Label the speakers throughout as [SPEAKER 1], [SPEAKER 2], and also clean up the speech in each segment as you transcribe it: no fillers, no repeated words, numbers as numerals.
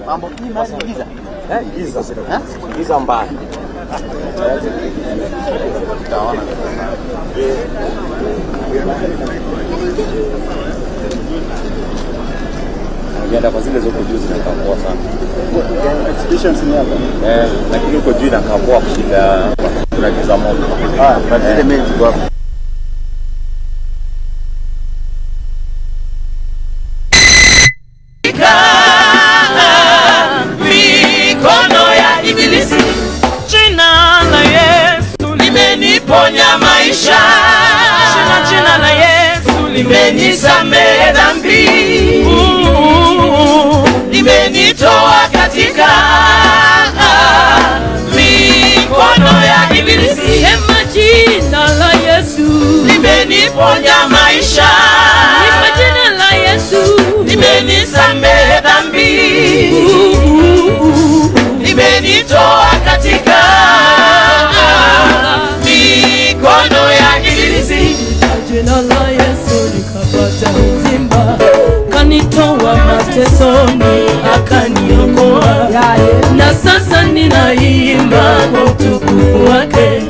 [SPEAKER 1] Mambo giza.
[SPEAKER 2] Giza mbaya.
[SPEAKER 1] Tutaona.
[SPEAKER 2] Ngienda kwa zile zoko juu zinakamua sana.
[SPEAKER 1] Exhibitions ni hapa.
[SPEAKER 2] Lakini uko juu inakamua kushinda kuna giza moto.
[SPEAKER 1] Kwa zile mengi kwa
[SPEAKER 3] mikono ya ibilisi. Jina la Yesu limeniponya maisha. Jina la Yesu limenisamehe dhambi. Limenitoa katika mikono ya ibilisi. Sema jina la Yesu limeniponya maisha. Jina la Yesu limenisamehe dhambi. Limenitoa katika mikono ya ibilisi. Jina la Yesu likapata uzima, kanitoa matesoni akaniokoa. Na sasa ninaimba kwa utukufu wake,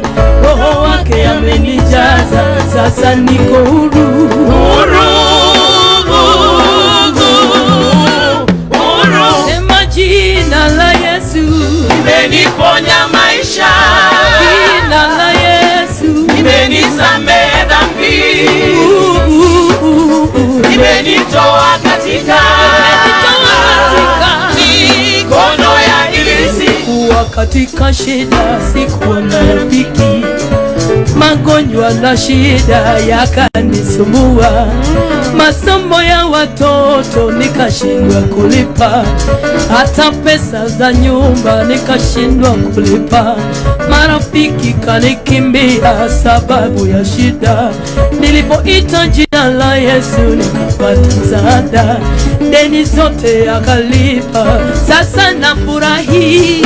[SPEAKER 3] Roho wake amenijaza, sasa niko huru. Sema jina la Yesu limeniponya maisha. Jina la Yesu limenisamehe dhambi. Limenitoa katika mikono ya ibilisi. Kuwa katika shida sikuwa na rafiki, magonjwa na shida yakanisumbua. Masomo ya watoto nikashindwa kulipa, hata pesa za nyumba nikashindwa kulipa. Marafiki kanikimbia sababu ya shida. Nilipoita jina la Yesu nikapata msaada, deni zote akalipa. Sasa nafurahi.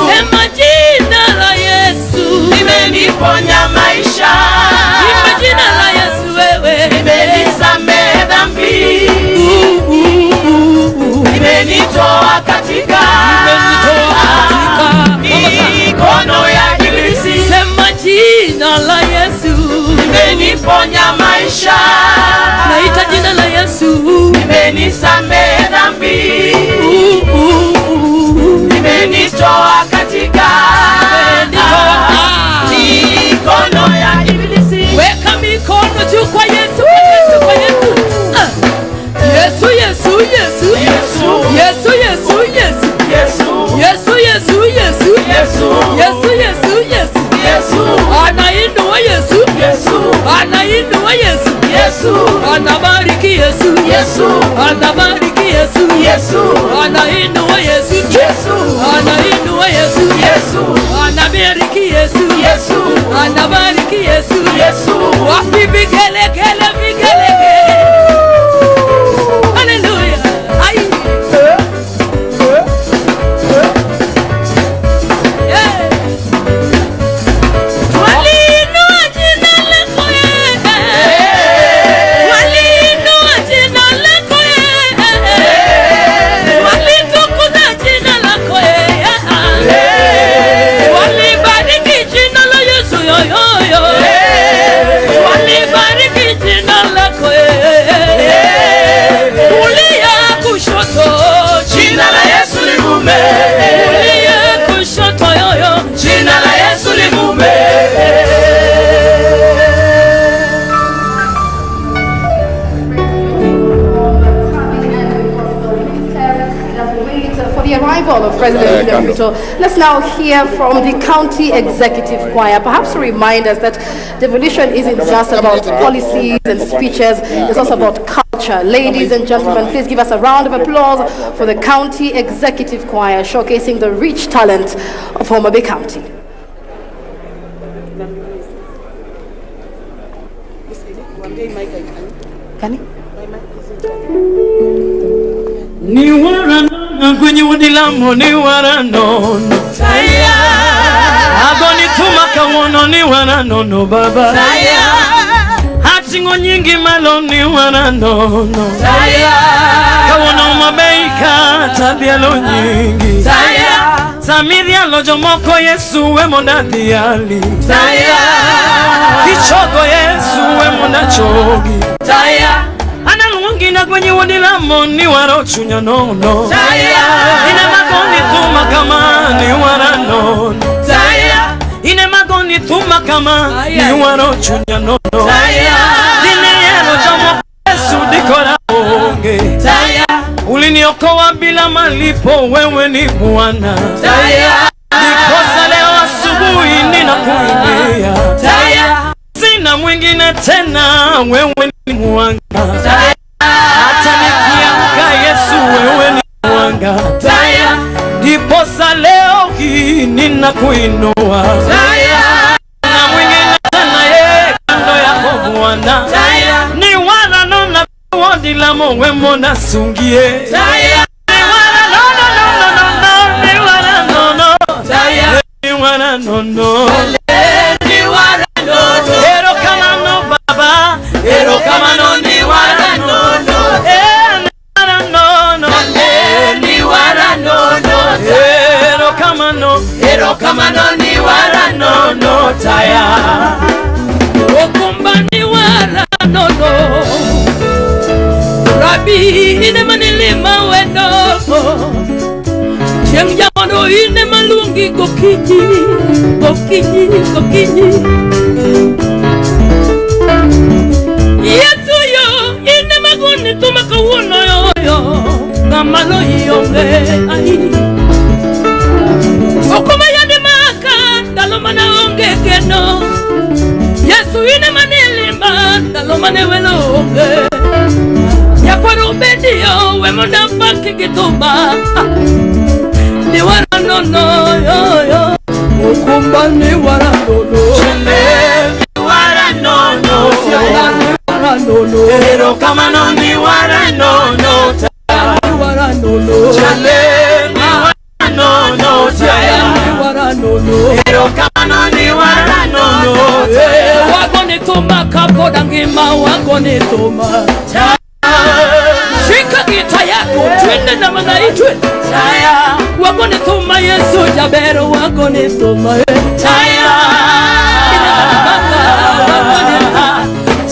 [SPEAKER 3] Sema jina la Yesu limeniponya maisha. Jina la Yesu wewe limenisamehe dhambi. Limenitoa katika mikono ya ibilisi. Sema jina la Yesu limeniponya maisha. Naita jina la Yesu limenisamehe dhambi. Limenitoa katika mikono ya ibilisi. Weka mikono juu kwa Yesu, kwa Yesu. Yesu, Yesu, Yesu, Yesu, Yesu, Yesu, Yesu, Yesu, Yesu, Yesu, Yesu, Yesu, Yesu, Yesu, Yesu. Anainua Yesu, Yesu. Anainua Yesu, Yesu. Anabariki Yesu, Yesu. Anabariki Yesu, Yesu. Anainua Yesu, Yesu. Anainua Yesu, Yesu. Anabariki Yesu, Yesu. Anabariki Yesu, Yesu. Wapi vigelegele, vigelegele.
[SPEAKER 4] Of President Ruto. Let's now hear from the County Executive Choir. Perhaps to remind us that devolution isn't just about policies and speeches, it's also about culture. Ladies and gentlemen, please give us a round of applause for the County Executive Choir, showcasing the rich talent of Homa Bay County.
[SPEAKER 3] Ni warano kwenye udilamo ni warano saya agoni tumaka wono ni warano no baba saya Otingo nyingi maloni waranono Kawono mabeika tabialo nyingi Samiria lojo moko Yesu we mona diali Kichoko Yesu we mona chogi Ana lungi na kwenye wadila moni waro chunya nono Ine magoni tuma kama ni waranono Ine magoni tuma kama ni waro chunya nono Dine yelo jomo Yesu dikora onge Uliniokoa bila malipo wewe ni Bwana Nikosa leo asubuhi ninakuimbia Sina mwingine tena wewe ni mwanga Hata nikiamka Yesu wewe ni mwanga Nikosa leo hii ninakuinua Na mwingine tena ye kando yako Bwana Ni wana nona wodi la mowe mona sungie Ni wana nono Ero kama no baba Ero kama no ni wana nono Ni wana nono Ero kama no ni wana nono Taya Okumba ni wana nono Rabi ine manilima wendo Cheng jamano ine malungi gokinyi Yesu yo ine maguni tumaka uno yo Kamalo yonge ai Okuma yade maka dalomana onge keno Yesu ine manilima dalomane welonge Yakwaro bedio wemona paki gituba Ni waranono yo Ukumba ni waranono Chele ni waranono Ero kama no ni waranono Ni waranono Chele ni waranono Ni waranono Ero kama no ni waranono Wagone tuma kapoda ngima wagone tuma Shika gita yako twende na manaitwe Taya Wagone tuma Yesu jabero wagone tuma Taya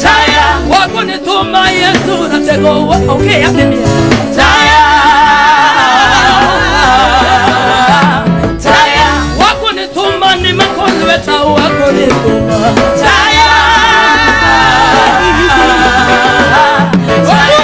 [SPEAKER 3] Taya Wagone tuma Yesu natego okay akimia Taya Taya Wagone tuma ni makondo weta wagone tuma Taya Taya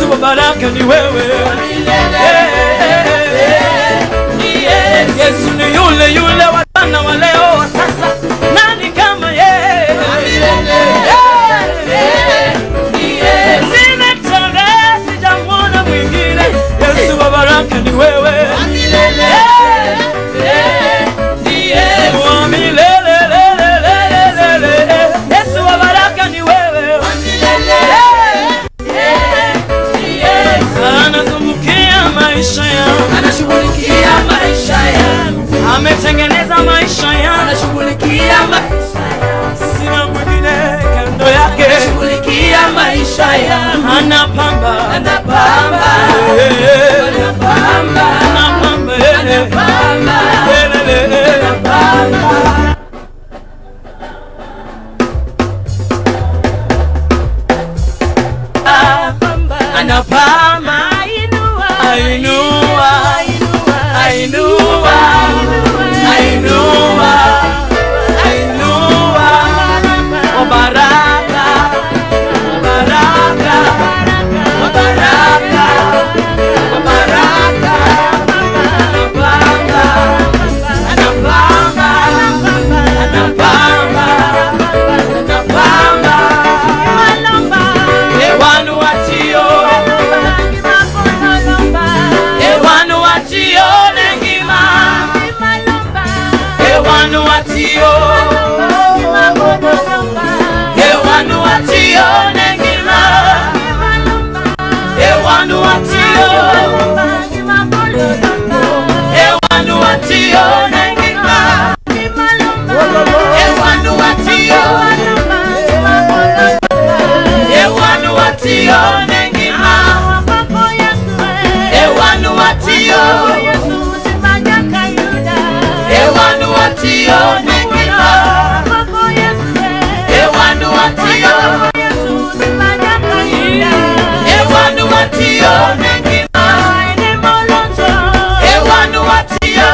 [SPEAKER 3] Yesu wa baraka ni wewe. Yesu ni yule wa jana wa leo wa sasa. Nani kama yeye? Nimetembea sijamwona mwingine. Yesu wa baraka ni wewe. Yesu wa baraka ni wewe. Anazungukia maisha yangu, anashughulikia maisha yangu, ametengeneza maisha yangu, anashughulikia maisha yangu, sina mwingine kando yake, anashughulikia maisha yangu, anapamba, anapamba, anapamba, anapamba, anapamba, anapamba. Anapama, ainua, ainua, ainua, ainua, ainua, o baraka, o baraka, o baraka, o baraka, anapamba, anapamba, anapamba, anapamba, ewanu watio. Ewanu watio nengima. Ewanu watio. Ewanu watio nengima. Ewanu watio. Ewanu watio nengima. Ewanu watio. Ewanu watio nengima. Ewanu watio. Ewanu watio nengima. Ewanu watio. Ewanu watio nengima. Ewanu watio.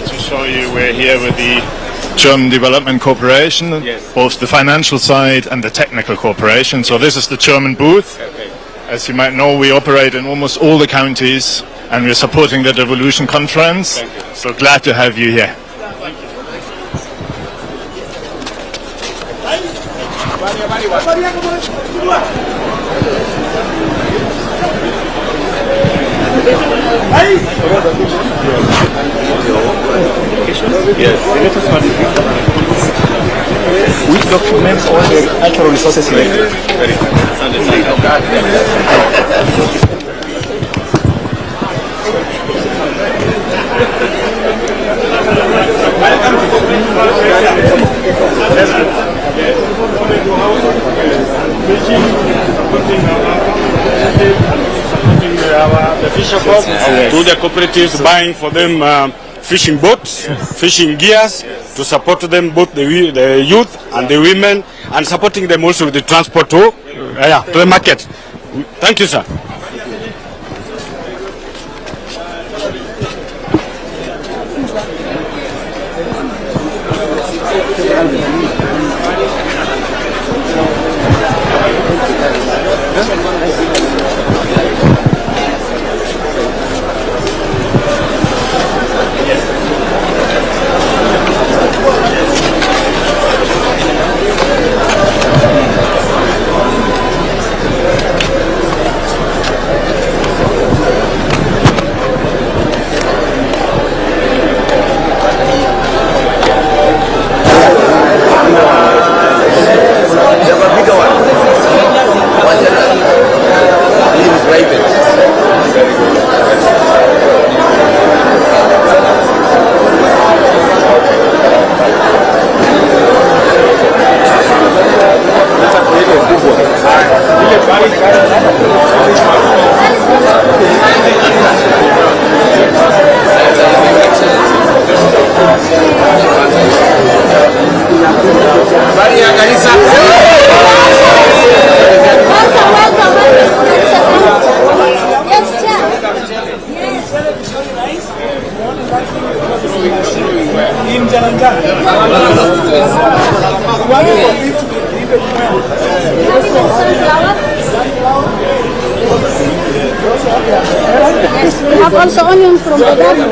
[SPEAKER 5] To show you, we're here with the German Development Corporation, both the financial side and the technical cooperation. So this is the German booth. As you might know, we operate in almost all the counties and we're supporting the Devolution conference. So glad to have you here.
[SPEAKER 2] Yes.
[SPEAKER 6] Which documents all the natural resources selected?
[SPEAKER 7] The fisher folk, to the cooperatives buying for them fishing boats, fishing gears, to support them, both the youth and the women, and supporting them also with the transport to the market. Thank you, sir.
[SPEAKER 8] Yes, we have also onions from the garden.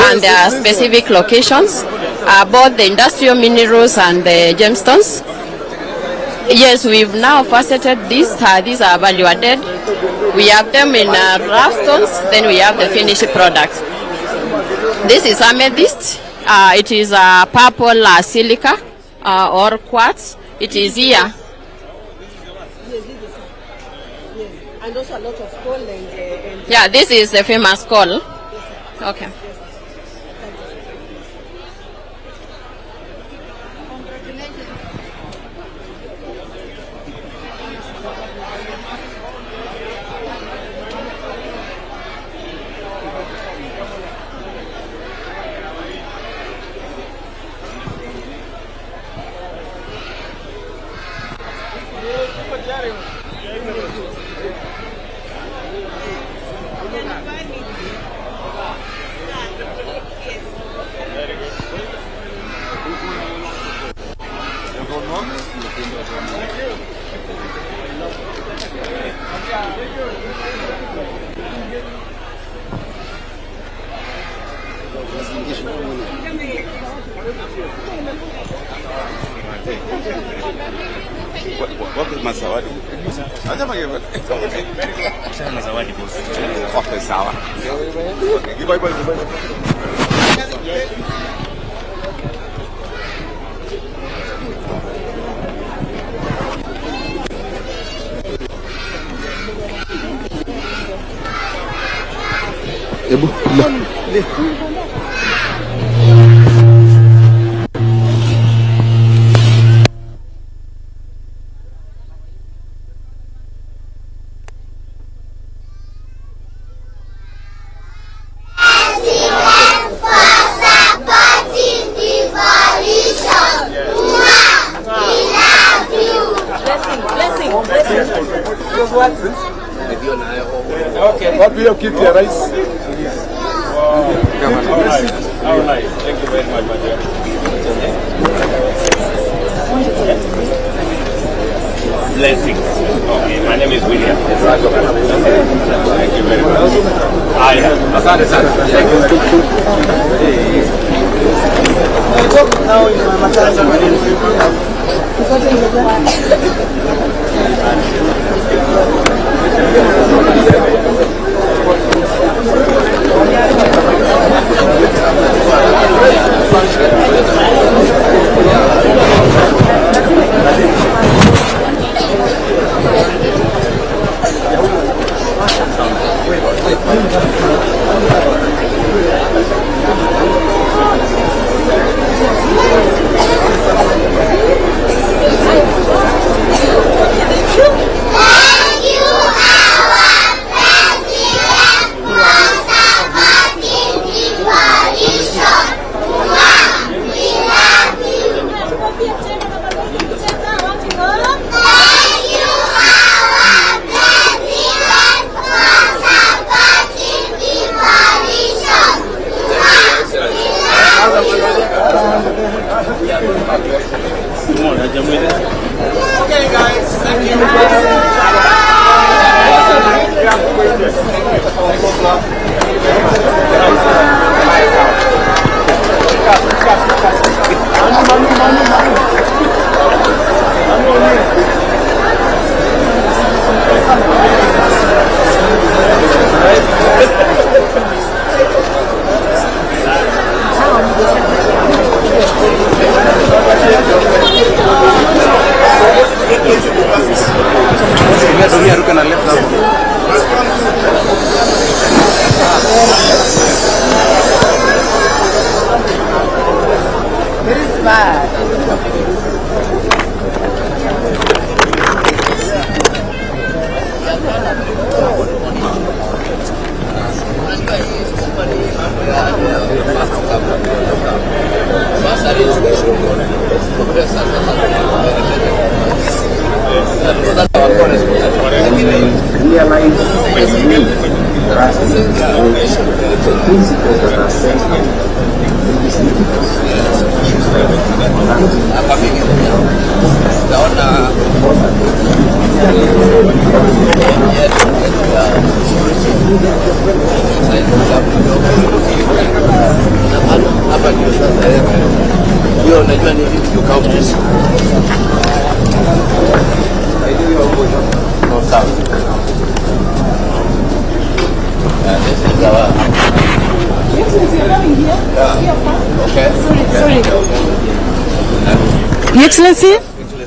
[SPEAKER 9] And there are specific locations, both the industrial minerals and the gemstones. Yes, we've now faceted these. These are value added. We have them in rough stones, then we have the finished product. This is amethyst. It is a purple silica or quartz. It is here.
[SPEAKER 8] And also a lot of coal and
[SPEAKER 9] yeah, this is the famous coal. Okay.
[SPEAKER 6] Okay, what will you keep your rice?
[SPEAKER 7] Wow. How nice. Thank you very much, my dear. Blessings. Okay, my name is William. Thank you very much.
[SPEAKER 6] Now in my maternal.
[SPEAKER 10] Your Excellency,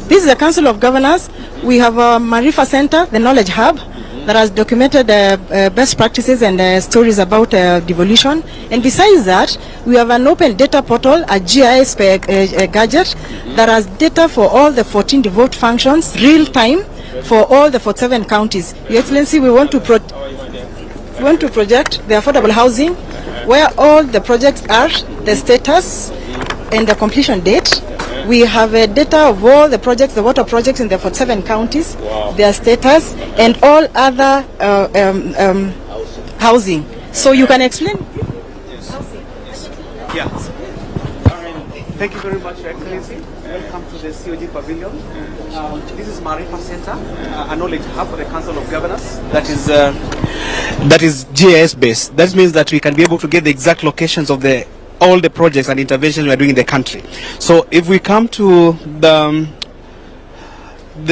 [SPEAKER 10] this is the Council of Governors. We have a Marifa Center, the Knowledge Hub, that has documented best practices and stories about devolution. And besides that, we have an open data portal, a GIS gadget, that has data for all the 14 devolved functions, real time, for all the 47 counties. Your Excellency, we want to project the affordable housing, where all the projects are, the status, and the completion date. We have data of all the projects, the water projects in the 47 counties, their status, and all other housing. So you can explain?
[SPEAKER 6] Yeah. Thank you very much, Your Excellency. Welcome to the COG Pavilion. This is Marifa Center, a knowledge hub for the Council of Governors. That is GIS based. That means that we can be able to get the exact locations of all the projects and interventions we are doing in the country. So if we come to the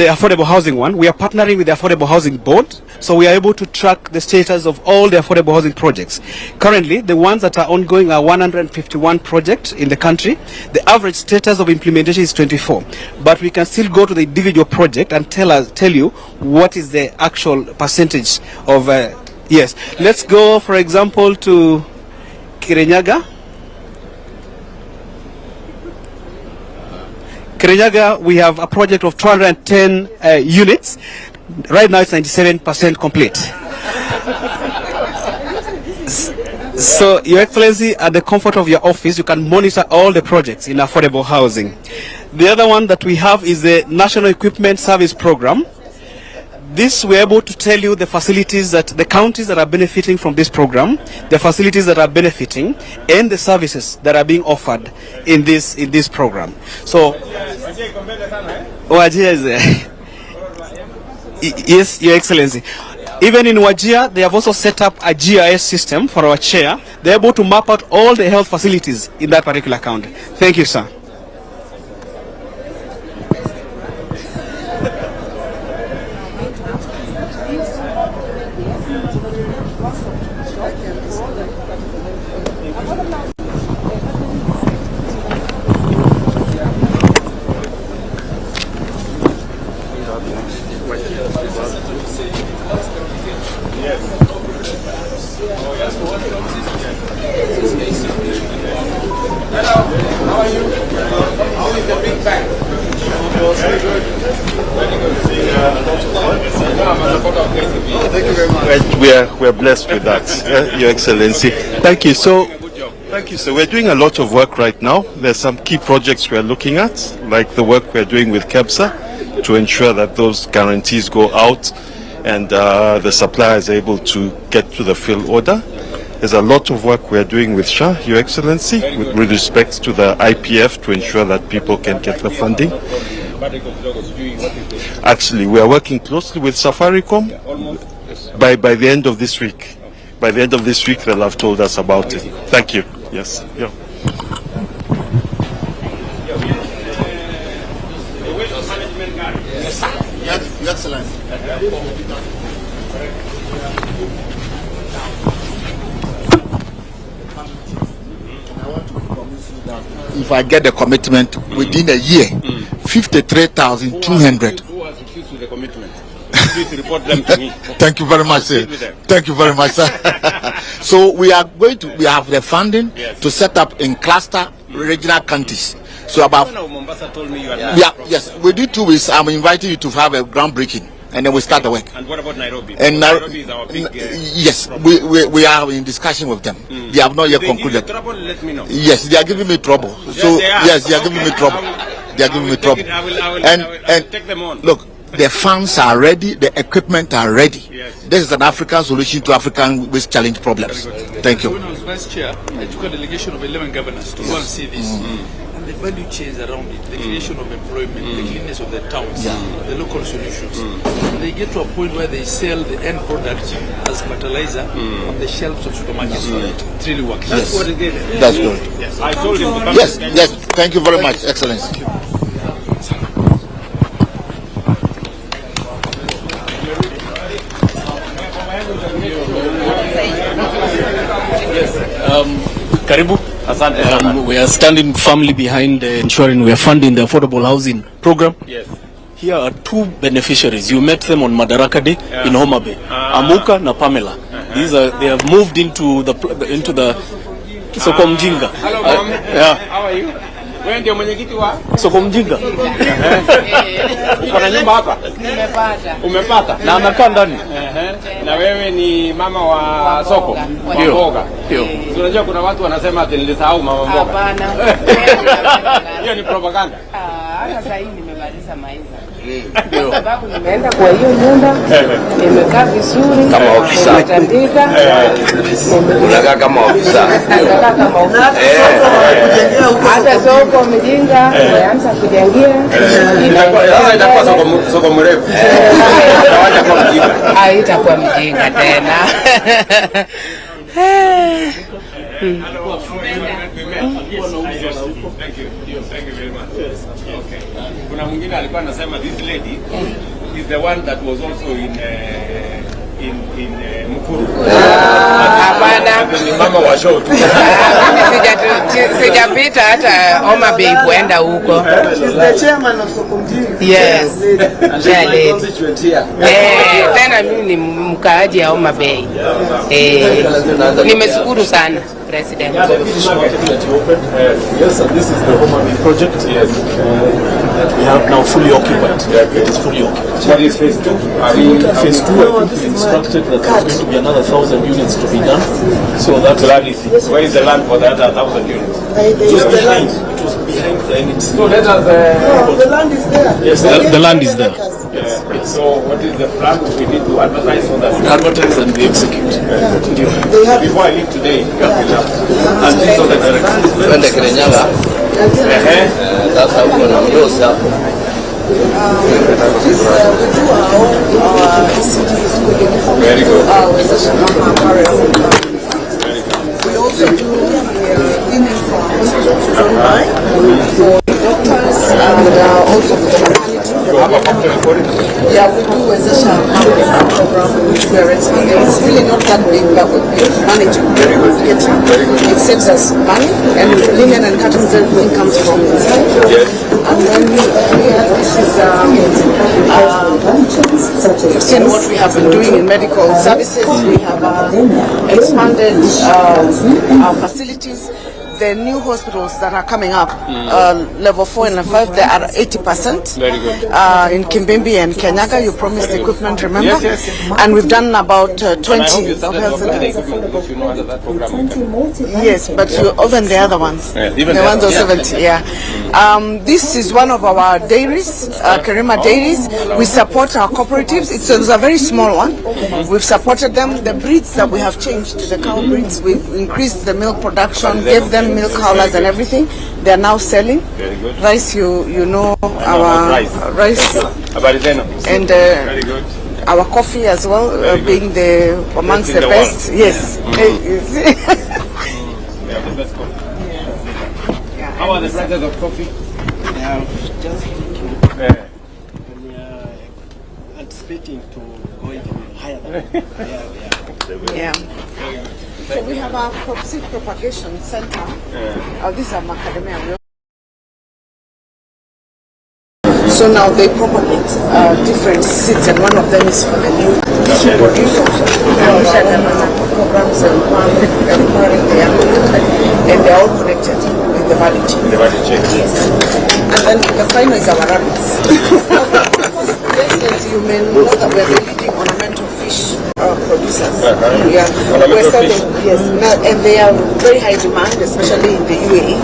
[SPEAKER 6] affordable housing one, we are partnering with the Affordable Housing Board, so we are able to track the status of all the affordable housing projects. Currently, the ones that are ongoing are 151 projects in the country. The average status of implementation is 24, but we can still go to the individual project and tell you what is the actual percentage of yes. Let's go, for example, to Kirinyaga. Kirinyaga, we have a project of 210 units. Right now it's 97% complete. So, Your Excellency, at the comfort of your office, you can monitor all the projects in affordable housing. The other one that we have is the National Equipment Service Program. This, we're able to tell you the facilities that the counties that are benefiting from this program, the facilities that are benefiting, and the services that are being offered in this program. So, Wajir is there. Yes, Your Excellency. Even in Wajir, they have also set up a GIS system for our chair. They're able to map out all the health facilities in that particular county. Thank you, sir.
[SPEAKER 11] We are blessed with that, Your Excellency. Thank you. So, we're doing a lot of work right now. There's some key projects we're looking at, like the work we're doing with KEBSA, to ensure that those guarantees go out and the supplier is able to get to the fill order. There's a lot of work we're doing with SHA, Your Excellency, with respect to the IPF, to ensure that people can get the funding. Actually, we are working closely with Safaricom. By the end of this week. By the end of this week, they'll have told us about it. Thank you. Yes. Yeah.
[SPEAKER 1] Your Excellency. If I get the commitment within a year, 53,200.
[SPEAKER 7] Who has refused the commitment? Please report them to me.
[SPEAKER 1] Thank you very much, sir. Thank you very much, sir. So we have the funding to set up in cluster regional counties. So about
[SPEAKER 2] Mombasa told me you are
[SPEAKER 1] yes, within 2 weeks, I'm inviting you to have a groundbreaking, and then we start the work.
[SPEAKER 2] And what about Nairobi?
[SPEAKER 1] And
[SPEAKER 2] Nairobi is our big.
[SPEAKER 1] Yes, we are in discussion with them. They have not yet concluded.
[SPEAKER 2] Trouble, let me know.
[SPEAKER 1] Yes, they are giving me trouble. So yes, they are giving me trouble. They are giving me trouble.
[SPEAKER 2] I will take them on.
[SPEAKER 1] Look, the funds are ready, the equipment are ready. Yes. This is an African solution to African waste challenge problems. Thank you.
[SPEAKER 12] When I was vice chair, I took a delegation of 11 governors to go and see this. And the value chains around it, the creation of employment, the cleanness of the towns, the local solutions. They get to a point where they sell the end product as fertilizer on the shelves of supermarkets. It really works.
[SPEAKER 1] Yes.
[SPEAKER 12] That's what it is.
[SPEAKER 1] That's good.
[SPEAKER 2] Yes. I told him.
[SPEAKER 1] Yes, yes. Thank you very much, Excellency.
[SPEAKER 13] Karibu. We are standing firmly behind ensuring we are funding the affordable housing program.
[SPEAKER 2] Yes.
[SPEAKER 13] Here are 2 beneficiaries. You met them on Madaraka Day in Homa Bay. Amuka na Pamela. They have moved into the Soko Mjinga.
[SPEAKER 2] Hello, Mom. How are you? Wewe ndio mwenyekiti wa
[SPEAKER 13] Soko Mjinga.
[SPEAKER 2] Uko na nyumba hapa?
[SPEAKER 8] Nimepata.
[SPEAKER 2] Umepata?
[SPEAKER 13] Na anakaa ndani.
[SPEAKER 2] Na wewe ni mama wa soko? Wa mboga.
[SPEAKER 13] Ndio.
[SPEAKER 2] Unajua kuna watu wanasema ati nilisahau mama mboga.
[SPEAKER 8] Hapana.
[SPEAKER 2] Hiyo ni propaganda.
[SPEAKER 8] Hata sasa hivi nimemaliza maiza. Kwa sababu nimeenda kwa hiyo nyumba, nimekaa vizuri
[SPEAKER 2] kama ofisa.
[SPEAKER 8] Nimetandika.
[SPEAKER 2] Unakaa kama ofisa.
[SPEAKER 8] Nakaa kama ofisa. Hata soko Mjinga nimeanza kujengia.
[SPEAKER 2] Sasa itakuwa soko mrefu. Itawacha kwa Mjinga.
[SPEAKER 8] Haitakuwa Mjinga tena.
[SPEAKER 2] Thank you very much. Okay. Kuna mwingine alikuwa anasema this lady is the one that was also in Mukuru.
[SPEAKER 8] Hapana.
[SPEAKER 2] Ni mama wa show tu.
[SPEAKER 8] Sijapita hata Homa Bay kuenda huko.
[SPEAKER 14] She's the chairman of Soko Mjinga.
[SPEAKER 8] Yes. Tena mimi ni mkaaji ya Homa Bay. Nimeshukuru sana President.
[SPEAKER 13] Yes, and this is the Homa Bay project. Yes. That we have now fully occupied. It is fully occupied.
[SPEAKER 2] What is phase 2?
[SPEAKER 13] Phase 2, I think we instructed that there's going to be another 1,000 units to be done. So that
[SPEAKER 2] land is, where is the land for the other 1,000 units?
[SPEAKER 13] Just behind. It was behind the NX.
[SPEAKER 2] So let us.
[SPEAKER 14] No, the land is there.
[SPEAKER 13] Yes, the land is there.
[SPEAKER 2] Yes. So what is the plan we need to advertise so that
[SPEAKER 13] we advertise and we execute.
[SPEAKER 2] Before I leave today, and these are the directions.
[SPEAKER 15] Kwenda Kirinyaga. Sasa huko na mdosi hapo.
[SPEAKER 14] We do our ECDs
[SPEAKER 2] Very good.
[SPEAKER 14] We also do linen for hospitals online for doctors and also for maternity. Yeah, we do a program which we are expanding. It's really not that big, but we're managing. Very good. It saves us money, and linen and curtains, everything comes from inside.
[SPEAKER 2] Yes.
[SPEAKER 14] And then this is you've seen what we have been doing in medical services. We have expanded our facilities. The new hospitals that are coming up, level 4 and 5, they are 80%.
[SPEAKER 2] Very good.
[SPEAKER 14] In Kimbimbi and Kenyaga, you promised equipment, remember?
[SPEAKER 2] Yes.
[SPEAKER 14] And we've done about 20
[SPEAKER 2] of health
[SPEAKER 14] centers.
[SPEAKER 2] because you know under that program.
[SPEAKER 14] Yes, but even the other ones,
[SPEAKER 2] even
[SPEAKER 14] the ones of 70, this is one of our dairies, Karima Dairies. We support our cooperatives. It's a very small one. We've supported them. The breeds that we have changed to the cow breeds, we've increased the milk production, gave them milk howlers and everything. They are now selling.
[SPEAKER 2] Very good.
[SPEAKER 14] Rice, you know our rice. And
[SPEAKER 2] very good.
[SPEAKER 14] our coffee as well, being amongst the best.
[SPEAKER 2] World.
[SPEAKER 14] Yes.
[SPEAKER 2] The best coffee. How are the prices of coffee?
[SPEAKER 6] Just we are anticipating to go even higher than
[SPEAKER 14] Yeah. So we have our seed propagation center. These are macadamia. So now they propagate different seeds, and one of them is for the new seed producer. Programs and they're all connected. in the value chain.
[SPEAKER 2] The value chain.
[SPEAKER 14] Yes. And then the final is our rabbits. Yes, you may know that we are the leading ornamental fish producers. Yeah. We're selling, yes, and they are very high demand, especially in the UAE,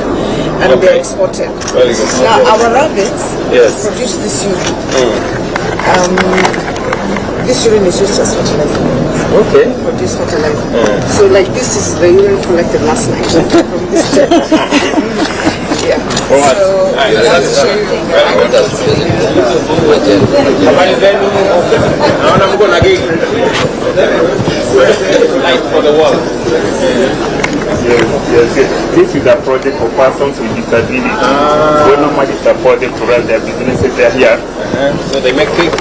[SPEAKER 14] and they're exported.
[SPEAKER 2] Very good.
[SPEAKER 14] Now, our rabbits produce this urine. This urine is used as fertilizer.
[SPEAKER 2] Okay.
[SPEAKER 14] Produce fertilizer. So, like, this is the urine collected last night from this jet. Yeah. So, that's to show you.
[SPEAKER 2] Light for the world.
[SPEAKER 16] Yes. This is a project for persons with disability. We normally support them to run their businesses. They're here.
[SPEAKER 2] So they make cake?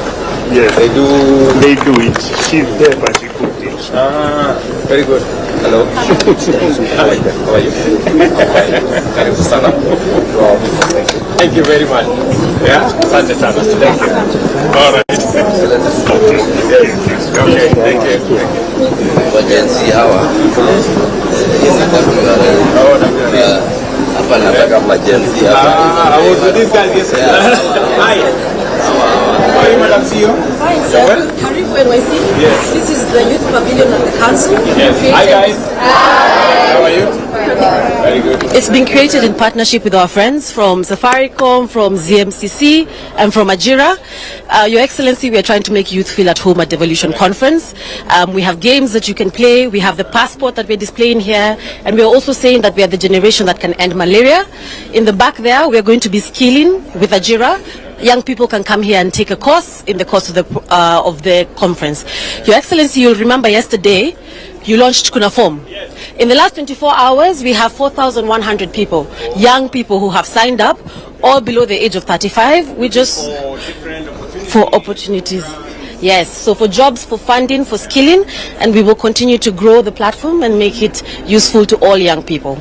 [SPEAKER 16] Yes.
[SPEAKER 2] They do
[SPEAKER 16] it. She's there, but she cooked it.
[SPEAKER 2] Very good. Hello. How are you? Thank you very much. Yeah? Asante sana. Thank you. All right. Okay, thank you.
[SPEAKER 15] Wajenzi hawa hapa nataka majenzi hapa.
[SPEAKER 2] I was with these guys yesterday. Hi. How are you, Madam CEO?
[SPEAKER 17] Fine, sir. Karibu NYC.
[SPEAKER 2] Yes.
[SPEAKER 17] This is the youth pavilion at the council.
[SPEAKER 2] Yes. Hi, guys. How are you? Very good.
[SPEAKER 17] It's been created in partnership with our friends from Safaricom, from ZMCC, and from Ajira. Your Excellency, we are trying to make youth feel at home at Devolution Conference. We have games that you can play. We have the passport that we're displaying here. And we're also saying that we are the generation that can end malaria. In the back there, we're going to be skilling with Ajira. Young people can come here and take a course in the course of the conference. Your Excellency, you'll remember yesterday, you launched Kuna Form. In the last 24 hours, we have 4,100 people, young people who have signed up, all below the age of 35. We just for opportunities. Yes, so for jobs, for funding, for skilling, and we will continue to grow the platform and make it useful to all young people.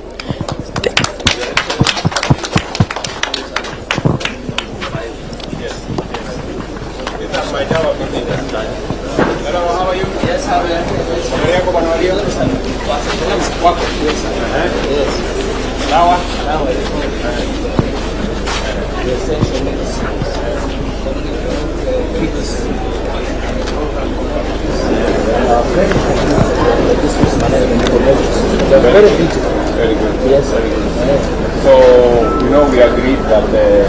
[SPEAKER 2] Very good. Yes. Very good. So, you know, we agreed that the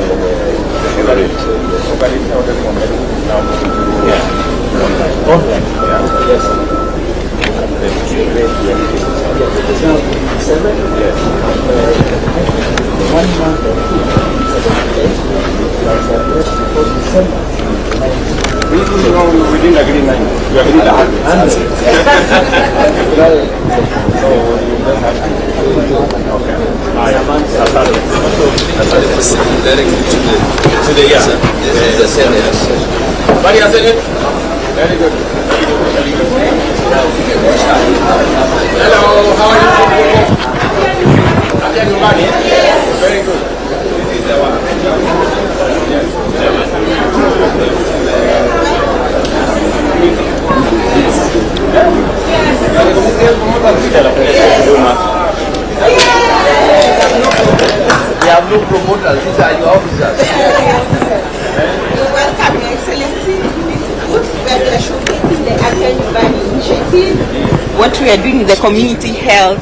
[SPEAKER 2] organization of the convention is now moving to online. Yeah. Yes. Yes. 1 month we didn't agree 9. We agreed 100.
[SPEAKER 15] To the yes, this is the Senate.
[SPEAKER 2] Very good. Very good. Hello, how are you? Very good. This is the one.
[SPEAKER 15] We have no promoters, these are your officers.
[SPEAKER 18] Welcome, Your Excellency. We are showcasing the African Value Initiative. What we are doing is the community health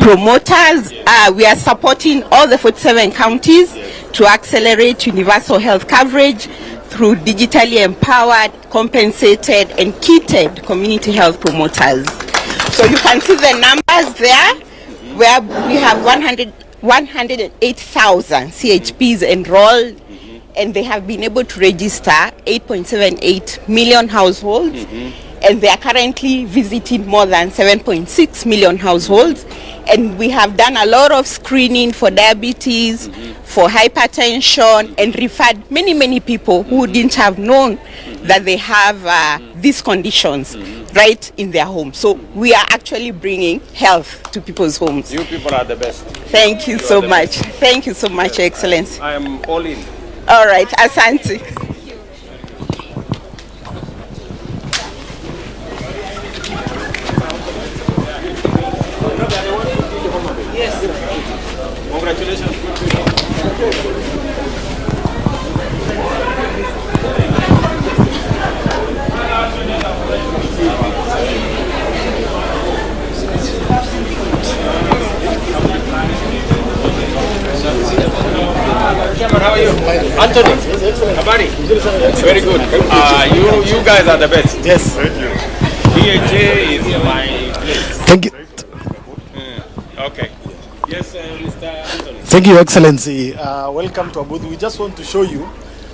[SPEAKER 18] promoters. We are supporting all the 47 counties to accelerate universal health coverage through digitally empowered, compensated, and kitted community health promoters. So you can see the numbers there, where we have 108,000 CHPs enrolled, and they have been able to register 8.78 million households, and they are currently visiting more than 7.6 million households. And we have done a lot of screening for diabetes, for hypertension, and referred many people who didn't have known that they have these conditions right in their home. So we are actually bringing health to people's homes.
[SPEAKER 2] You people are the best.
[SPEAKER 18] Thank you so much. Thank you so much, Your Excellency.
[SPEAKER 2] I am all in.
[SPEAKER 18] All right, Asante.
[SPEAKER 2] Congratulations. Chairman, how are you? Anthony, Habari? Very good. You guys are the best.
[SPEAKER 19] Yes.
[SPEAKER 2] Thank you. DHA is my place.
[SPEAKER 19] Thank you.
[SPEAKER 2] Okay. Yes, Mr. Anthony.
[SPEAKER 19] Thank you, Excellency. Welcome to our booth. We just want to show you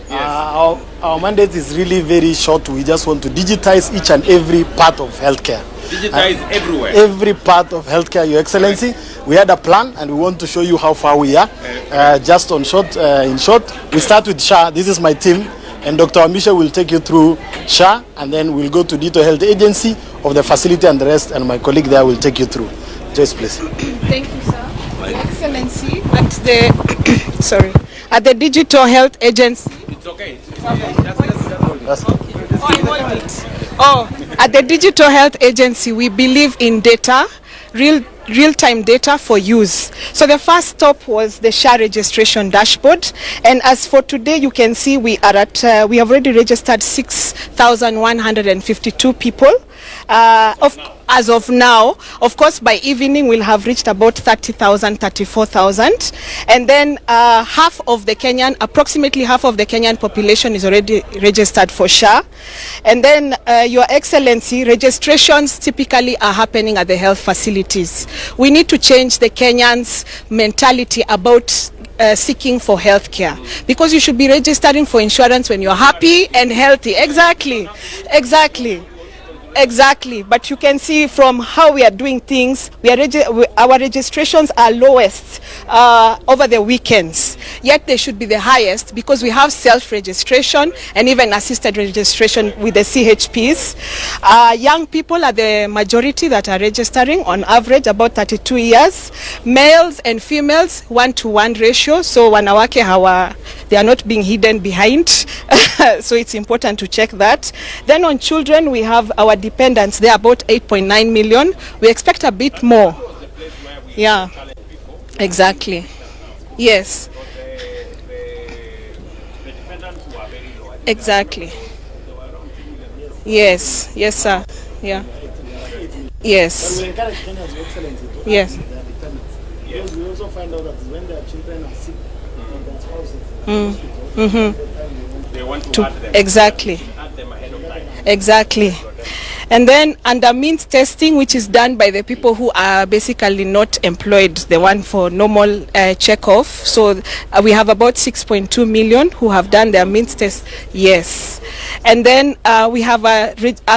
[SPEAKER 19] our mandate is really very short. We just want to digitize each and every part of healthcare.
[SPEAKER 2] Digitize everywhere.
[SPEAKER 19] Every part of healthcare, Your Excellency. We had a plan and we want to show you how far we are. Just in short, we start with SHA. This is my team. And Dr. Amisha will take you through SHA, and then we'll go to Digital Health Agency of the facility and the rest, and my colleague there will take you through. Joyce, please.
[SPEAKER 8] Thank you, sir. Your Excellency, at the Digital Health Agency.
[SPEAKER 2] It's okay.
[SPEAKER 8] At the Digital Health Agency, we believe in data, real-time data for use. So the first stop was the SHA registration dashboard, and as for today, you can see we have already registered 6,152 people. As of now, of course, by evening we'll have reached about 30,000, 34,000, and then approximately half of the Kenyan population is already registered for SHA. And then, Your Excellency, registrations typically are happening at the health facilities. We need to change the Kenyans' mentality about seeking for health care, because you should be registering for insurance when you're happy and healthy. Exactly, but you can see from how we are doing things, our registrations are lowest over the weekends, yet they should be the highest because we have self-registration and even assisted registration with the CHPs. Young people are the majority that are registering, on average about 32 years. Males and females 1-to-1 ratio, so wanawake they are not being hidden behind. So it's important to check that. Then on children, we have our dependents. They are about 8.9 million. We expect a bit more. Yeah, exactly. Yes. Exactly. Yes, sir. Yeah. Yes. Yes.
[SPEAKER 19] Because we also find out that when their children are sick and their spouses,
[SPEAKER 2] they want to add them.
[SPEAKER 8] Exactly.
[SPEAKER 2] Add them ahead of time.
[SPEAKER 8] Exactly. And then under means testing, which is done by the people who are basically not employed, the one for normal check-off. So we have about 6.2 million who have done their means test. Yes. And then we have a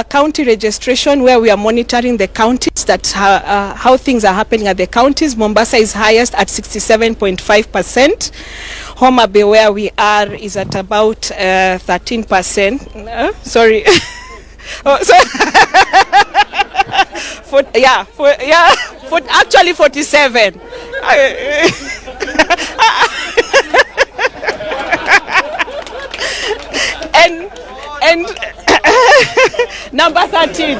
[SPEAKER 8] county registration where we are monitoring the counties, that's how things are happening at the counties. Mombasa is highest at 67.5%. Homa Bay, where we are, is at about 13%. Sorry. Actually 47. and number 13.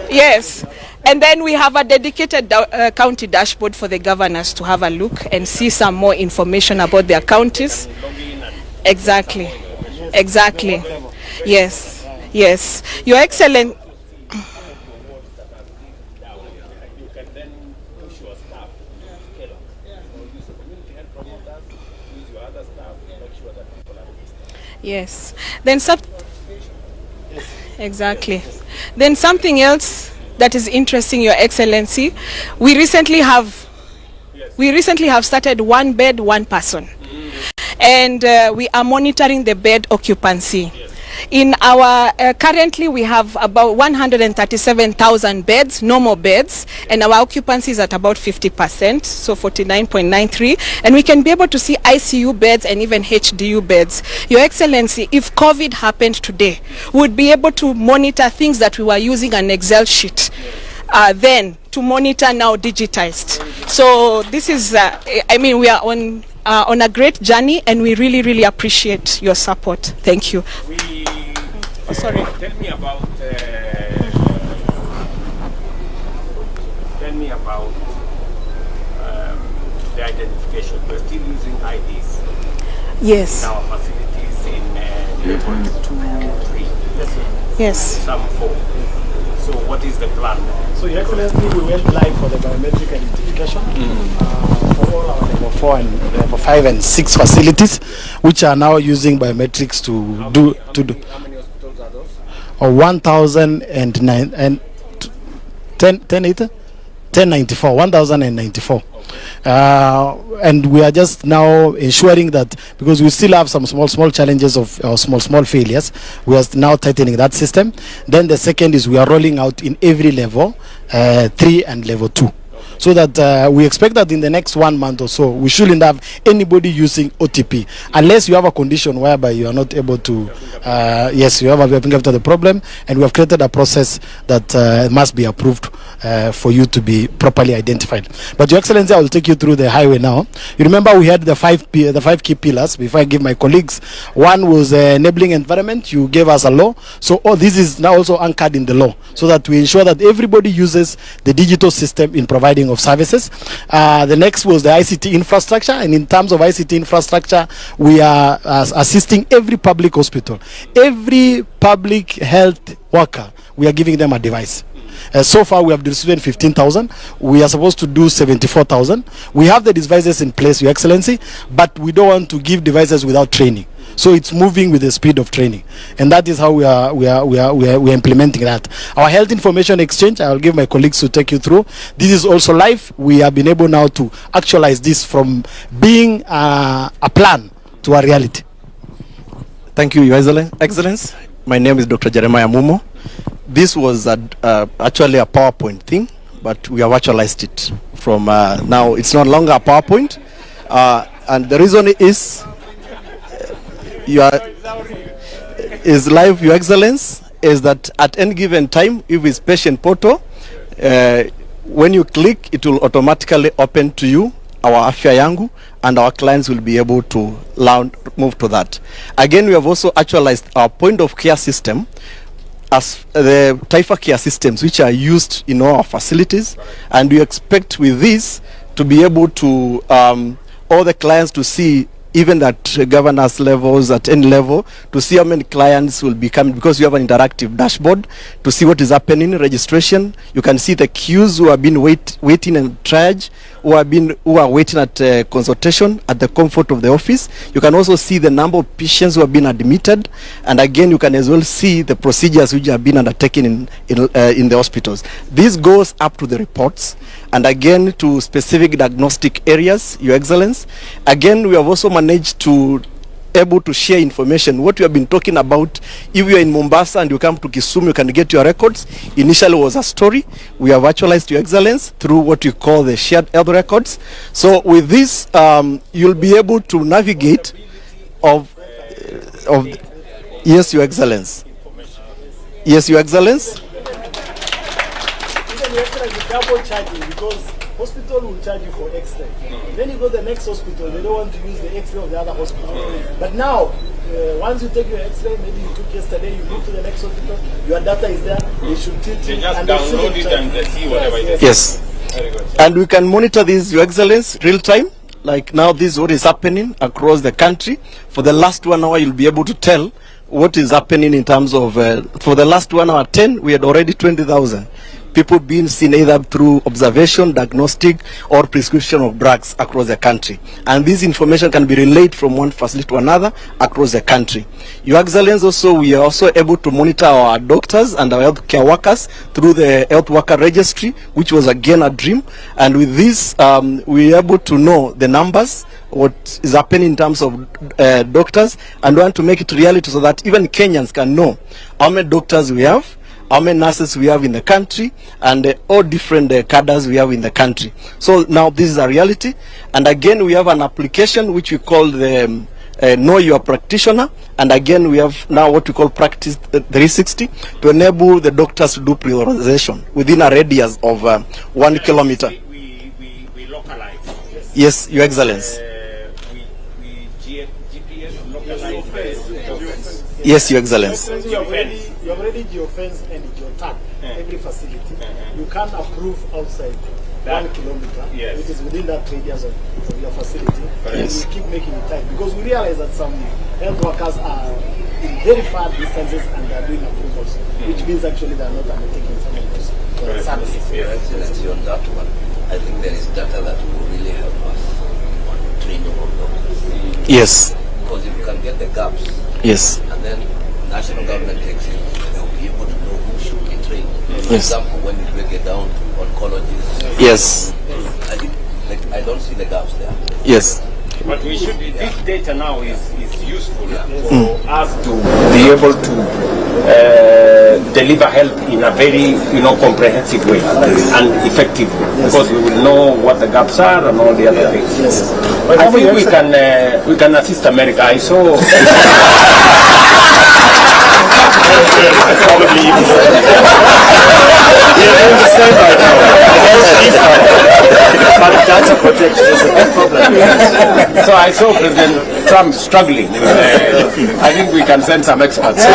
[SPEAKER 8] Yes. And then we have a dedicated county dashboard for the governors to have a look and see some more information about their counties. Exactly. Yes. Your Excellency. Yes. Then exactly. Then something else that is interesting, Your Excellency, we recently have started one bed, one person, and we are monitoring the bed occupancy. In our currently we have about 137,000 beds, normal beds, and our occupancy is at about 50%, so 49.93, and we can be able to see ICU beds and even HDU beds. Your Excellency, if COVID happened today, we would be able to monitor things that we were using an Excel sheet then to monitor, now digitized. So this is, we are on a great journey, and we really appreciate your support. Thank you.
[SPEAKER 2] Tell me about the identification. We're still using IDs.
[SPEAKER 10] Yes.
[SPEAKER 2] In our facilities in level 2, 3.
[SPEAKER 10] Yes.
[SPEAKER 2] Some 4. So what is the plan?
[SPEAKER 19] So Your Excellency, we went live for the biometric identification for all our level 4 and level 5 and 6 facilities, which are now using biometrics to do.
[SPEAKER 2] How many hospitals are those?
[SPEAKER 19] 1,009 and 1094. And we are just now ensuring that, because we still have some small challenges of small failures, we are now tightening that system. Then the second is we are rolling out in every level 3 and level 2. So that we expect that in the next 1 month or so, we shouldn't have anybody using OTP, unless you have a condition whereby you are not able to, yes, you have a fingerprint of the problem, and we have created a process that must be approved for you to be properly identified. But Your Excellency, I will take you through the highway now. You remember we had the five key pillars. Before I give my colleagues, one was enabling environment. You gave us a law. So all this is now also anchored in the law, so that we ensure that everybody uses the digital system in providing of services. The next was the ICT infrastructure, and in terms of ICT infrastructure, we are assisting every public hospital, every public health worker. We are giving them a device. So far we have distributed 15,000. We are supposed to do 74,000. We have the devices in place, Your Excellency, but we don't want to give devices without training. So it's moving with the speed of training, and that is how we are implementing that. Our health information exchange, I will give my colleagues to take you through. This is also live. We have been able now to actualize this from being a plan to a reality.
[SPEAKER 20] Thank you, Your Excellency. My name is Dr. Jeremiah Mumo. This was actually a PowerPoint thing, but we have actualized it from now. It's no longer a PowerPoint, and the reason is is live, Your Excellency, is that at any given time, if it's patient portal, when you click, it will automatically open to you our Afya Yangu, and our clients will be able to move to that. Again, we have also actualized our point of care system as the Taifa care systems, which are used in all our facilities, and we expect with this to be able to all the clients to see, even at governance levels, at any level, to see how many clients will be coming, because you have an interactive dashboard to see what is happening in registration. You can see the queues who have been waiting and triage, who are waiting at consultation at the comfort of the office. You can also see the number of patients who have been admitted, and again you can as well see the procedures which have been undertaken in the hospitals. This goes up to the reports, and again to specific diagnostic areas, Your Excellency. Again, we have also managed to able to share information. What we have been talking about, if you are in Mombasa and you come to Kisumu, you can get your records. Initially was a story. We have actualized, Your Excellency, through what you call the shared health records. So with this, you'll be able to navigate yes, Your Excellency. Yes, Your Excellency.
[SPEAKER 19] Double charging, because hospital will charge you for X-ray. Then you go to the next hospital, they don't want to use the X-ray of the other hospital. But now, once you take your X-ray, maybe you took yesterday, you go to the next hospital, your data is there, they should treat you.
[SPEAKER 2] They just download it and they see whatever it is.
[SPEAKER 20] Yes.
[SPEAKER 2] Very good.
[SPEAKER 20] And we can monitor this, Your Excellency, real time. Like now, this is what is happening across the country. For the last 1 hour, you'll be able to tell what is happening in terms of, for the last 1 hour 10, we had already 20,000. People being seen either through observation, diagnostic, or prescription of drugs across the country. And this information can be relayed from one facility to another across the country. Your Excellency, also, we are also able to monitor our doctors and our healthcare workers through the health worker registry, which was again a dream. And with this, we are able to know the numbers, what is happening in terms of doctors, and want to make it reality so that even Kenyans can know how many doctors we have, how many nurses we have in the country, and all different cadres we have in the country. So now this is a reality. And again, we have an application which we call the Know Your Practitioner. And again, we have now what we call Practice 360 to enable the doctors to do prioritization within a radius of 1 kilometer.
[SPEAKER 2] We localize.
[SPEAKER 20] Yes, Your Excellency.
[SPEAKER 2] We GPS localize.
[SPEAKER 20] Yes, Your Excellency.
[SPEAKER 19] You have already geofence and geotag every facility. You can't approve outside. 1 kilometer,
[SPEAKER 2] Yes.
[SPEAKER 19] which is within that radius of your facility. And we keep making it tight because we realize that some health workers are in very far distances and they are doing approvals, which means actually they are not undertaking some of those services.
[SPEAKER 15] Your Excellency, on that one, I think there is data that will really help us on training of doctors.
[SPEAKER 20] Yes.
[SPEAKER 15] Because if you can get the gaps,
[SPEAKER 20] Yes.
[SPEAKER 15] and then national government takes it, they'll be able to know who should be trained. For
[SPEAKER 20] Yes.
[SPEAKER 15] example, when you break it down to oncologists.
[SPEAKER 20] Yes.
[SPEAKER 15] I think, I don't see the gaps there.
[SPEAKER 20] Yes.
[SPEAKER 2] But we should, this data now is useful for us to be able to deliver help in a very, comprehensive way and effective, because we will know what the gaps are and all the other things. I think we can assist America. I saw. Probably
[SPEAKER 19] doing the same right now. But data protection is a big problem.
[SPEAKER 2] So I saw President Trump struggling. I think we can send some experts.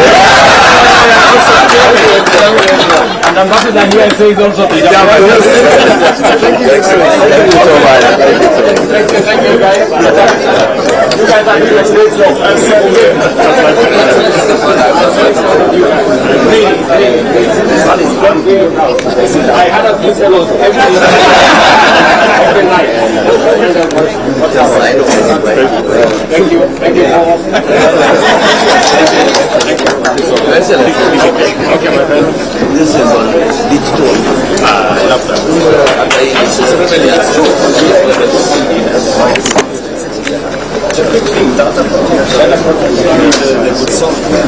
[SPEAKER 2] And Ambassador here says also the
[SPEAKER 19] Thank you so much.
[SPEAKER 2] Thank you guys. You guys are doing a great job. I had a few fellows every night. Thank you. Thank you. Okay, my friend.
[SPEAKER 15] This is on digital.
[SPEAKER 2] I love that.
[SPEAKER 15] It's a good thing, data protection, the good software,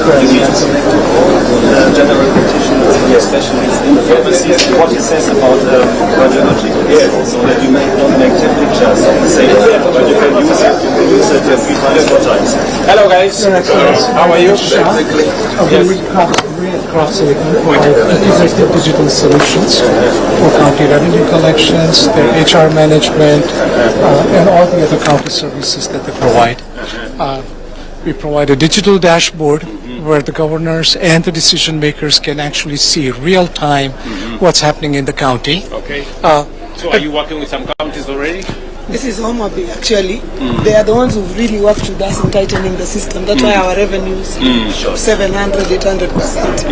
[SPEAKER 15] general practitioners, especially in the pharmacies, what it says about radiology, so that you don't make 10 pictures of the same thing, but you can use it 3 times, 4 times.
[SPEAKER 2] Hello guys, how are you?
[SPEAKER 21] Across Exhibitor digital solutions for county revenue collections, their HR management, and all the other county services that they provide. We provide a digital dashboard where the governors and the decision makers can actually see real time what's happening in the county.
[SPEAKER 2] Okay. So are you working with some counties already?
[SPEAKER 22] This is Homa actually. They are the ones who've really worked with us in tightening the system. That's why our revenues 700, 800%.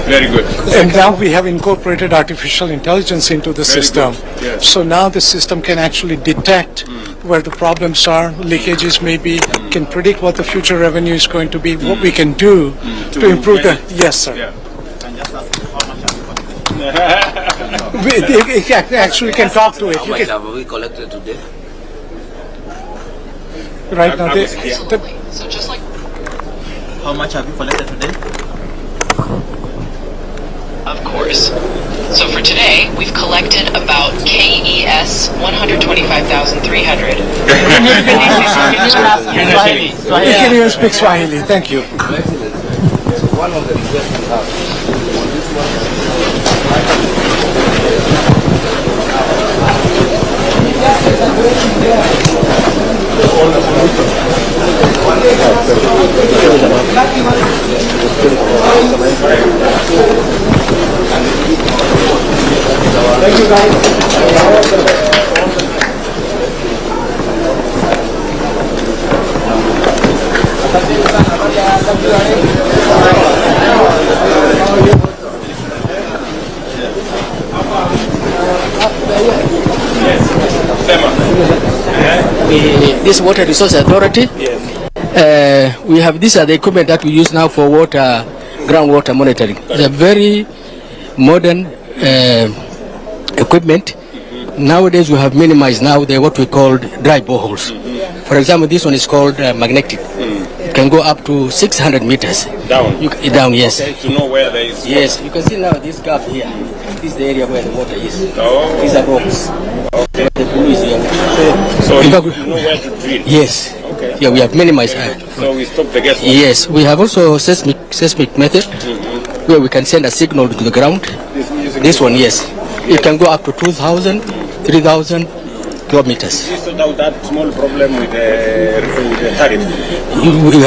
[SPEAKER 2] Very good.
[SPEAKER 21] And now we have incorporated artificial intelligence into the system.
[SPEAKER 2] Yes.
[SPEAKER 21] So now the system can actually detect where the problems are, leakages maybe, can predict what the future revenue is going to be, what we can do to improve the... Yes, sir.
[SPEAKER 2] Yeah.
[SPEAKER 21] We actually can talk to it.
[SPEAKER 15] How much have we collected today?
[SPEAKER 21] Right now,
[SPEAKER 15] How much have you collected today?
[SPEAKER 23] Of course. So for today, we've collected about KES 125,300.
[SPEAKER 21] You can even speak Swahili. Thank you.
[SPEAKER 15] One of the requests we have.
[SPEAKER 2] Thank you guys.
[SPEAKER 24] This Water Resource Authority. We have these are the equipment that we use now for water, groundwater monitoring. It's a very modern equipment. Nowadays we have minimized now what we call dry boreholes. For example, this one is called magnetic. It can go up to 600 meters.
[SPEAKER 2] Down?
[SPEAKER 24] Down, yes.
[SPEAKER 2] Okay, to know where there is water.
[SPEAKER 24] Yes, you can see now this gap here. This is the area where the water is.
[SPEAKER 2] Oh.
[SPEAKER 24] These are rocks.
[SPEAKER 2] Okay.
[SPEAKER 24] The blue is here.
[SPEAKER 2] So
[SPEAKER 24] In
[SPEAKER 2] you
[SPEAKER 24] fact,
[SPEAKER 2] know where to drill?
[SPEAKER 24] Yes.
[SPEAKER 2] Okay.
[SPEAKER 24] Yeah, we have minimized that.
[SPEAKER 2] So we stop the guesswork.
[SPEAKER 24] Yes, we have also seismic method where we can send a signal to the ground. This one, yes. It can go up to 2,000, 3,000 kilometers.
[SPEAKER 2] You sort out that small problem with the tariff?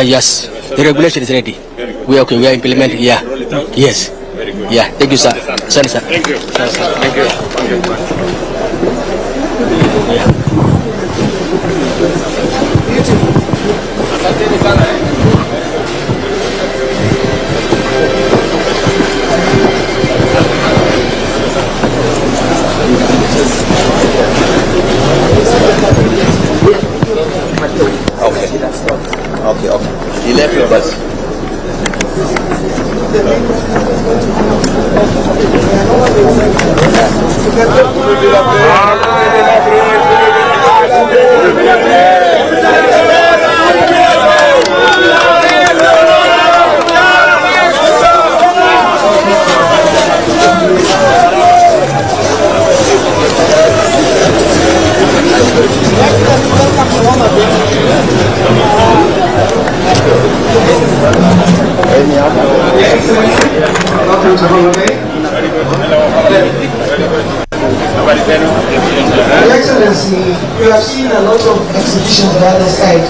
[SPEAKER 24] Yes, the regulation is ready. We are implementing, yeah. Yes.
[SPEAKER 2] Very good.
[SPEAKER 24] Yeah, thank you, sir. Sorry, sir.
[SPEAKER 2] Thank you. Thank you.
[SPEAKER 3] Okay. He left with us.
[SPEAKER 4] Welcome to Homa Bay. Your Excellency, you have seen a lot of exhibitions on the other side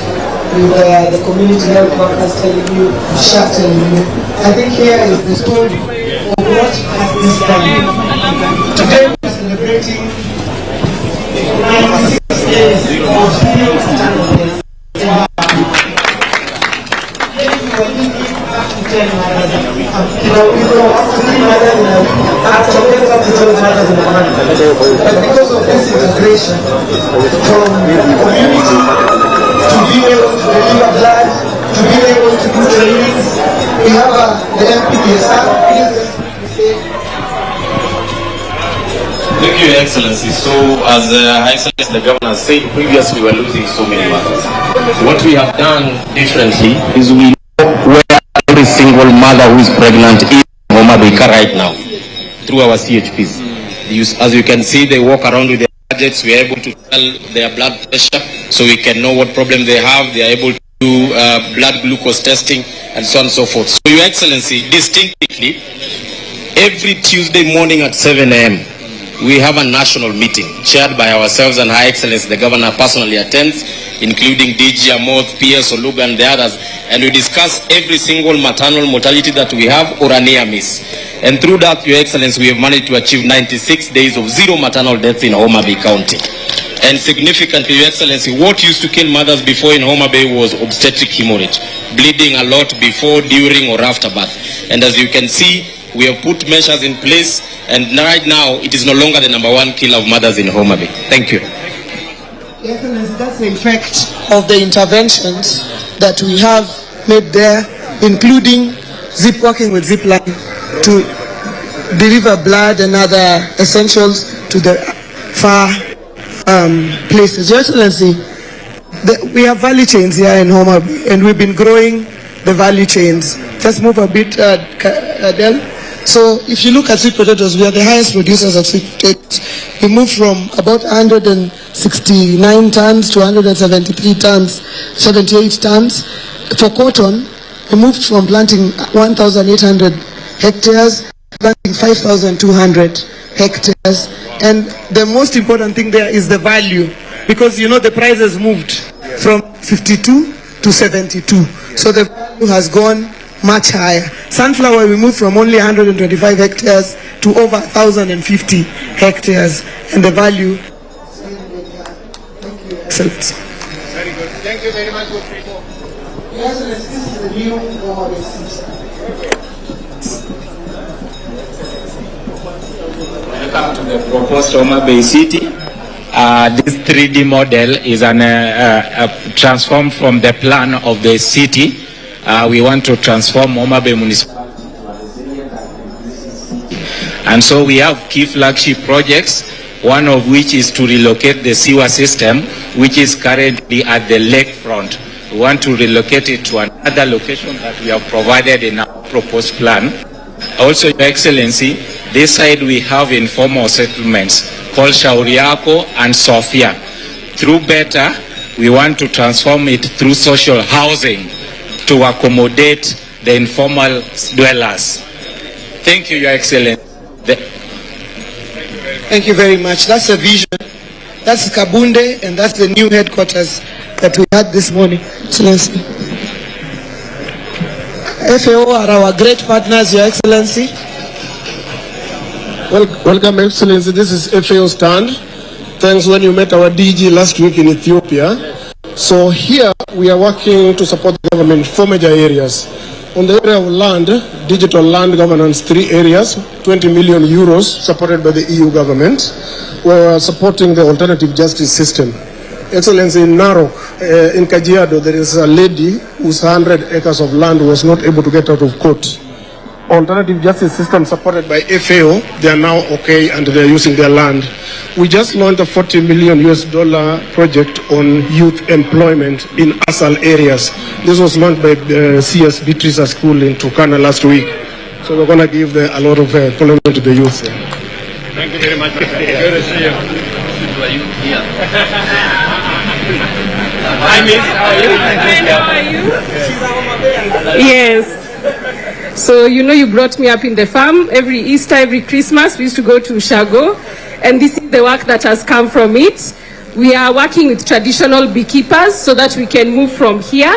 [SPEAKER 4] with the community health workers telling you, SHA telling you. I think here is the story of what has been done. Today we are celebrating 96 days of serial standards. But because of this integration from community to being able to deliver blood, to being able to do trainings, we have the MPPSR.
[SPEAKER 5] Thank you, Your Excellency. So, as Her Excellency the Governor said previously, we were losing so many mothers. What we have done differently is we know where every single mother who is pregnant is in Homa Bay right now through our CHPs. As you can see, they walk around with their gadgets. We are able to tell their blood pressure, so we can know what problem they have. They are able to do blood glucose testing and so on and so forth. So, Your Excellency, distinctly, every Tuesday morning at 7 a.m., we have a national meeting chaired by ourselves, and Her Excellency the Governor personally attends, including DG Amoth, PS Oluga and the others, and we discuss every single maternal mortality that we have or a near miss. And through that, Your Excellency, we have managed to achieve 96 days of zero maternal deaths in Homa Bay County. And significantly, Your Excellency, what used to kill mothers before in Homa Bay was obstetric hemorrhage, bleeding a lot before, during or after birth. And as you can see, we have put measures in place, and right now it is no longer the #1 killer of mothers in Homa Bay. Thank you.
[SPEAKER 4] Your Excellency, that's the effect of the interventions that we have made there, including working with Zipline to deliver blood and other essentials to the far places. Your Excellency, we have value chains here in Homa Bay, and we've been growing the value chains. Just move a bit, Adele. So if you look at sweet potatoes, we are the highest producers of sweet potatoes. We moved from about 169 tons to 173 tons, 78 tons. For cotton, we moved from planting 1,800 hectares, planting 5,200 hectares. And the most important thing there is the value, because you know the price has moved from 52 to 72. So the value has gone much higher. Sunflower, we moved from only 125 hectares to over 1,050 hectares, and the value. Excellent.
[SPEAKER 9] Very good. Thank you very much.
[SPEAKER 4] Yes, this is the new
[SPEAKER 25] Welcome to the proposed Homa Bay City. This 3D model is transformed from the plan of the city. We want to transform Homa Bay municipality to a resilient and so we have key flagship projects, one of which is to relocate the sewer system, which is currently at the lakefront. We want to relocate it to another location that we have provided in our proposed plan. Also, Your Excellency, this side we have informal settlements called Shauriako and Sofia. Through BETA, we want to transform it through social housing to accommodate the informal dwellers. Thank you, Your Excellency.
[SPEAKER 4] Thank you very much. That's a vision. That's Kabunde, and that's the new headquarters that we had this morning. Excellency. FAO are our great partners, Your Excellency.
[SPEAKER 26] Welcome, Excellency. This is FAO stand.
[SPEAKER 1] Thanks when you met our DG last week in Ethiopia. So here we are working to support the government in 4 major areas. On the area of land, digital land governance, 3 areas, 20 million euros supported by the EU government. We are supporting the alternative justice system. Excellency, in Narok, in Kajiado, there is a lady whose 100 acres of land was not able to get out of court. Alternative justice system supported by FAO, they are now okay and they are using their land. We just launched a $40 million project on youth employment in ASAL areas. This was launched by CS Beatrice School in Turkana last week. So we're going to give a lot of employment to the youth.
[SPEAKER 2] Thank you very much. Good to see you. Hi, Miss. How are you?
[SPEAKER 7] How are you? Yes. So, you know, you brought me up in the farm. Every Easter, every Christmas, we used to go to Ushago. And this is the work that has come from it. We are working with traditional beekeepers so that we can move from here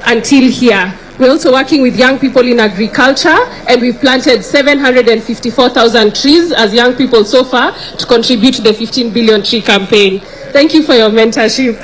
[SPEAKER 7] until here. We're also working with young people in agriculture, and we've planted 754,000 trees as young people so far to contribute to the 15 billion tree campaign. Thank you for your mentorship.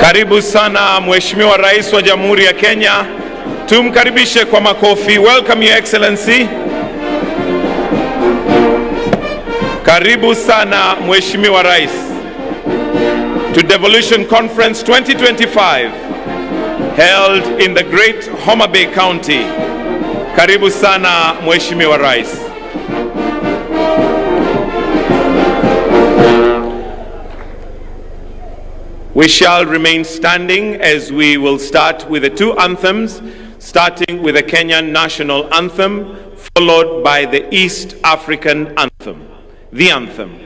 [SPEAKER 11] Karibu sana Mheshimiwa Rais wa Jamhuri ya Kenya. Tumkaribishe kwa makofi. Welcome Your Excellency. Karibu sana Mheshimiwa Rais to Devolution Conference 2025 held in the great Homa Bay County. Karibu sana Mheshimiwa Rais. We shall remain standing as we will start with the two anthems, starting with the Kenyan national anthem, followed by the East African anthem. The anthem.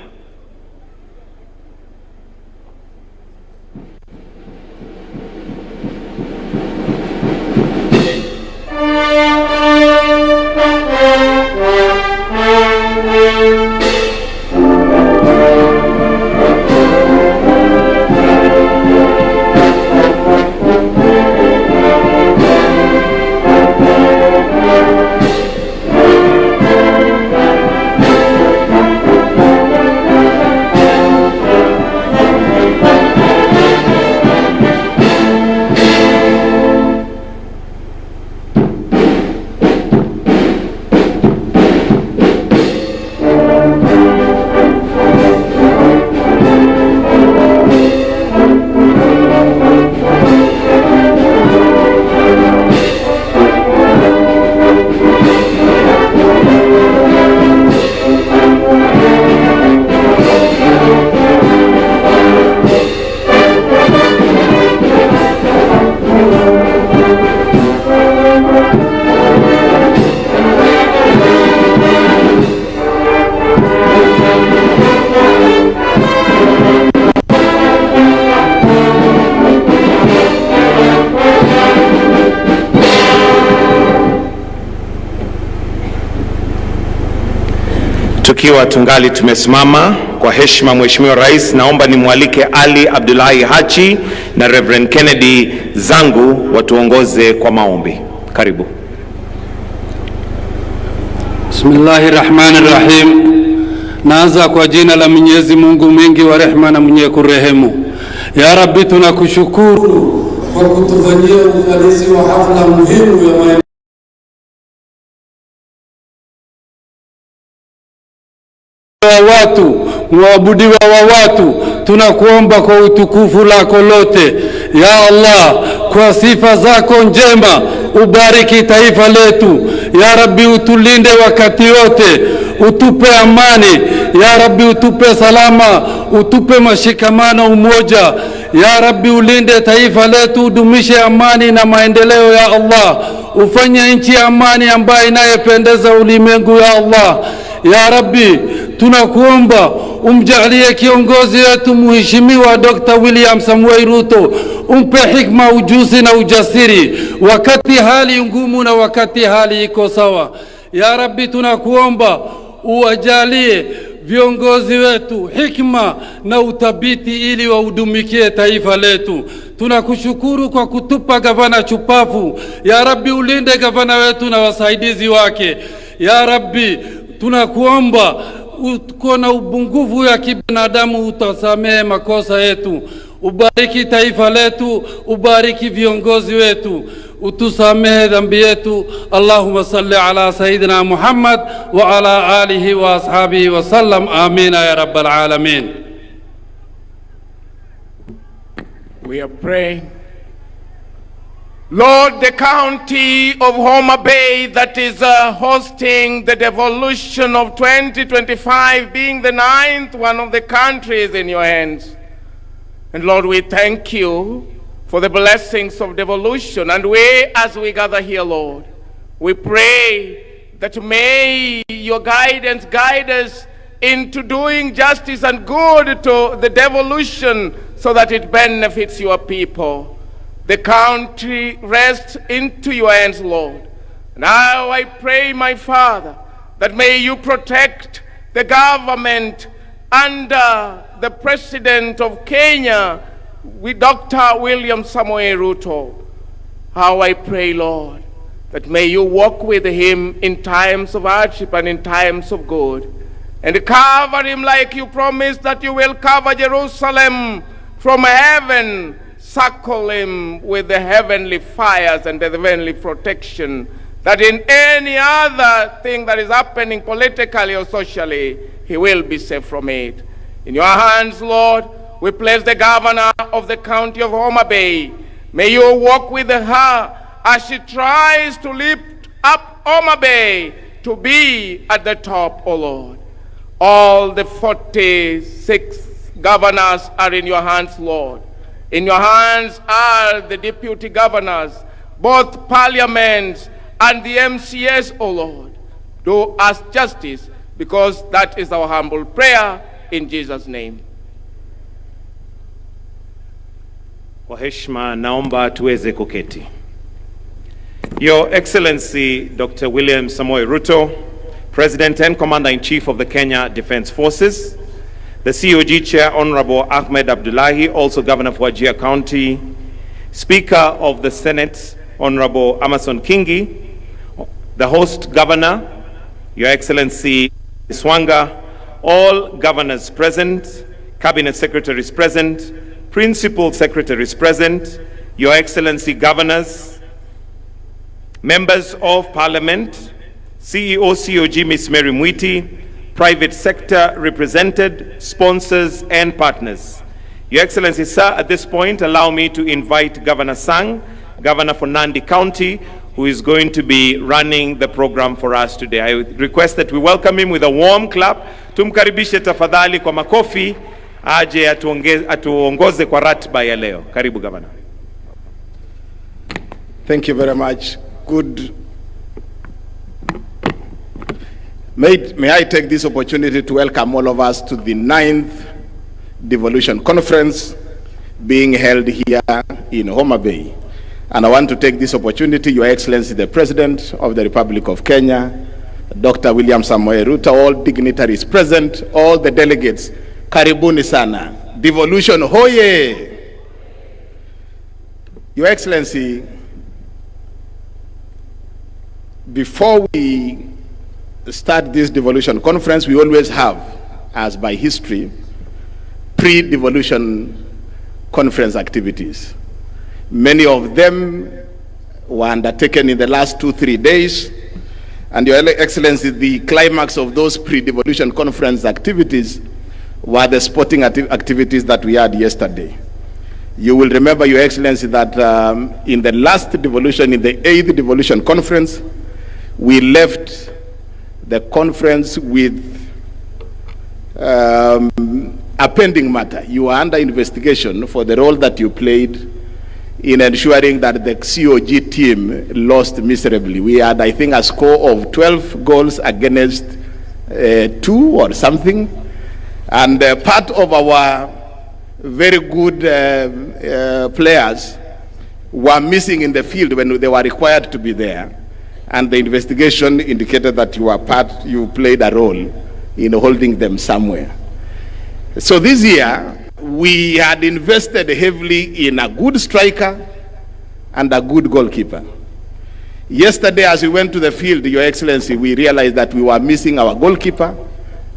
[SPEAKER 11] Tukiwa tungali tumesimama kwa heshima, Mheshimiwa Rais, naomba nimwalike Ali Abdullahi Hachi na Reverend Kennedy Zangu watuongoze kwa maombi. Karibu.
[SPEAKER 6] Bismillahirrahmanirrahim. Naanza kwa jina la Mwenyezi Mungu mwingi wa rehema na mwenye kurehemu. Ya Rabbi, tunakushukuru kwa kutufanyia ufanisi wa hafla muhimu ya watu, mwabudiwa wa watu. Tunakuomba kwa utukufu lako lote, ya Allah, kwa sifa zako njema, ubariki taifa letu. Ya Rabbi, utulinde wakati wote, utupe amani. Ya Rabbi, utupe salama, utupe mashikamano, umoja. Ya Rabbi, ulinde taifa letu, udumishe amani na maendeleo. Ya Allah, ufanye nchi amani ambayo inayependeza ulimwengu. Ya Allah, ya Rabbi, tunakuomba umjalie kiongozi wetu Mheshimiwa Dr. William Samoei Ruto, umpe hikma, ujuzi na ujasiri wakati hali ngumu na wakati hali iko sawa. Ya Rabbi, tunakuomba uwajalie viongozi wetu hikma na utabiti ili waudumikie taifa letu. Tunakushukuru kwa kutupa gavana chupafu. Ya Rabbi, ulinde gavana wetu na wasaidizi wake. Ya Rabbi, tunakuomba uko na ubungufu ya kibinadamu, utasamehe makosa yetu. Ubariki taifa letu, ubariki viongozi wetu, utusamehe dhambi yetu. Allahumma salli ala Sayyidina Muhammad wa ala alihi wa ashabihi wa sallam. Amina ya Rabbal Alamin.
[SPEAKER 11] We are praying. Lord, the county of Homa Bay that is hosting the Devolution of 2025, being the 9th one of the countries, in your hands. And Lord, we thank you for the blessings of Devolution. And we, as we gather here, Lord, we pray that may your guidance guide us into doing justice and good to the Devolution so that it benefits your people. The country rests into your hands, Lord. Now I pray, my Father, that may you protect the government under the President of Kenya, with Dr. William Samoei Ruto. How I pray, Lord, that may you walk with him in times of hardship and in times of good, and cover him like you promised that you will cover Jerusalem from heaven. Circle him with the heavenly fires and the heavenly protection, that in any other thing that is happening politically or socially, he will be safe from it. In your hands, Lord, we place the governor of the county of Homa Bay. May you walk with her as she tries to lift up Homa Bay to be at the top, O Lord. All the 46 governors are in your hands, Lord. In your hands are the deputy governors, both parliaments and the MCS, O Lord. Do us justice, because that is our humble prayer in Jesus' name.
[SPEAKER 12] Kwa heshima naomba tuweze kuketi. Your Excellency Dr. William Samoei Ruto, President and Commander-in-Chief of the Kenya Defence Forces, the COG Chair Honorable Ahmed Abdullahi, also Governor of Wajir County, Speaker of the Senate Honorable Amason Kingi, the host Governor, Your Excellency Swanga, all governors present, Cabinet Secretaries present, Principal Secretaries present, Your Excellency Governors, Members of Parliament, CEO COG Ms. Mary Mwiti, private sector represented, sponsors and partners. Your Excellency, sir, at this point, allow me to invite Governor Sang, Governor for Nandi County, who is going to be running the program for us today. I request that we welcome him with a warm clap. Tumkaribishe tafadhali kwa makofi, aje atuongoze kwa ratiba ya leo. Karibu Governor.
[SPEAKER 13] Thank you very much. Good. May I take this opportunity to welcome all of us to the 9th Devolution Conference being held here in Homa Bay. And I want to take this opportunity, Your Excellency, the President of the Republic of Kenya, Dr. William Samoei Ruto, all dignitaries present, all the delegates, karibuni sana. Devolution, hoye! Your Excellency, before we start this devolution conference, we always have, as by history, pre-devolution conference activities. Many of them were undertaken in the last 2-3 days, and Your Excellency, the climax of those pre-devolution conference activities were the sporting activities that we had yesterday. You will remember, Your Excellency, that in the last devolution, in the 8th devolution conference, we left the conference with a pending matter. You are under investigation for the role that you played in ensuring that the COG team lost miserably. We had, I think, a score of 12 goals against 2 or something. And part of our very good players were missing in the field when they were required to be there. And the investigation indicated that you played a role in holding them somewhere. So this year, we had invested heavily in a good striker and a good goalkeeper. Yesterday, as we went to the field, Your Excellency, we realized that we were missing our goalkeeper,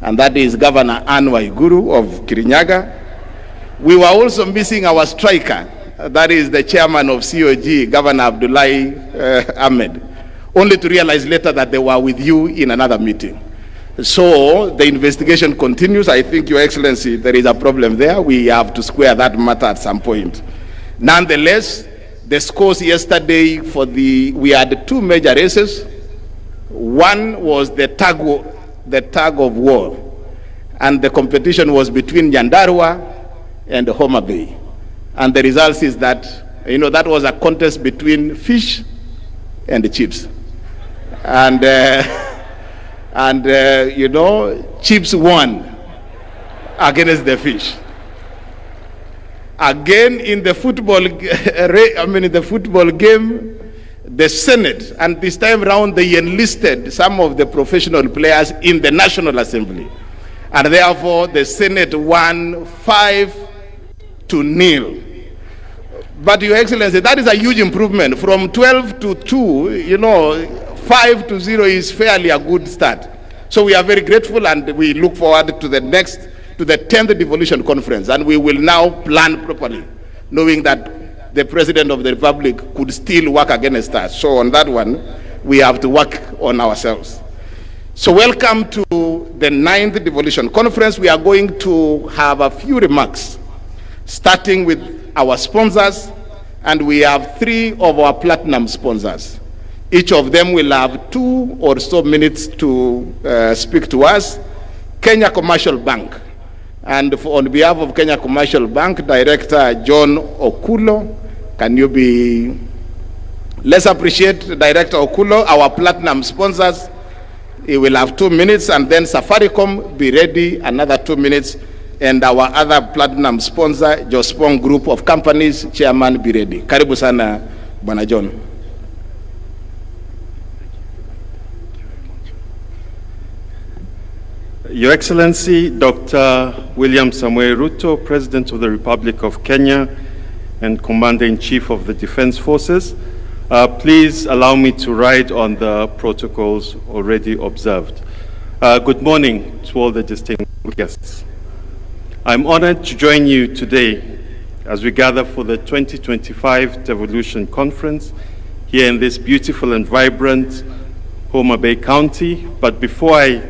[SPEAKER 13] and that is Governor Anwar Guru of Kirinyaga. We were also missing our striker, that is the chairman of COG, Governor Abdullahi Ahmed, only to realize later that they were with you in another meeting. So the investigation continues. I think, Your Excellency, there is a problem there. We have to square that matter at some point. Nonetheless, the scores yesterday we had 2 major races. One was the tug of war, and the competition was between Nyandarua and Homa Bay. And the result is that, that was a contest between fish and chips. And chips won against the fish. Again, in the football, game, the Senate, and this time round they enlisted some of the professional players in the National Assembly. And therefore, the Senate won 5-0. But, Your Excellency, that is a huge improvement. From 12 to 2, 5-0 is fairly a good start. So we are very grateful, and we look forward to the 10th devolution conference. And we will now plan properly, knowing that the President of the Republic could still work against us. So on that one, we have to work on ourselves. So welcome to the 9th devolution conference. We are going to have a few remarks, starting with our sponsors, and we have 3 of our platinum sponsors. Each of them will have 2 or so minutes to speak to us. Kenya Commercial Bank. And on behalf of Kenya Commercial Bank, Director John Okulo, can you be... Let's appreciate Director Okulo, our platinum sponsors. He will have 2 minutes, and then Safaricom be ready, another 2 minutes, and our other platinum sponsor, Jospong Group of Companies, Chairman be ready. Karibu sana, Bwana John.
[SPEAKER 8] Your Excellency, Dr. William Samoei Ruto, President of the Republic of Kenya and Commander-in-Chief of the Defense Forces, please allow me to ride on the protocols already observed. Good morning to all the distinguished guests. I'm honored to join you today as we gather for the 2025 Devolution Conference here in this beautiful and vibrant Homa Bay County. But before I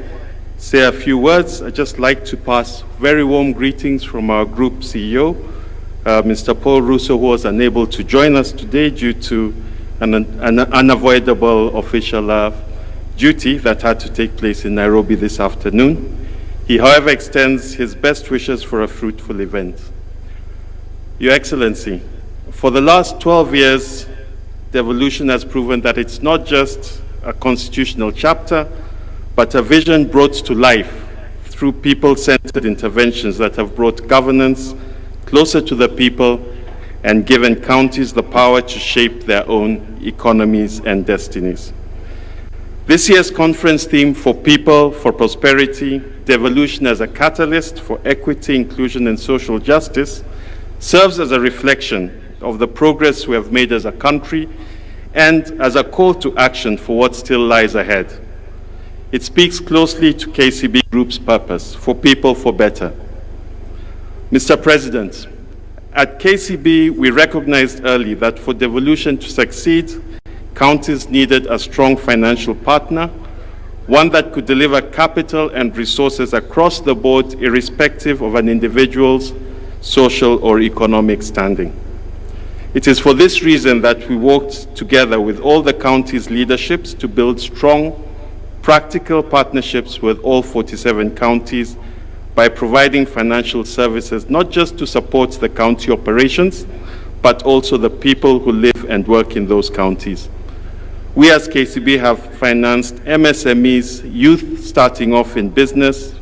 [SPEAKER 8] say a few words, I'd just like to pass very warm greetings from our group CEO, Mr. Paul Russo, who was unable to join us today due to an unavoidable official duty that had to take place in Nairobi this afternoon. He, however, extends his best wishes for a fruitful event. Your Excellency, for the last 12 years, Devolution has proven that it's not just a constitutional chapter, but a vision brought to life through people-centered interventions that have brought governance closer to the people and given counties the power to shape their own economies and destinies. This year's conference theme, For People, for Prosperity, Devolution as a Catalyst for Equity, Inclusion and Social Justice, serves as a reflection of the progress we have made as a country and as a call to action for what still lies ahead. It speaks closely to KCB Group's purpose, for people, for better. Mr. President, at KCB, we recognized early that for devolution to succeed, counties needed a strong financial partner, one that could deliver capital and resources across the board, irrespective of an individual's social or economic standing. It is for this reason that we worked together with all the counties' leaderships to build strong, practical partnerships with all 47 counties by providing financial services, not just to support the county operations, but also the people who live and work in those counties. We as KCB have financed MSMEs, youth starting off in business,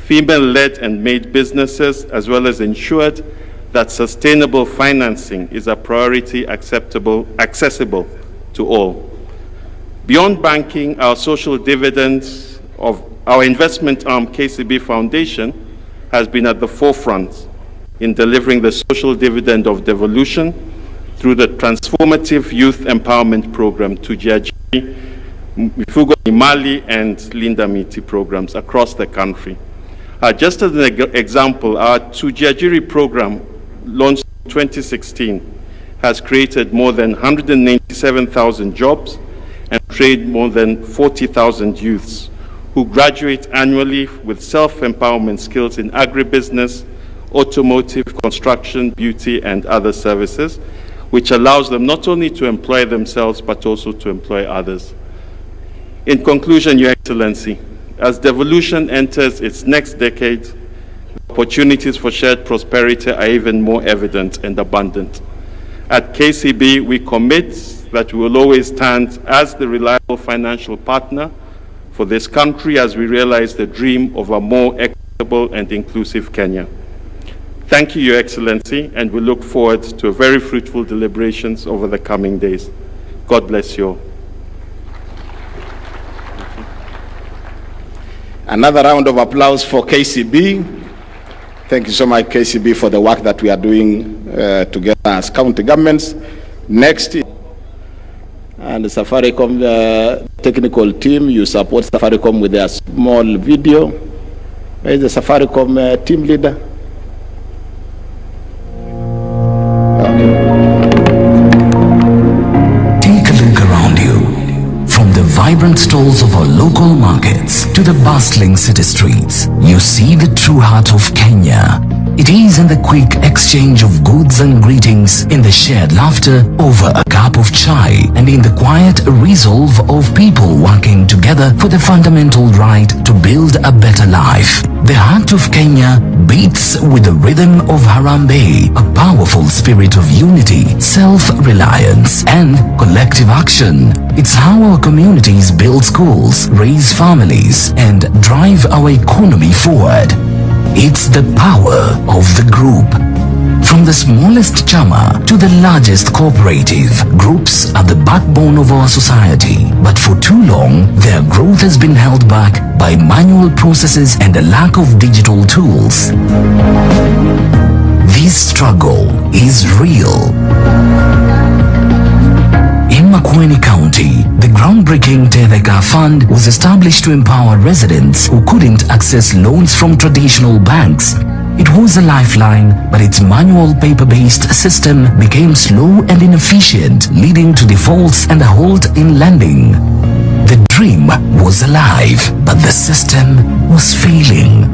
[SPEAKER 8] female-led and made businesses, as well as ensured that sustainable financing is a priority accessible to all. Beyond banking, our social dividends of our investment arm, KCB Foundation, has been at the forefront in delivering the social dividend of devolution through the transformative youth empowerment program, Tujiajiri, Mifugo Imali, and Linda Miti programs across the country. Just as an example, our Tujiajiri program, launched in 2016, has created more than 197,000 jobs and trained more than 40,000 youths who graduate annually with self-empowerment skills in agribusiness, automotive, construction, beauty, and other services, which allows them not only to employ themselves, but also to employ others. In conclusion, Your Excellency, as devolution enters its next decade, opportunities for shared prosperity are even more evident and abundant. At KCB, we commit that we will always stand as the reliable financial partner for this country as we realize the dream of a more equitable and inclusive Kenya. Thank you, Your Excellency, and we look forward to very fruitful deliberations over the coming days. God bless you all.
[SPEAKER 13] Another round of applause for KCB. Thank you so much, KCB, for the work that we are doing together as county governments. Next, and the Safaricom technical team, you support Safaricom with a small video. Where is the Safaricom team leader?
[SPEAKER 14] Take a look around you. From the vibrant stalls of our local markets to the bustling city streets, you see the true heart of Kenya. It is in the quick exchange of goods and greetings, in the shared laughter over a cup of chai, and in the quiet resolve of people working together for the fundamental right to build a better life. The heart of Kenya beats with the rhythm of Harambee, a powerful spirit of unity, self-reliance, and collective action. It's how our communities build schools, raise families, and drive our economy forward. It's the power of the group. From the smallest chama to the largest cooperative, groups are the backbone of our society. But for too long, their growth has been held back by manual processes and a lack of digital tools. This struggle is real. In Makueni County, the groundbreaking Tetheka Fund was established to empower residents who couldn't access loans from traditional banks. It was a lifeline, but its manual paper-based system became slow and inefficient, leading to defaults and a halt in lending. The dream was alive, but the system was failing.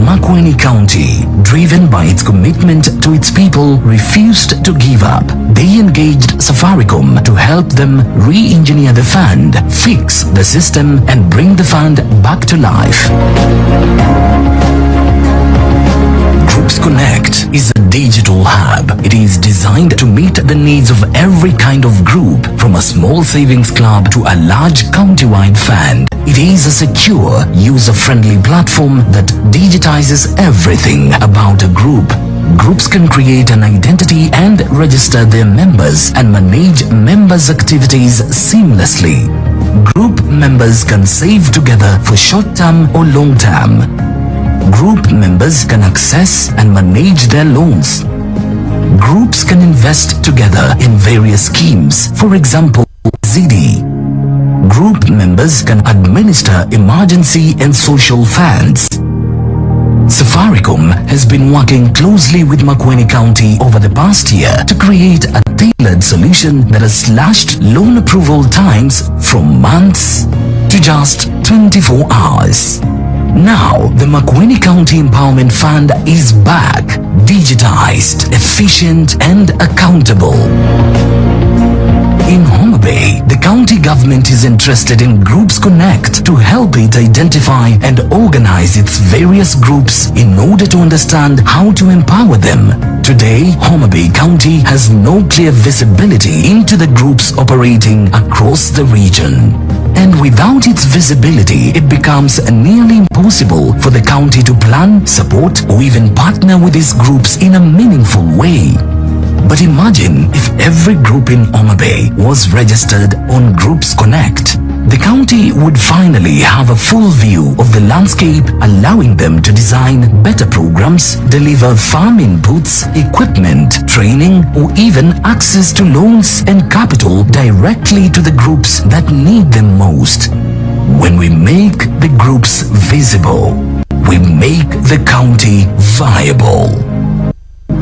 [SPEAKER 14] Makueni County, driven by its commitment to its people, refused to give up. They engaged Safaricom to help them re-engineer the fund, fix the system, and bring the fund back to life. Groups Connect is a digital hub. It is designed to meet the needs of every kind of group, from a small savings club to a large county-wide fund. It is a secure, user-friendly platform that digitizes everything about a group. Groups can create an identity and register their members and manage members' activities seamlessly. Group members can save together for short-term or long-term. Group members can access and manage their loans. Groups can invest together in various schemes, for example, ZD. Group members can administer emergency and social funds. Safaricom has been working closely with Makueni County over the past year to create a tailored solution that has slashed loan approval times from months to just 24 hours. Now, the Makueni County Empowerment Fund is back, digitized, efficient, and accountable. In Homa Bay, the county government is interested in Groups Connect to help it identify and organize its various groups in order to understand how to empower them. Today, Homa Bay County has no clear visibility into the groups operating across the region. And without its visibility, it becomes nearly impossible for the county to plan, support, or even partner with these groups in a meaningful way. But imagine if every group in Homa Bay was registered on Groups Connect. The county would finally have a full view of the landscape, allowing them to design better programs, deliver farm inputs, equipment, training, or even access to loans and capital directly to the groups that need them most. When we make the groups visible, we make the county viable.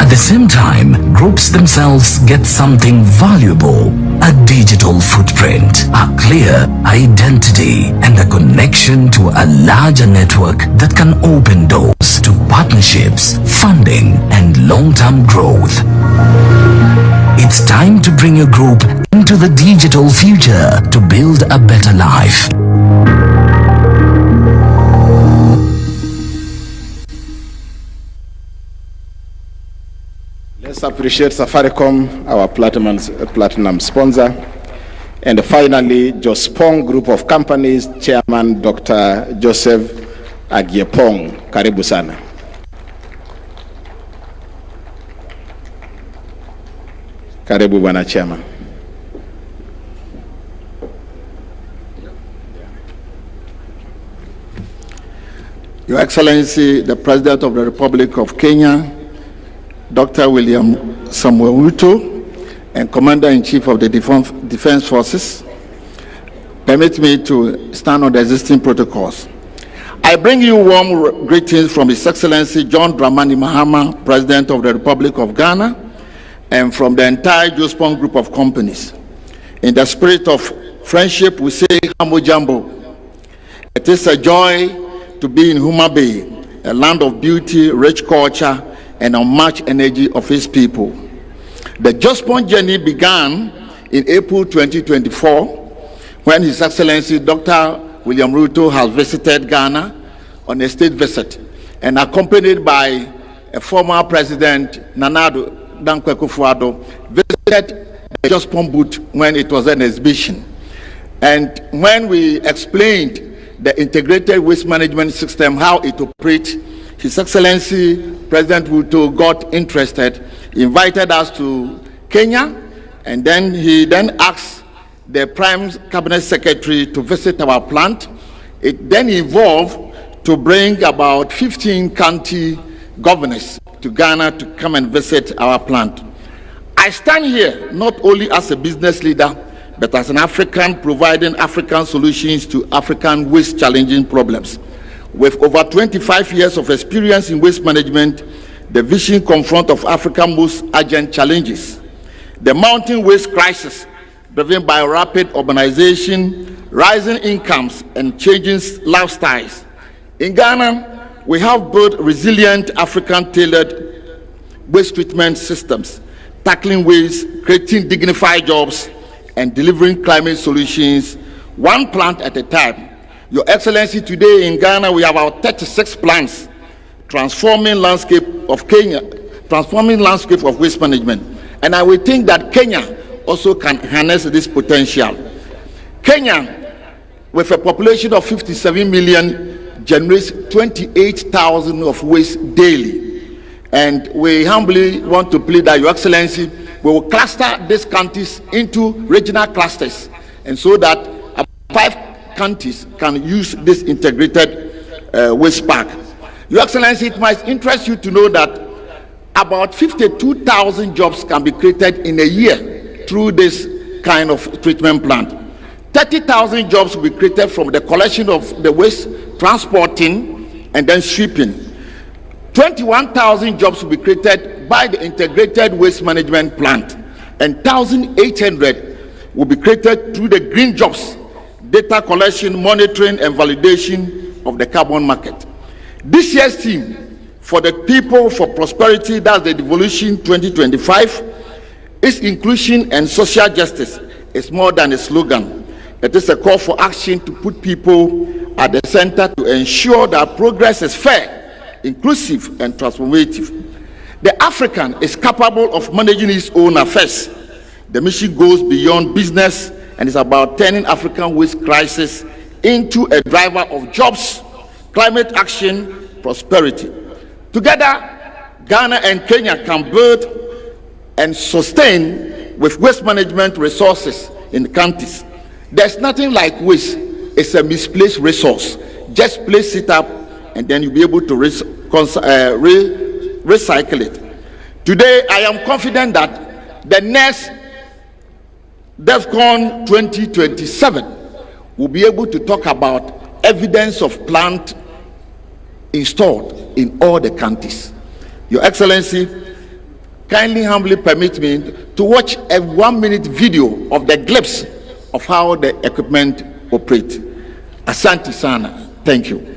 [SPEAKER 14] At the same time, groups themselves get something valuable: a digital footprint, a clear identity, and a connection to a larger network that can open doors to partnerships, funding, and long-term growth. It's time to bring your group into the digital future to build a better life.
[SPEAKER 13] Let's appreciate Safaricom, our platinum sponsor. And finally, Jospong Group of Companies, Chairman Dr. Joseph Agiepong. Karibu sana. Karibu Bwana Chairman.
[SPEAKER 10] Your Excellency, the President of the Republic of Kenya, Dr. William Samuel Ruto, and Commander-in-Chief of the Defense Forces, permit me to stand on the existing protocols. I bring you warm greetings from His Excellency John Dramani Mahama, President of the Republic of Ghana, and from the entire Jospong Group of Companies. In the spirit of friendship, we say Hambo Jambo. It is a joy to be in Homa Bay, a land of beauty, rich culture, and unmatched energy of his people. The Jospong journey began in April 2024 when His Excellency Dr. William Ruto has visited Ghana on a state visit and accompanied by a former president, Nana Dankwa Akufo-Addo, visited the Jospon booth when it was an exhibition. And when we explained the integrated waste management system, how it operates, His Excellency President Ruto got interested, invited us to Kenya, and then he asked the Prime Cabinet Secretary to visit our plant. It then evolved to bring about 15 county governors to Ghana to come and visit our plant. I stand here not only as a business leader, but as an African providing African solutions to African waste challenging problems. With over 25 years of experience in waste management, the vision confront of Africa's most urgent challenges. The mounting waste crisis, driven by rapid urbanization, rising incomes, and changing lifestyles. In Ghana, we have built resilient African-tailored waste treatment systems, tackling waste, creating dignified jobs, and delivering climate solutions, one plant at a time. Your Excellency, today in Ghana, we have our 36 plants transforming landscape of Kenya, transforming landscape of waste management. And I would think that Kenya also can harness this potential. Kenya, with a population of 57 million, generates 28,000 of waste daily. And we humbly want to plead that Your Excellency, we will cluster these counties into regional clusters, and so that 5 counties can use this integrated waste park. Your Excellency, it might interest you to know that about 52,000 jobs can be created in a year through this kind of treatment plant. 30,000 jobs will be created from the collection of the waste, transporting, and then shipping. 21,000 jobs will be created by the integrated waste management plant, and 1,800 will be created through the green jobs, data collection, monitoring, and validation of the carbon market. This year's theme for the people for prosperity, that's the Devolution 2025, is inclusion and social justice. It's more than a slogan. It is a call for action to put people at the center to ensure that progress is fair, inclusive, and transformative. The African is capable of managing his own affairs. The mission goes beyond business and is about turning African waste crisis into a driver of jobs, climate action, prosperity. Together, Ghana and Kenya can build and sustain with waste management resources in the countries. There's nothing like waste. It's a misplaced resource. Just place it up and then you'll be able to recycle it. Today, I am confident that the next DEFCON 2027 will be able to talk about evidence of plant installed in all the countries. Your Excellency, kindly humbly permit me to watch a 1-minute video of the glimpse of how the equipment operates. Asante sana. Thank you.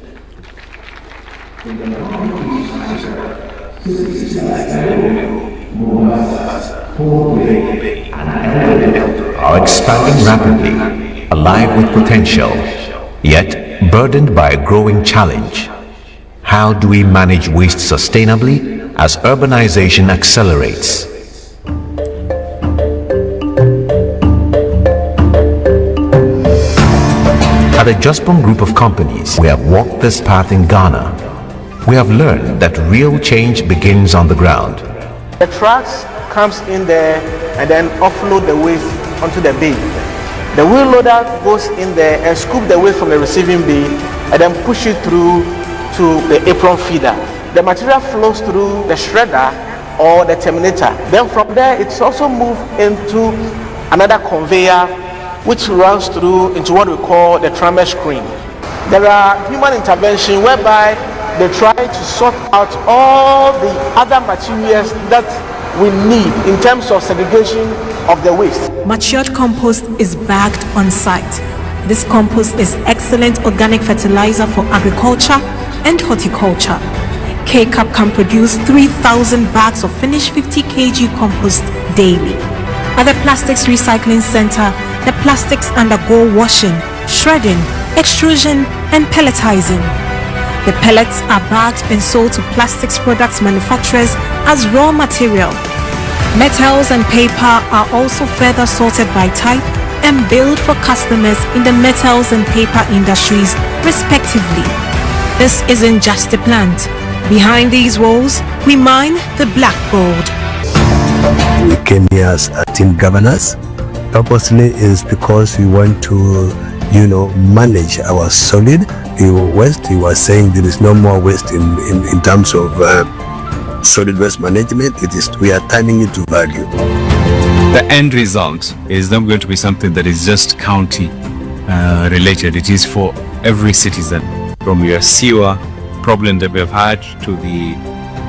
[SPEAKER 16] Are expanding rapidly, alive with potential, yet burdened by a growing challenge. How do we manage waste sustainably as urbanization accelerates? At the Jospon Group of Companies, we have walked this path in Ghana. We have learned that real change begins on the ground.
[SPEAKER 17] The trucks comes in there and then offload the waste onto the bin. The wheel loader goes in there and scoop the waste from the receiving bin and then push it through to the apron feeder. The material flows through the shredder or the terminator. Then from there it's also moved into another conveyor which runs through into what we call the trammer screen. There are human intervention whereby they try to sort out all the other materials that we need in terms of segregation of the waste.
[SPEAKER 18] Matured compost is bagged on site. This compost is excellent organic fertilizer for agriculture and horticulture. K-Cup can produce 3,000 bags of finished 50 kg compost daily. At the Plastics Recycling Center, the plastics undergo washing, shredding, extrusion, and pelletizing. The pellets are bagged and sold to plastics products manufacturers as raw material. Metals and paper are also further sorted by type and billed for customers in the metals and paper industries, respectively. This isn't just a plant. Behind these walls, we mine the black gold.
[SPEAKER 19] We came here as team governors. Purposely is because we want to, manage our solid waste. We were saying there is no more waste in terms of solid waste management. We are turning it to value.
[SPEAKER 20] The end result is not going to be something that is just county related. It is for every citizen, from your sewer problem that we have had to the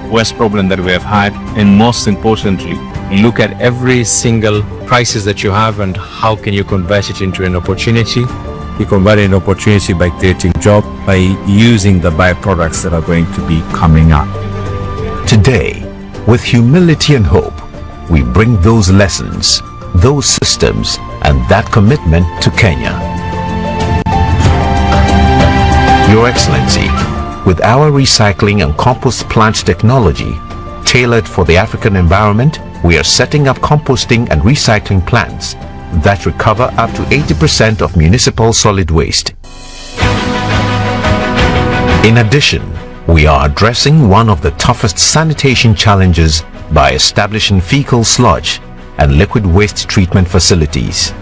[SPEAKER 20] waste problem that we have had, and most importantly, look at every single crisis that you have and how can you convert it into an opportunity. You convert an opportunity by creating jobs, by using the byproducts that are going to be coming up.
[SPEAKER 16] Today, with humility and hope, we bring those lessons, those systems, and that commitment to Kenya. Your Excellency, with our recycling and compost plant technology tailored for the African environment, we are setting up composting and recycling plants that recover up to 80% of municipal solid waste. In addition, we are addressing one of the toughest sanitation challenges by establishing fecal sludge and liquid waste treatment facilities.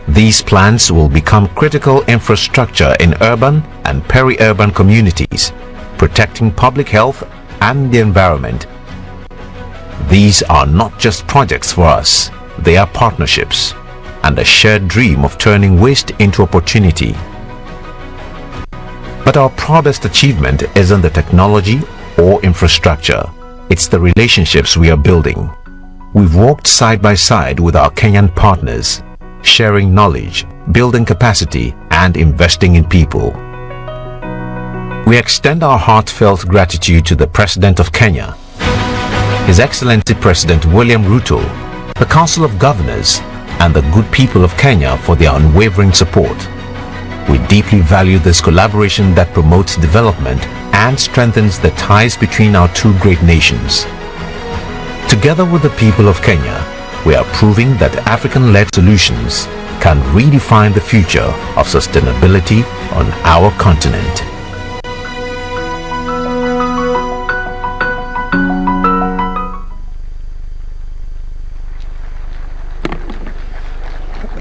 [SPEAKER 16] These plants will become critical infrastructure in urban and peri-urban communities, protecting public health and the environment. These are not just projects for us, they are partnerships and a shared dream of turning waste into opportunity. But our proudest achievement isn't the technology or infrastructure, it's the relationships we are building. We've walked side by side with our Kenyan partners, sharing knowledge, building capacity, and investing in people. We extend our heartfelt gratitude to the President of Kenya, His Excellency President William Ruto, the Council of Governors, and the good people of Kenya for their unwavering support. We deeply value this collaboration that promotes development and strengthens the ties between our two great nations. Together with the people of Kenya, we are proving that African-led solutions can redefine the future of sustainability on our continent.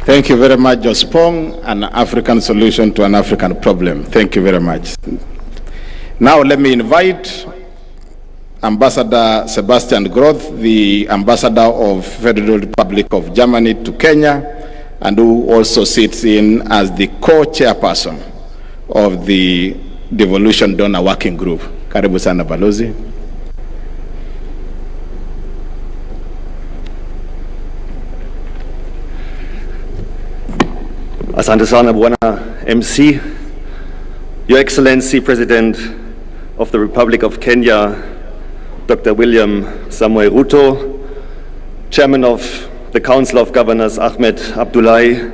[SPEAKER 13] Thank you very much, Jospong, an African solution to an African problem. Thank you very much. Now let me invite Ambassador Sebastian Groth, the Ambassador of Federal Republic of Germany to Kenya, and who also sits in as the co-chairperson of the Devolution Donor Working Group. Karibu sana Balozi.
[SPEAKER 21] Asante sana Bwana MC, Your Excellency President of the Republic of Kenya, Dr. William Samoei Ruto, Chairman of the Council of Governors Ahmed Abdullahi,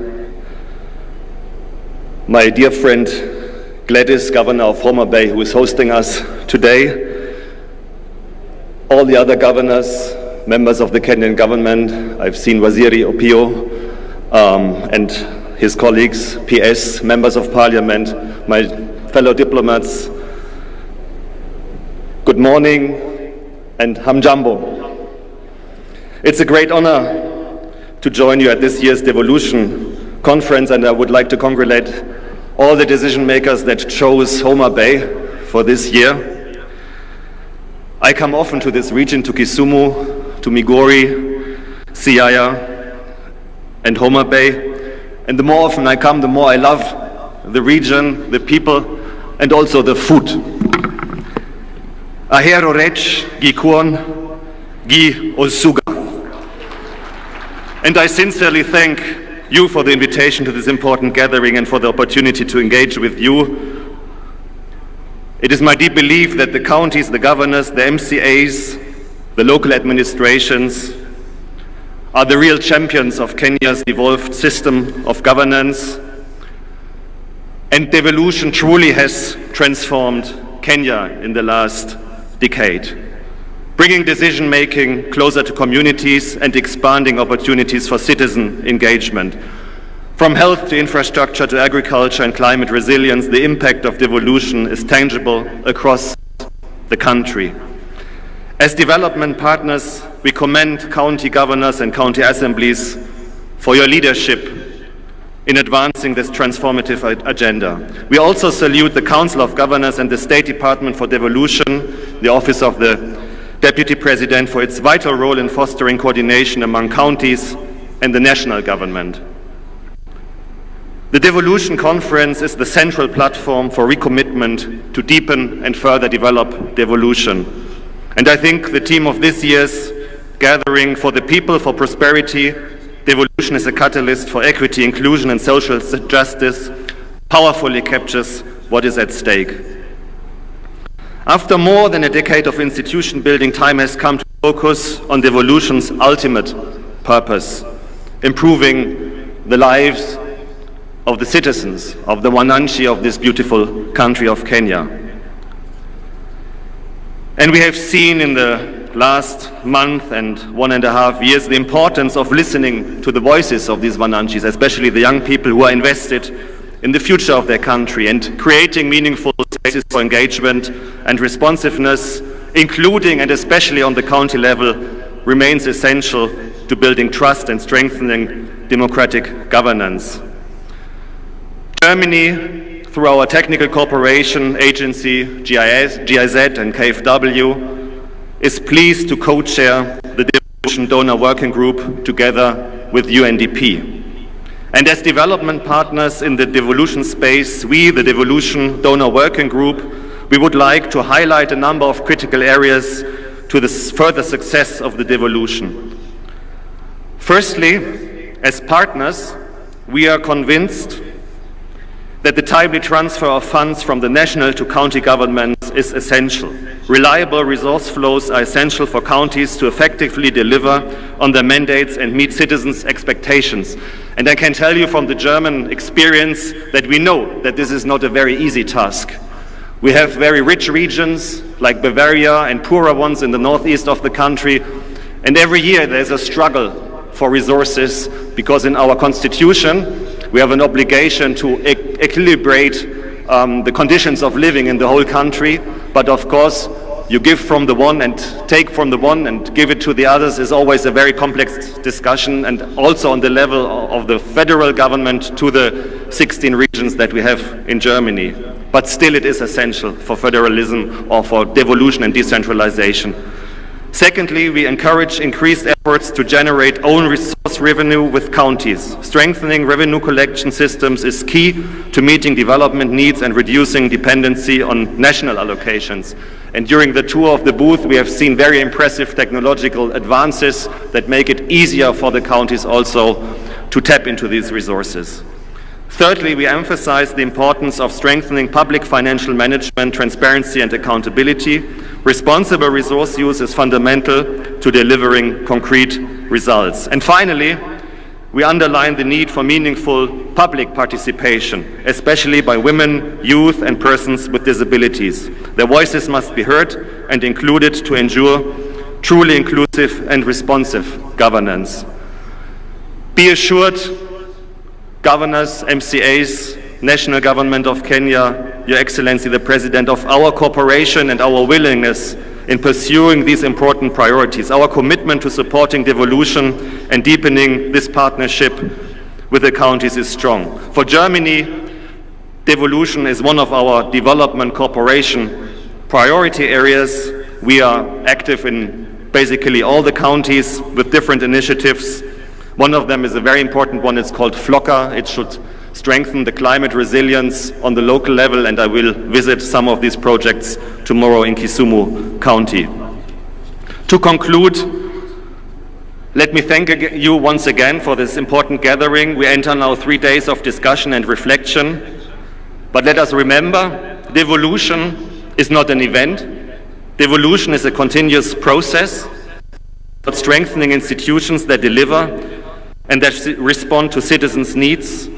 [SPEAKER 21] my dear friend Gladys, Governor of Homa Bay, who is hosting us today, all the other governors, members of the Kenyan government, I've seen Waziri Opio, and his colleagues, PS, members of parliament, my fellow diplomats, good morning and hamjambo. It's a great honor to join you at this year's Devolution conference, and I would like to congratulate all the decision makers that chose Homa Bay for this year. I come often to this region, to Kisumu, to Migori, Siaya, and Homa Bay. And the more often I come, the more I love the region, the people, and also the food. Ahero rech, gi kuon, gi osuga. And I sincerely thank you for the invitation to this important gathering and for the opportunity to engage with you. It is my deep belief that the counties, the governors, the MCAs, the local administrations, are the real champions of Kenya's evolved system of governance. And devolution truly has transformed Kenya in the last decade, bringing decision-making closer to communities and expanding opportunities for citizen engagement. From health to infrastructure to agriculture and climate resilience, the impact of devolution is tangible across the country. As development partners, we commend county governors and county assemblies for your leadership in advancing this transformative agenda. We also salute the Council of Governors and the State Department for Devolution, the Office of the Deputy President, for its vital role in fostering coordination among counties and the national government. The Devolution Conference is the central platform for recommitment to deepen and further develop devolution. And I think the theme of this year's Gathering for the People for Prosperity, Devolution is a catalyst for equity, inclusion and social justice, powerfully captures what is at stake. After more than a decade of institution building, time has come to focus on devolution's ultimate purpose, improving the lives of the citizens of the Wananchi of this beautiful country of Kenya. And we have seen in the last month and 1.5 years the importance of listening to the voices of these Wananchis, especially the young people who are invested in the future of their country, and creating meaningful spaces for engagement and responsiveness, including and especially on the county level, remains essential to building trust and strengthening democratic governance. Germany, through our technical cooperation agency, GIZ and KfW, is pleased to co-chair the Devolution Donor Working Group together with UNDP. And as development partners in the devolution space, we, the Devolution Donor Working Group, we would like to highlight a number of critical areas to the further success of the devolution. Firstly, as partners, we are convinced that the timely transfer of funds from the national to county governments is essential. Reliable resource flows are essential for counties to effectively deliver on their mandates and meet citizens' expectations. And I can tell you from the German experience that we know that this is not a very easy task. We have very rich regions like Bavaria and poorer ones in the northeast of the country, and every year there's a struggle for resources because in our constitution we have an obligation to equilibrate the conditions of living in the whole country, but of course you give from the one and take from the one and give it to the others is always a very complex discussion, and also on the level of the federal government to the 16 regions that we have in Germany. But still it is essential for federalism or for devolution and decentralization. Secondly, we encourage increased efforts to generate own resource revenue with counties. Strengthening revenue collection systems is key to meeting development needs and reducing dependency on national allocations. And during the tour of the booth, we have seen very impressive technological advances that make it easier for the counties also to tap into these resources. Thirdly, we emphasize the importance of strengthening public financial management, transparency and accountability. Responsible resource use is fundamental to delivering concrete results. And finally, we underline the need for meaningful public participation, especially by women, youth and persons with disabilities. Their voices must be heard and included to ensure truly inclusive and responsive governance. Be assured, governors, MCAs, National Government of Kenya, Your Excellency the President, of our cooperation and our willingness in pursuing these important priorities. Our commitment to supporting devolution and deepening this partnership with the counties is strong. For Germany, devolution is one of our development cooperation priority areas. We are active in basically all the counties with different initiatives. One of them is a very important one. It's called FLOCA. It should strengthen the climate resilience on the local level, and I will visit some of these projects tomorrow in Kisumu County. To conclude, let me thank you once again for this important gathering. We enter now 3 days of discussion and reflection, but let us remember, devolution is not an event. Devolution is a continuous process of strengthening institutions that deliver and that respond to citizens' needs.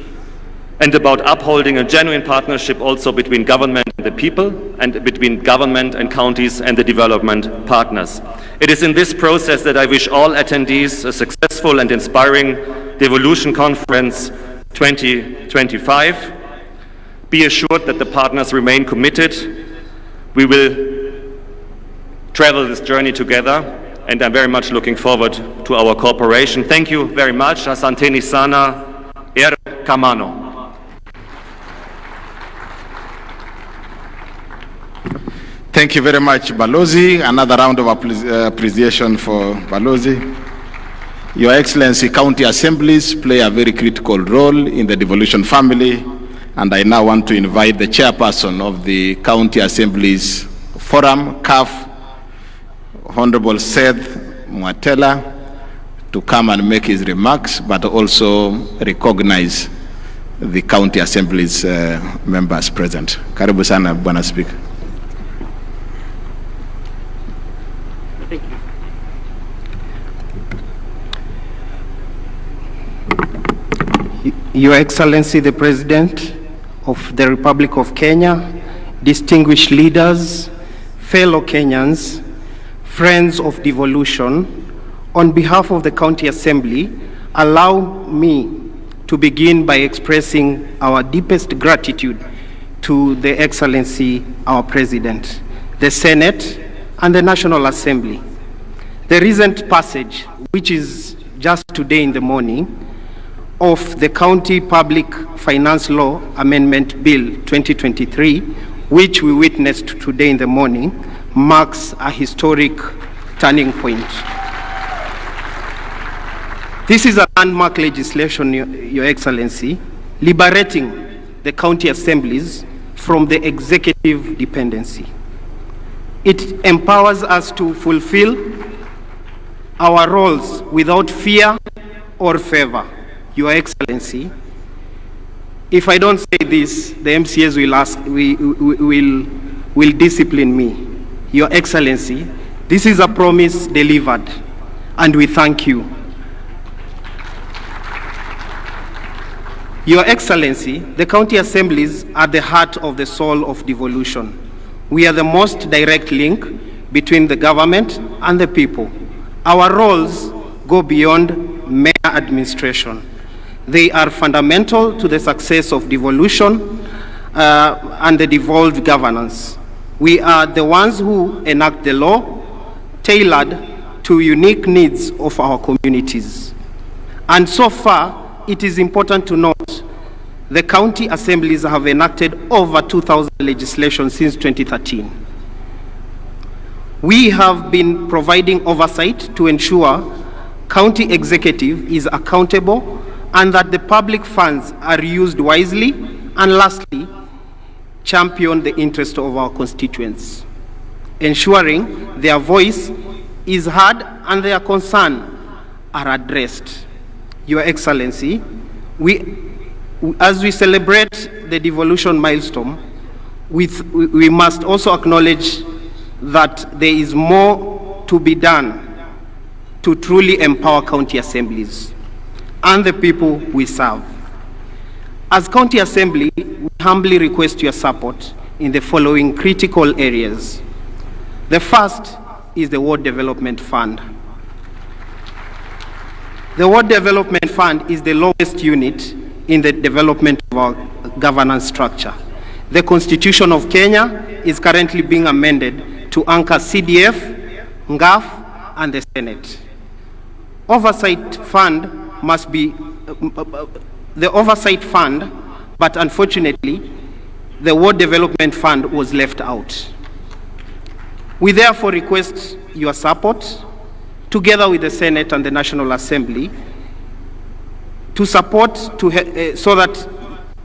[SPEAKER 21] and about upholding a genuine partnership also between government and the people, and between government and counties and the development partners. It is in this process that I wish all attendees a successful and inspiring Devolution Conference 2025. Be assured that the partners remain committed. We will travel this journey together, and I'm very much looking forward to our cooperation. Thank you very much. Asanteni sana, kamano.
[SPEAKER 13] Thank you very much, Balozi. Another round of appreciation for Balozi. Your Excellency, county assemblies play a very critical role in the devolution family, and I now want to invite the chairperson of the County Assemblies Forum, CAF, Honorable Seth Mwatela, to come and make his remarks, but also recognize the County Assemblies members present. Karibu sana, Bwana Speaker.
[SPEAKER 3] Thank you. Your Excellency, the President of the Republic of Kenya, distinguished leaders, fellow Kenyans, friends of devolution, on behalf of the County Assembly, allow me to begin by expressing our deepest gratitude to the Excellency, our President, the Senate, and the National Assembly. The recent passage, which is just today in the morning, of the County Public Finance Law Amendment Bill 2023, which we witnessed today in the morning, marks a historic turning point. This is a landmark legislation, Your Excellency, liberating the county assemblies from the executive dependency. It empowers us to fulfill our roles without fear or favor. Your Excellency, if I don't say this, the MCAs will discipline me. Your Excellency, this is a promise delivered, and we thank you. Your Excellency, the county assemblies are the heart of the soul of devolution. We are the most direct link between the government and the people. Our roles go beyond mere administration. They are fundamental to the success of devolution and the devolved governance. We are the ones who enact the law tailored to unique needs of our communities. And so far, it is important to note the county assemblies have enacted over 2,000 legislation since 2013. We have been providing oversight to ensure county executive is accountable and that the public funds are used wisely, and lastly, champion the interest of our constituents, ensuring their voice is heard and their concerns are addressed. Your Excellency, as we celebrate the devolution milestone, we must also acknowledge that there is more to be done to truly empower county assemblies and the people we serve. As County Assembly, we humbly request your support in the following critical areas. The first is the Ward Development Fund. The Ward Development Fund is the lowest unit in the development of our governance structure. The Constitution of Kenya is currently being amended to anchor CDF, NGAF, and the Senate. Oversight Fund must be the Oversight Fund, but unfortunately, the Ward Development Fund was left out. We therefore request your support, together with the Senate and the National Assembly, to support so that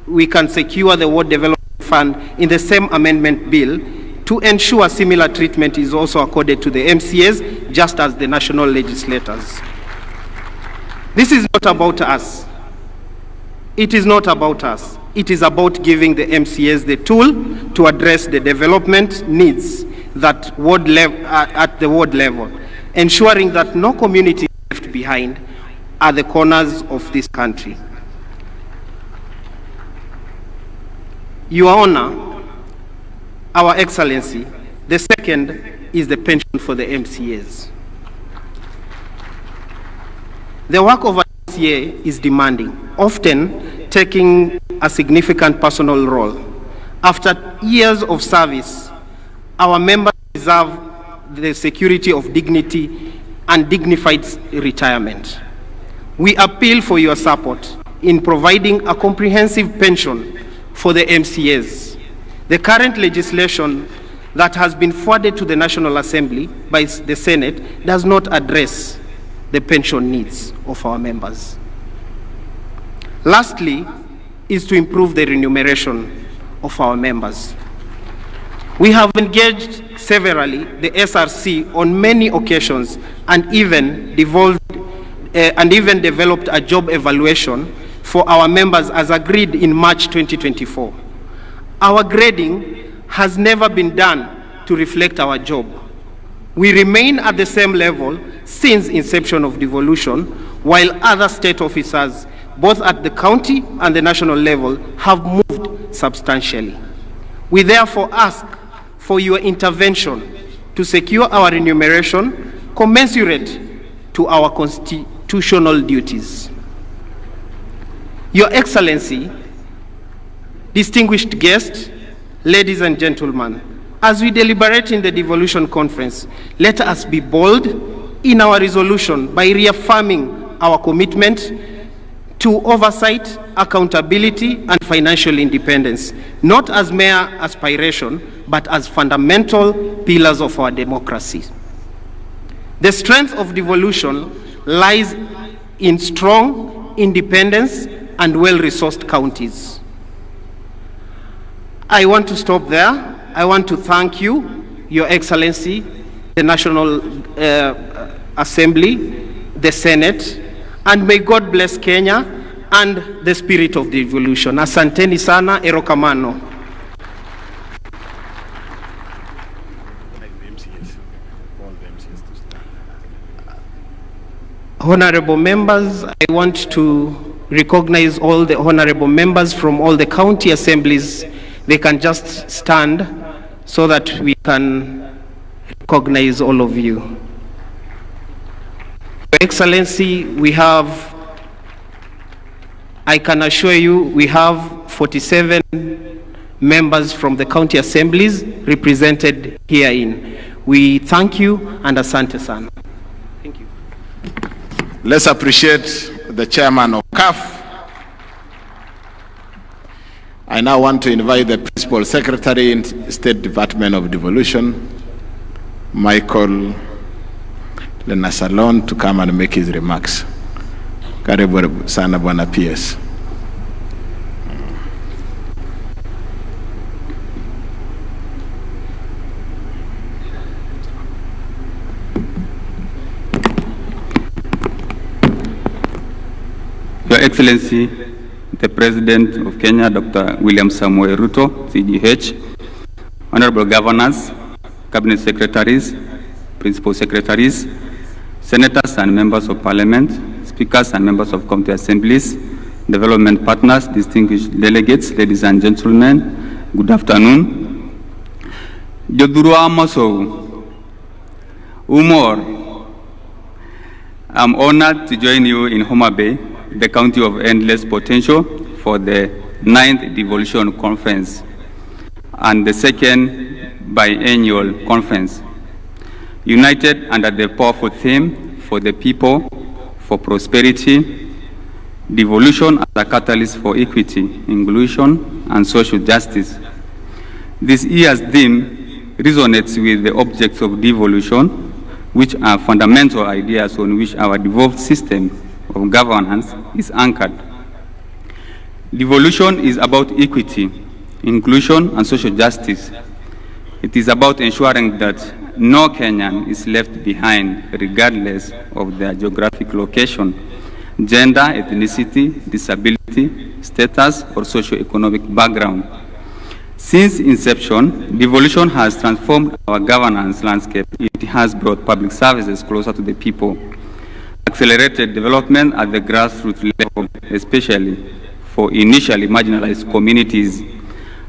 [SPEAKER 3] we can secure the Ward Development Fund in the same amendment bill to ensure similar treatment is also accorded to the MCAs, just as the national legislators. This is not about us. It is not about us. It is about giving the MCAs the tool to address the development needs that at the ward level, ensuring that no community is left behind at the corners of this country. Your Honor, Our Excellency, the second is the pension for the MCAs. The work of an MCA is demanding, often taking a significant personal role. After years of service, our members deserve the security of dignity and dignified retirement. We appeal for your support in providing a comprehensive pension for the MCAs. The current legislation that has been forwarded to the National Assembly by the Senate does not address the pension needs of our members. Lastly, is to improve the remuneration of our members. We have engaged severally the SRC on many occasions and even developed a job evaluation for our members as agreed in March 2024. Our grading has never been done to reflect our job. We remain at the same level since inception of devolution, while other state officers, both at the county and the national level, have moved substantially. We therefore ask for your intervention to secure our remuneration commensurate to our constitutional duties. Your Excellency, distinguished guests, ladies and gentlemen, as we deliberate in the Devolution Conference, let us be bold in our resolution by reaffirming our commitment to oversight, accountability, and financial independence, not as mere aspiration, but as fundamental pillars of our democracy. The strength of devolution lies in strong independence and well-resourced counties. I want to stop there. I want to thank you, Your Excellency, the National Assembly, the Senate, and may God bless Kenya and the spirit of devolution. Asanteni sana, erokamano. Honorable members, I want to recognize all the honorable members from all the county assemblies. They can just stand so that we can recognize all of you. Your Excellency, I can assure you, we have 47 members from the county assemblies represented herein. We thank you and asante sana. Thank you.
[SPEAKER 13] Let's appreciate the chairman of CAF. I now want to invite the Principal Secretary in State Department of Devolution, Michael Lenasalon, to come and make his remarks. Karibu sana Bwana PS.
[SPEAKER 5] Your Excellency, the President of Kenya, Dr. William Samoei Ruto, CGH, Honorable Governors, Cabinet Secretaries, Principal Secretaries, Senators and Members of Parliament, Speakers and Members of County Assemblies, Development Partners, distinguished delegates, ladies and gentlemen, good afternoon. Jodurua Maso, Umor, I'm honored to join you in Homa Bay, the county of endless potential, for the 9th Devolution Conference and the 2nd biennial conference. United under the powerful theme, for the people, for prosperity, devolution as a catalyst for equity, inclusion, and social justice. This year's theme resonates with the objects of devolution, which are fundamental ideas on which our devolved system of governance is anchored. Devolution is about equity, inclusion, and social justice. It is about ensuring that no Kenyan is left behind, regardless of their geographic location, gender, ethnicity, disability, status, or socio-economic background. Since inception, devolution has transformed our governance landscape. It has brought public services closer to the people, accelerated development at the grassroots level, especially for initially marginalized communities,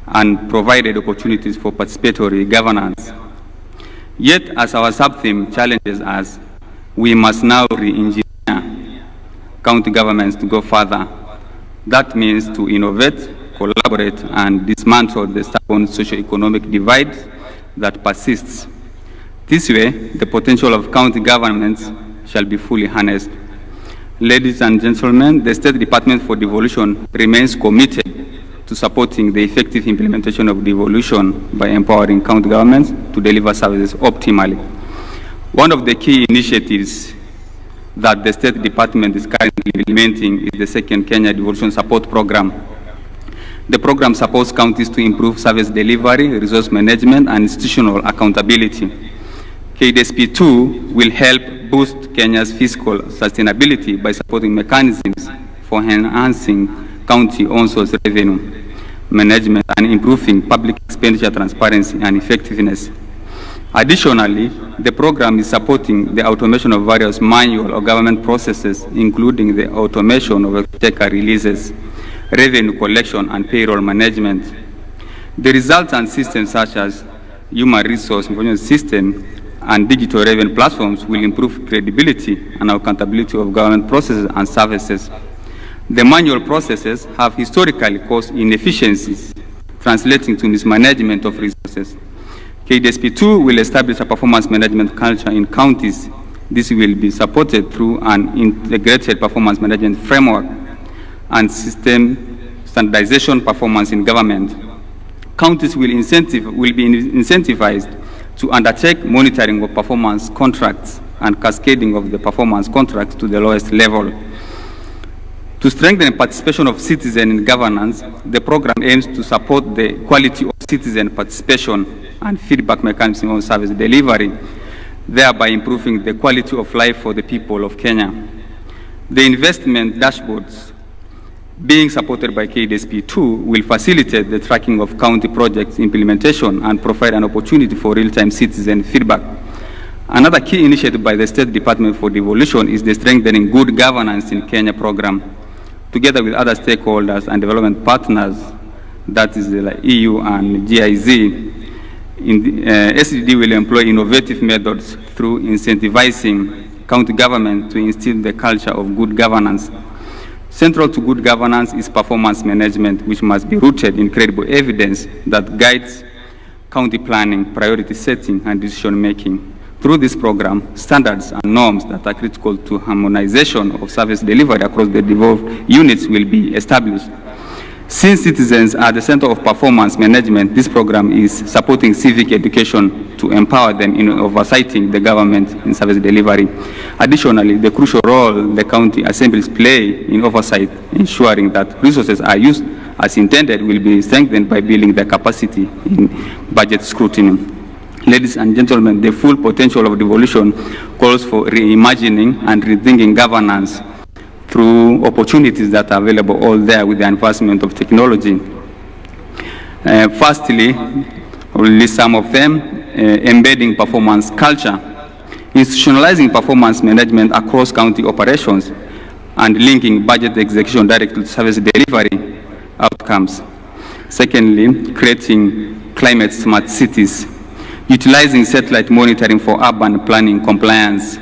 [SPEAKER 5] and provided opportunities for participatory governance. Yet, as our sub-theme challenges us, we must now re-engineer county governments to go further. That means to innovate, collaborate, and dismantle the stubborn socio-economic divide that persists. This way, the potential of county governments shall be fully harnessed. Ladies and gentlemen, the State Department for Devolution remains committed to supporting the effective implementation of devolution by empowering county governments to deliver services optimally. One of the key initiatives that the State Department is currently implementing is the second Kenya Devolution Support Program. The program supports counties to improve service delivery, resource management, and institutional accountability. KDSP2 will help boost Kenya's fiscal sustainability by supporting mechanisms for enhancing county on-source revenue management and improving public expenditure transparency and effectiveness. Additionally, the program is supporting the automation of various manual or government processes, including the automation of exchequer releases, revenue collection, and payroll management. The resultant systems such as human resource information system and digital revenue platforms will improve credibility and accountability of government processes and services. The manual processes have historically caused inefficiencies, translating to mismanagement of resources. KDSP2 will establish a performance management culture in counties. This will be supported through an integrated performance management framework and system standardization performance in government. Counties will be incentivized to undertake monitoring of performance contracts and cascading of the performance contracts to the lowest level. To strengthen participation of citizens in governance, the program aims to support the quality of citizen participation and feedback mechanism on service delivery, thereby improving the quality of life for the people of Kenya. The investment dashboards being supported by KDSP2 will facilitate the tracking of county projects implementation and provide an opportunity for real-time citizen feedback. Another key initiative by the State Department for Devolution is the Strengthening Good Governance in Kenya program. Together with other stakeholders and development partners, that is the EU and GIZ, SDD will employ innovative methods through incentivizing county government to instill the culture of good governance. Central to good governance is performance management, which must be rooted in credible evidence that guides county planning, priority setting, and decision making. Through this program, standards and norms that are critical to harmonization of service delivery across the devolved units will be established. Since citizens are the center of performance management, this program is supporting civic education to empower them in oversighting the government in service delivery. Additionally, the crucial role the county assemblies play in oversight, ensuring that resources are used as intended, will be strengthened by building their capacity in budget scrutiny. Ladies and gentlemen, the full potential of devolution calls for reimagining and rethinking governance through opportunities that are available all there with the advancement of technology. Firstly, I will list some of them: embedding performance culture, institutionalizing performance management across county operations, and linking budget execution directly to service delivery outcomes. Secondly, creating climate smart cities, utilizing satellite monitoring for urban planning compliance.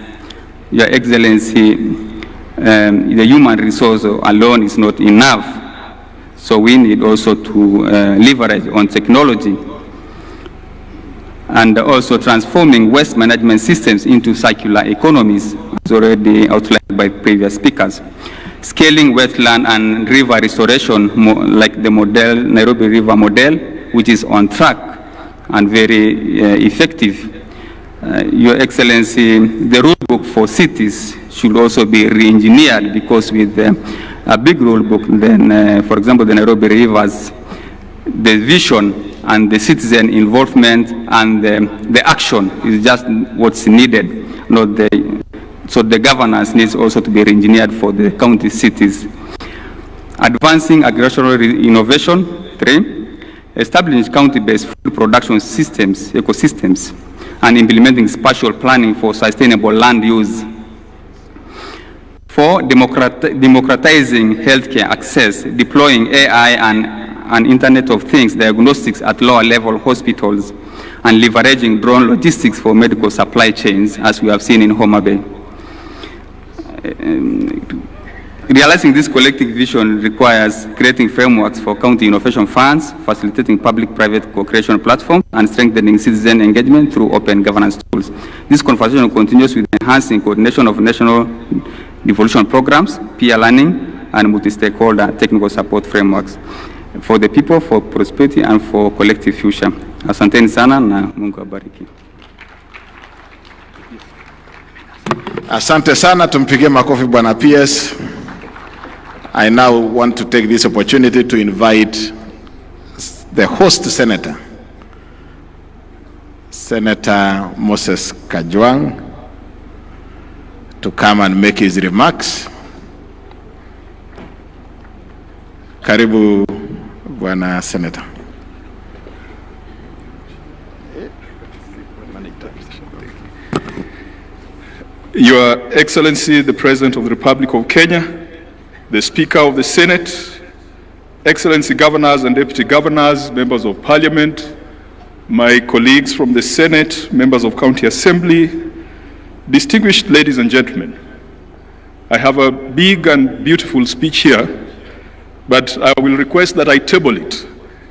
[SPEAKER 5] Your Excellency, the human resource alone is not enough, so we need also to leverage on technology, and also transforming waste management systems into circular economies, as already outlined by previous speakers. Scaling wetland and river restoration, like the model, Nairobi River model, which is on track and very effective. Your Excellency, the rule book for cities should also be re-engineered, because with a big rule book, then, for example, the Nairobi Rivers, the vision and the citizen involvement and the action is just what's needed, not so the governance needs also to be re-engineered for the county cities. Advancing agricultural innovation. 3. Establishing county-based food production systems, ecosystems, and implementing spatial planning for sustainable land use. 4. Democratizing healthcare access, deploying AI and and Internet of Things diagnostics at lower level hospitals, and leveraging drone logistics for medical supply chains, as we have seen in Homa Bay. Realizing this collective vision requires creating frameworks for county innovation funds, facilitating public-private co-creation platforms, and strengthening citizen engagement through open governance tools. This conversation continues with enhancing coordination of national devolution programs, peer learning, and multi-stakeholder technical support frameworks for the people, for prosperity, and for collective future. Asanteni sana na Mungu abariki.
[SPEAKER 13] Asante sana, tumpigie makofi Bwana PS. I now want to take this opportunity to invite the host senator, Senator Moses Kajwang, to come and make his remarks. Karibu Bwana Senator.
[SPEAKER 9] Your Excellency, the President of the Republic of Kenya, the Speaker of the Senate, Excellency Governors and Deputy Governors, Members of Parliament, my colleagues from the Senate, Members of County Assembly, distinguished ladies and gentlemen, I have a big and beautiful speech here, but I will request that I table it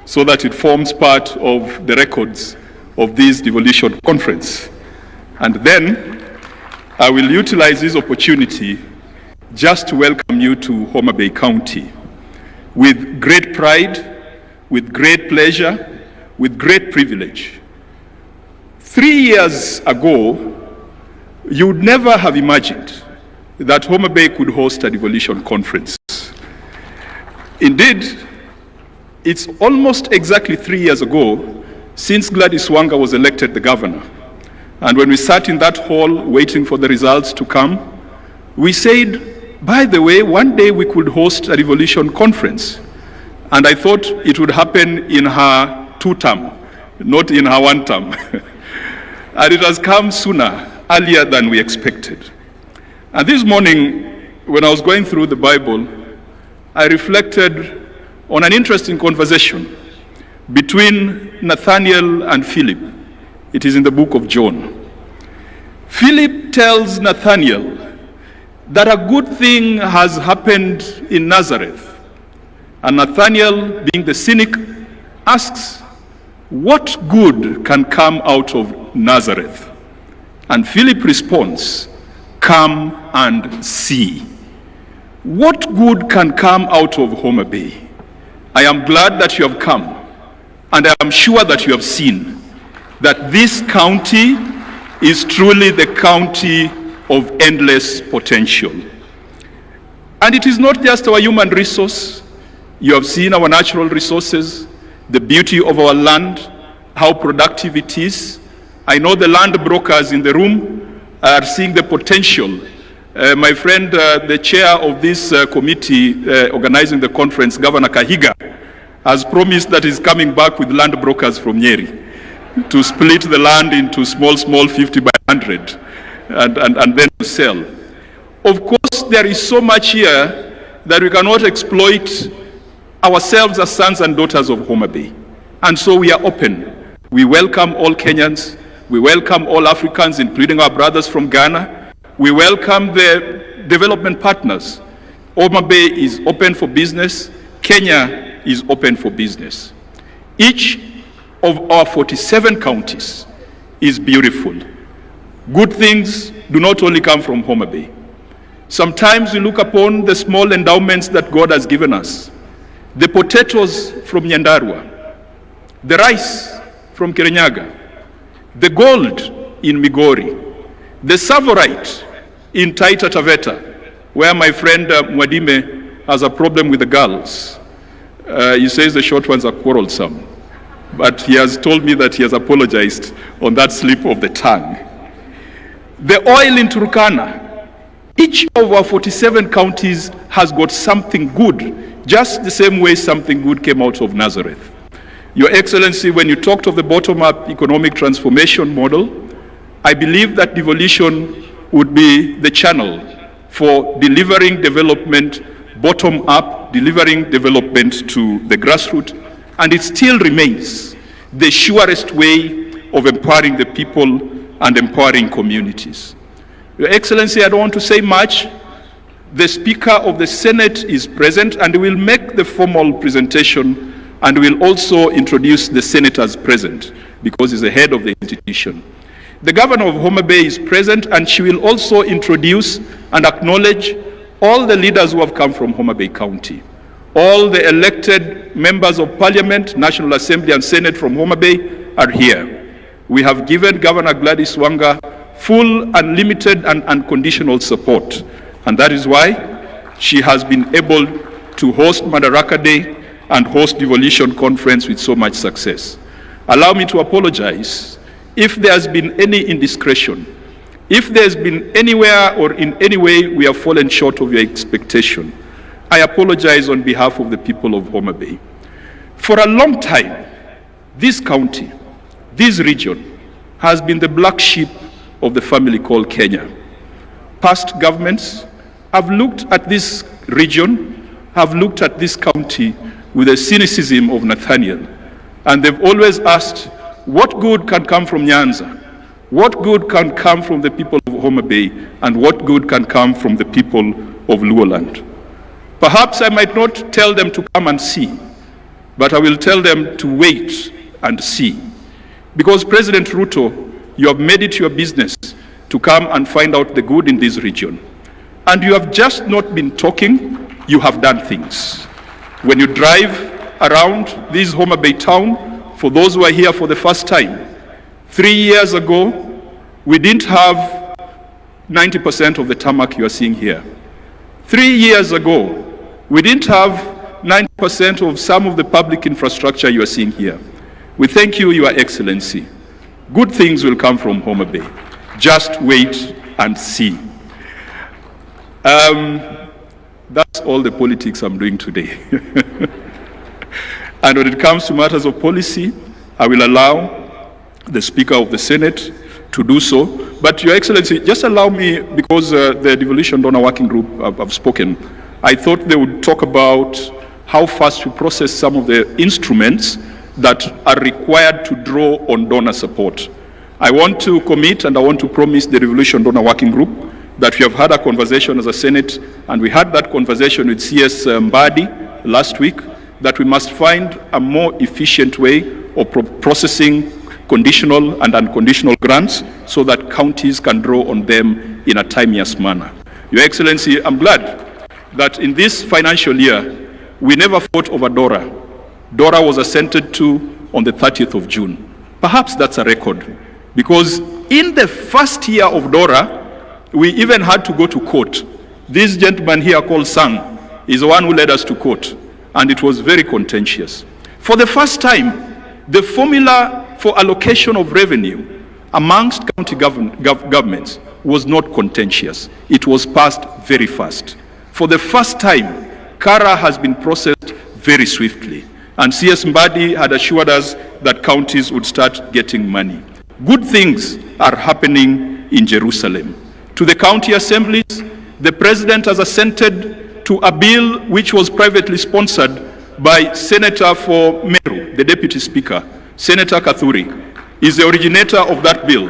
[SPEAKER 9] so that it forms part of the records of this devolution conference. And then I will utilize this opportunity just to welcome you to Homa Bay County with great pride, with great pleasure, with great privilege. 3 years ago, you would never have imagined that Homa Bay could host a devolution conference. Indeed, it's almost exactly 3 years ago since Gladys Wanga was elected the governor. And when we sat in that hall waiting for the results to come, we said, by the way, one day we could host a devolution conference. And I thought it would happen in her 2-term, not in her 1-term. And it has come sooner, earlier than we expected. And this morning, when I was going through the Bible, I reflected on an interesting conversation between Nathaniel and Philip. It is in the book of John. Philip tells Nathaniel that a good thing has happened in Nazareth. And Nathaniel, being the cynic, asks, what good can come out of Nazareth? And Philip responds, come and see. What good can come out of Homa Bay? I am glad that you have come, and I am sure that you have seen that this county is truly the county of endless potential. And it is not just our human resource. You have seen our natural resources, the beauty of our land, how productive it is. I know the land brokers in the room are seeing the potential. My friend, the chair of this committee organizing the conference, Governor Kahiga, has promised that he's coming back with land brokers from Nyeri to split the land into small 50 by 100 and then to sell. Of course, there is so much here that we cannot exploit ourselves as sons and daughters of Homa Bay. And so we are open. We welcome all Kenyans. We welcome all Africans, including our brothers from Ghana. We welcome the development partners. Homa Bay is open for business. Kenya is open for business. Each of our 47 counties is beautiful. Good things do not only come from Homa Bay. Sometimes we look upon the small endowments that God has given us. The potatoes from Nyandarua, the rice from Kirinyaga, the gold in Migori, the savorite in Taita Taveta, where my friend Mwadime has a problem with the girls. He says the short ones are quarrelsome, but he has told me that he has apologized on that slip of the tongue. The oil in Turkana, each of our 47 counties has got something good, just the same way something good came out of Nazareth. Your Excellency, when you talked of the bottom-up economic transformation model, I believe that devolution would be the channel for delivering development bottom-up, delivering development to the grassroots, and it still remains the surest way of empowering the people and empowering communities. Your Excellency, I don't want to say much. The Speaker of the Senate is present and will make the formal presentation, and will also introduce the senators present because he's the head of the institution. The Governor of Homa Bay is present, and she will also introduce and acknowledge all the leaders who have come from Homa Bay County. All the elected members of Parliament, National Assembly and Senate from Homa Bay are here. We have given Governor Gladys Wanga full, unlimited and unconditional support, and that is why she has been able to host Madaraka Day and host Devolution Conference with so much success. Allow me to apologize if there has been any indiscretion, if there has been anywhere or in any way we have fallen short of your expectation. I apologize on behalf of the people of Homa Bay. For a long time, this county, this region, has been the black sheep of the family called Kenya. Past governments have looked at this region, have looked at this county with the cynicism of Nathaniel, and they've always asked, what good can come from Nyanza? What good can come from the people of Homa Bay? And what good can come from the people of Luoland? Perhaps I might not tell them to come and see, but I will tell them to wait and see. Because President Ruto, you have made it your business to come and find out the good in this region. And you have just not been talking, you have done things. When you drive around this Homa Bay town, for those who are here for the first time, 3 years ago, we didn't have 90% of the tarmac you are seeing here. 3 years ago, we didn't have 90% of some of the public infrastructure you are seeing here. We thank you, Your Excellency. Good things will come from Homa Bay. Just wait and see. That's all the politics I'm doing today. And when it comes to matters of policy, I will allow the Speaker of the Senate to do so. But Your Excellency, just allow me, because the Devolution Donor Working Group have spoken, I thought they would talk about how fast we process some of the instruments that are required to draw on donor support. I want to commit and I want to promise the Devolution Donor Working Group that we have had a conversation as a Senate, and we had that conversation with CS Mbadi last week, that we must find a more efficient way of processing conditional and unconditional grants so that counties can draw on them in a timeous manner. Your Excellency, I'm glad that in this financial year, we never fought over DORA. DORA was assented to on the 30th of June. Perhaps that's a record, because in the first year of DORA, we even had to go to court. This gentleman here called Sang is the one who led us to court, and it was very contentious. For the first time, the formula for allocation of revenue amongst county governments was not contentious. It was passed very fast. For the first time, CARA has been processed very swiftly, and CS Mbadi had assured us that counties would start getting money. Good things are happening in Jerusalem. To the county assemblies, the President has assented to a bill which was privately sponsored by Senator for Meru, the Deputy Speaker, Senator Kathuri, is the originator of that bill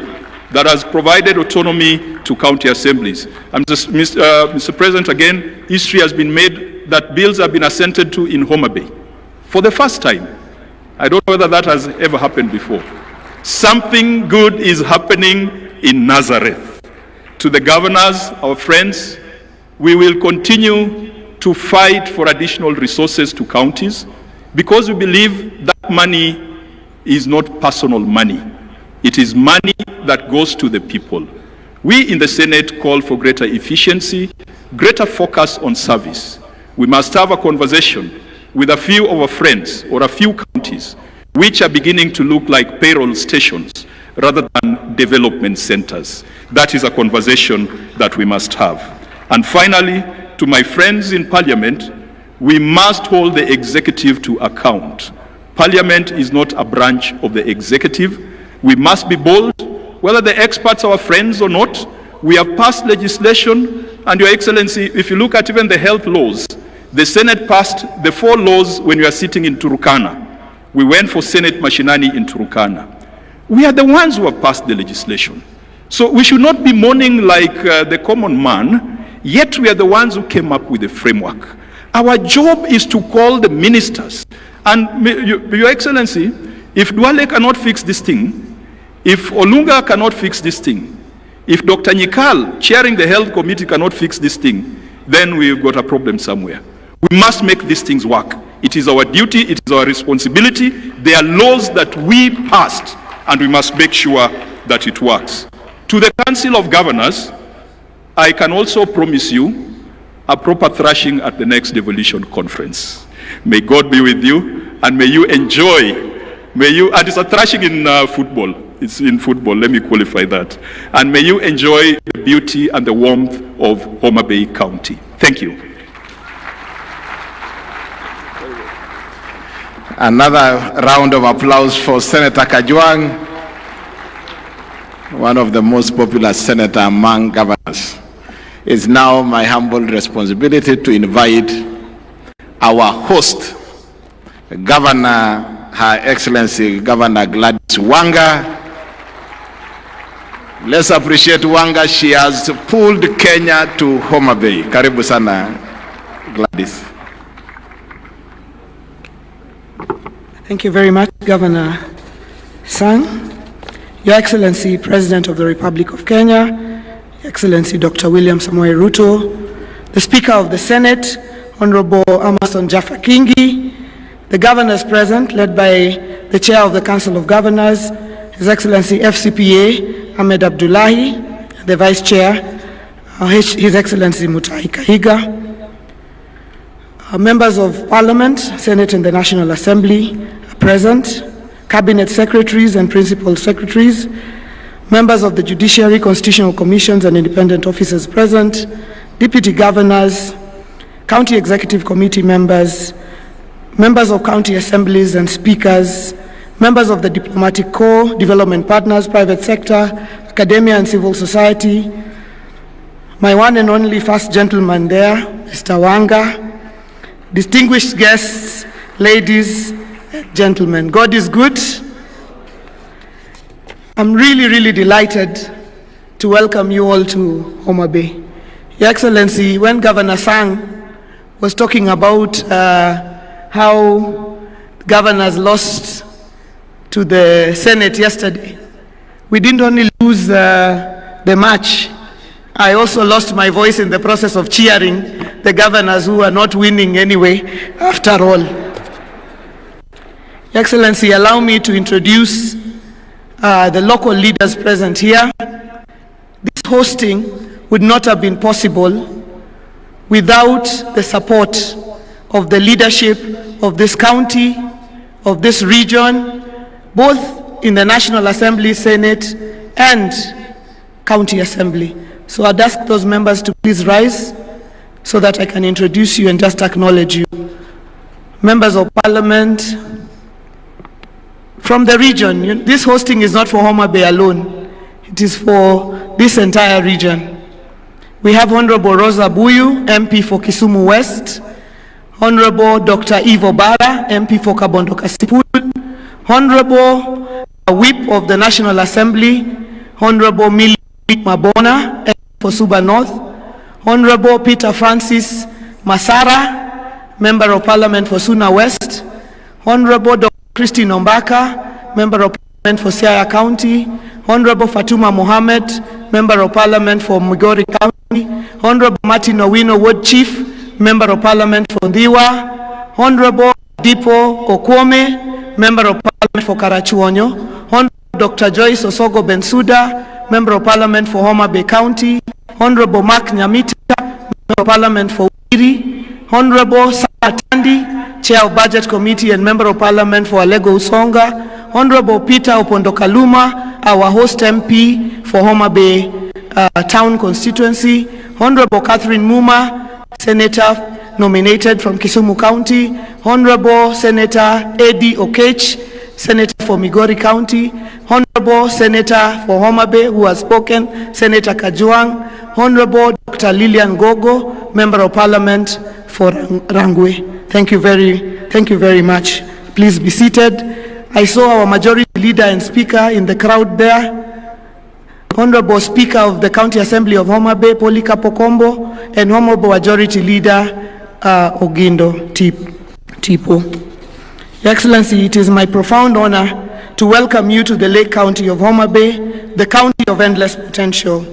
[SPEAKER 9] that has provided autonomy to county assemblies. And Mr. President, again, history has been made that bills have been assented to in Homa Bay for the first time. I don't know whether that has ever happened before. Something good is happening in Nazareth. To the governors, our friends, we will continue to fight for additional resources to counties, because we believe that money is not personal money. It is money that goes to the people. We in the Senate call for greater efficiency, greater focus on service. We must have a conversation with a few of our friends or a few counties which are beginning to look like payroll stations rather than development centers. That is a conversation that we must have. And finally, to my friends in Parliament, we must hold the executive to account. Parliament is not a branch of the executive. We must be bold, whether the experts are our friends or not. We have passed legislation, and Your Excellency, if you look at even the health laws, the Senate passed the 4 laws when you are sitting in Turkana. We went for Senate Mashinani in Turkana. We are the ones who have passed the legislation. So we should not be mourning like the common man, yet we are the ones who came up with the framework. Our job is to call the ministers. And Your Excellency, if Duale cannot fix this thing, if Olunga cannot fix this thing, if Dr. Nyikal, chairing the health committee, cannot fix this thing, then we've got a problem somewhere. We must make these things work. It is our duty, it is our responsibility. There are laws that we passed, and we must make sure that it works. To the Council of Governors, I can also promise you a proper thrashing at the next Devolution conference. May God be with you, and may you enjoy, and it's a thrashing in football. It's in football, let me qualify that. And may you enjoy the beauty and the warmth of Homa Bay County. Thank you.
[SPEAKER 13] Another round of applause for Senator Kajwang, one of the most popular senators among governors. It's now my humble responsibility to invite our host, Governor, Her Excellency Governor Gladys Wanga. Let's appreciate Wanga. She has pulled Kenya to Homa Bay. Karibu sana, Gladys.
[SPEAKER 4] Thank you very much, Governor Sang. Your Excellency, President of the Republic of Kenya, Your Excellency Dr. William Samoei Ruto, the Speaker of the Senate, Honorable Amason Jaffa Kingi, the governors present, led by the Chair of the Council of Governors, His Excellency FCPA Ahmed Abdullahi, the Vice Chair, His Excellency Mutai Kahiga, members of Parliament, Senate and the National Assembly are present, Cabinet Secretaries and Principal Secretaries, members of the Judiciary, Constitutional Commissions and Independent Officers present, Deputy Governors, County Executive Committee members, members of County Assemblies and Speakers, members of the Diplomatic Corps, Development Partners, Private Sector, Academia and Civil Society, my one and only first gentleman there, Mr. Wanga, distinguished guests, ladies, gentlemen, God is good. I'm really delighted to welcome you all to Homa Bay. Your Excellency, when Governor Sang was talking about how governors lost to the Senate yesterday, we didn't only lose the match, I also lost my voice in the process of cheering the governors who are not winning anyway, after all. Your Excellency, allow me to introduce the local leaders present here. This hosting would not have been possible without the support of the leadership of this county, of this region, both in the National Assembly, Senate, and County Assembly. So I'd ask those members to please rise so that I can introduce you and just acknowledge you. Members of Parliament from the region, this hosting is not for Homa Bay alone, it is for this entire region. We have Honorable Rosa Buyu, MP for Kisumu West, Honorable Dr. Ivo Bara, MP for Kabondo Kasipul, Honorable Whip of the National Assembly, Honorable Millie Mabona, MP for Suba North, Honorable Peter Francis Masara, Member of Parliament for Suna West, Honorable Dr. Christine Ombaka, Member of Parliament for Siaya County, Honorable Fatuma Mohammed, Member of Parliament for Migori County, Honorable Martin Owino, Ward Chief, Member of Parliament for Ndiwa, Honorable Dipo Okwome, Member of Parliament for Karachuonyo, Honorable Dr. Joyce Osogo Bensuda, Member of Parliament for Homa Bay County, Honorable Mark Nyamita, Member of Parliament for Wiri, Honorable Sarah Tandi, Chair of Budget Committee and Member of Parliament for Alego Usonga, Honorable Peter Opondokaluma, our host MP for Homa Bay Town Constituency, Honorable Catherine Muma, Senator nominated from Kisumu County, Honorable Senator Eddie Okech, Senator for Migori County, Honorable Senator for Homa Bay, who has spoken, Senator Kajwang, Honorable Dr. Lilian Gogo, Member of Parliament for Rangwe. Thank you very much. Please be seated. I saw our majority leader and speaker in the crowd there. Honorable Speaker of the County Assembly of Homa Bay, Polycarp Okombo, and Honorable Majority Leader Ogindo Tipo. Your Excellency, it is my profound honor to welcome you to the Lake County of Homa Bay, the county of endless potential.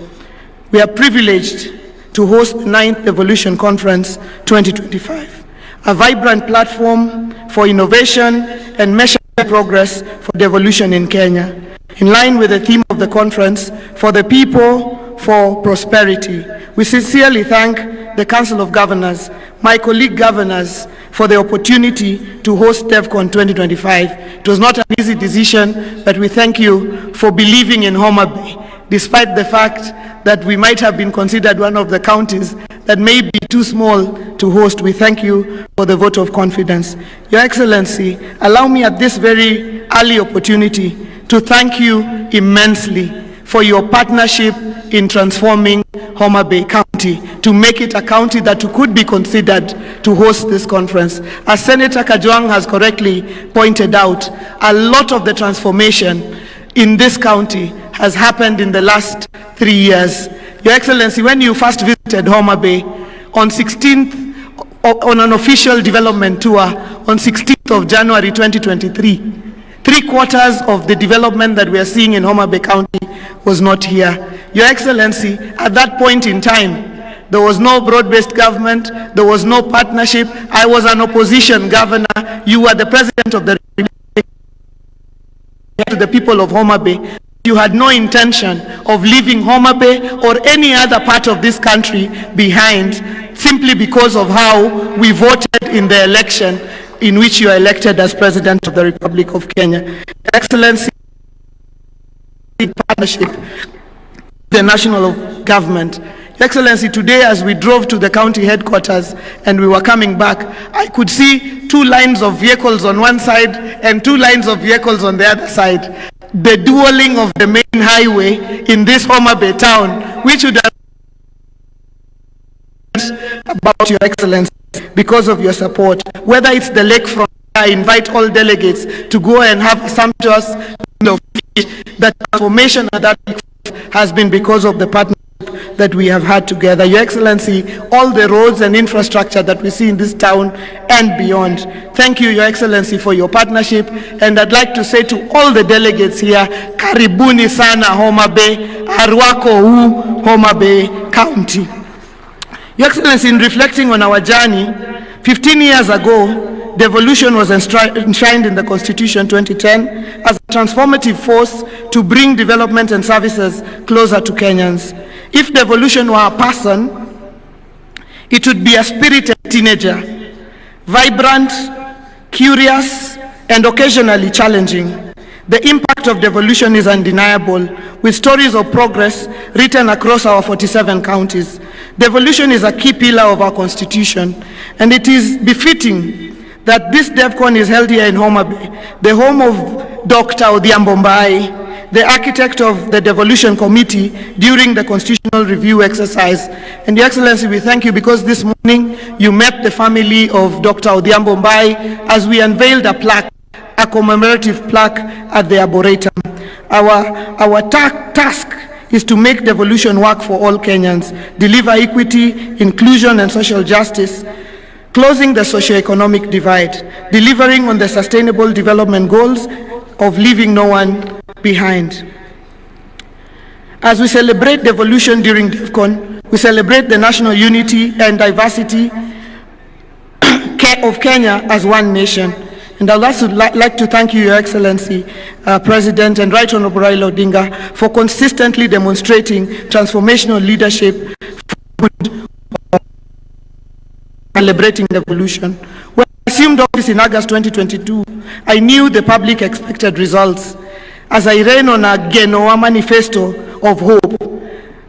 [SPEAKER 4] We are privileged to host the 9th Devolution Conference 2025, a vibrant platform for innovation and measuring progress for devolution in Kenya. In line with the theme of the conference, for the people, for prosperity, we sincerely thank the Council of Governors, my colleague governors, for the opportunity to host DevCon 2025. It was not an easy decision, but we thank you for believing in Homa Bay, despite the fact that we might have been considered one of the counties that may be too small to host. We thank you for the vote of confidence. Your Excellency, allow me at this very early opportunity to thank you immensely for your partnership in transforming Homa Bay County to make it a county that could be considered to host this conference. As Senator Kajwang has correctly pointed out, a lot of the transformation in this county has happened in the last 3 years. Your Excellency, when you first visited Homa Bay on 16th, on an official development tour on 16th of January 2023, 3/4 of the development that we are seeing in Homa Bay County was not here. Your Excellency, at that point in time, there was no broad-based government, there was no partnership. I was an opposition governor, you were the president of the Republic. To the people of Homa Bay, you had no intention of leaving Homa Bay or any other part of this country behind, simply because of how we voted in the election in which you are elected as President of the Republic of Kenya. Excellency, partnership, the national government. Excellency, today as we drove to the county headquarters and we were coming back, I could see 2 lines of vehicles on one side and 2 lines of vehicles on the other side. The dueling of the main highway in this Homa Bay town, which would have about Your Excellency because of your support. Whether it's the lakefront, I invite all delegates to go and have a sumptuous meal of fish. The transformation of that has been because of the partnership that we have had together. Your Excellency, all the roads and infrastructure that we see in this town and beyond. Thank you, Your Excellency, for your partnership. And I'd like to say to all the delegates here, karibuni sana Homa Bay, arwako hu Homa Bay County. Your Excellency, in reflecting on our journey, 15 years ago, devolution was enshrined in the Constitution 2010 as a transformative force to bring development and services closer to Kenyans. If devolution were a person, it would be a spirited teenager, vibrant, curious, and occasionally challenging. The impact of devolution is undeniable, with stories of progress written across our 47 counties. Devolution is a key pillar of our Constitution, and it is befitting that this DevCon is held here in Homa Bay, the home of Dr. Odhiambo Mbai, the architect of the Devolution Committee during the constitutional review exercise. And Your Excellency, we thank you because this morning you met the family of Dr. Odhiambo Mbai as we unveiled a plaque, a commemorative plaque at the Arboretum. Our task is to make devolution work for all Kenyans, deliver equity, inclusion, and social justice, closing the socio-economic divide, delivering on the sustainable development goals of leaving no one behind. As we celebrate devolution during DevCon, we celebrate the national unity and diversity of Kenya as one nation. And I'd also like to thank you, Your Excellency, President and Right Honorable Raila Odinga, for consistently demonstrating transformational leadership celebrating devolution. When I assumed office in August 2022, I knew the public expected results as I ran on a Genoa manifesto of hope.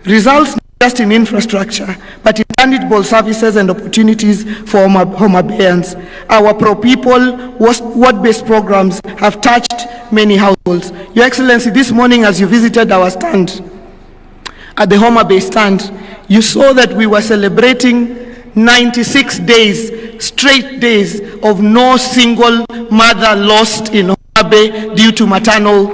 [SPEAKER 4] Results not just in infrastructure, but in tangible services and opportunities for Homa Bayans. Our pro-people, word-based programs have touched many households. Your Excellency, this morning as you visited our stand, at the Homa Bay stand, you saw that we were celebrating 96 days, straight days of no single mother lost in Homa Bay due to maternal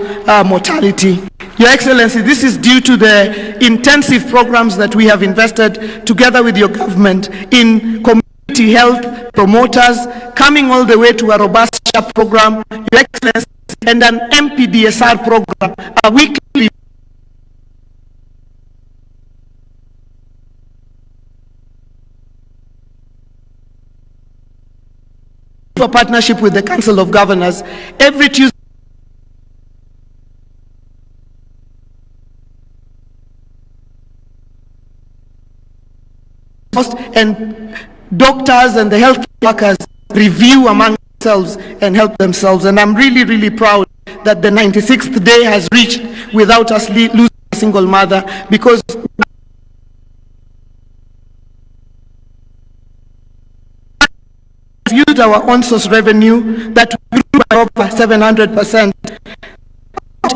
[SPEAKER 4] mortality. Your Excellency, this is due to the intensive programs that we have invested together with your government in community health promoters, coming all the way to a robust SHAP program, Your Excellency, and an MPDSR program, a weekly a partnership with the Council of Governors. Every Tuesday and doctors and the health workers review among themselves and help themselves. And I'm really, really proud that the 96th day has reached without us losing a single mother, because we've used our on-source revenue that grew by over 700%,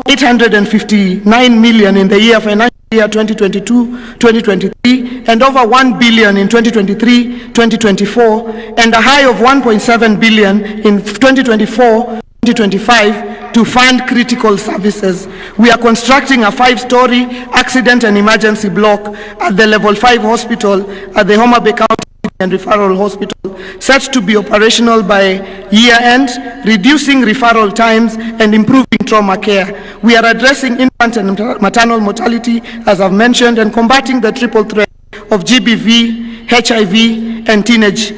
[SPEAKER 4] 859 million in the financial year 2022-2023, and over 1 billion in 2023-2024, and a high of 1.7 billion in 2024-2025 to fund critical services. We are constructing a 5-story accident and emergency block at the level 5 hospital at the Homa Bay County and Referral Hospital, set to be operational by year end, reducing referral times and improving trauma care. We are addressing infant and maternal mortality, as I've mentioned, and combating the triple threat of GBV, HIV, and teenage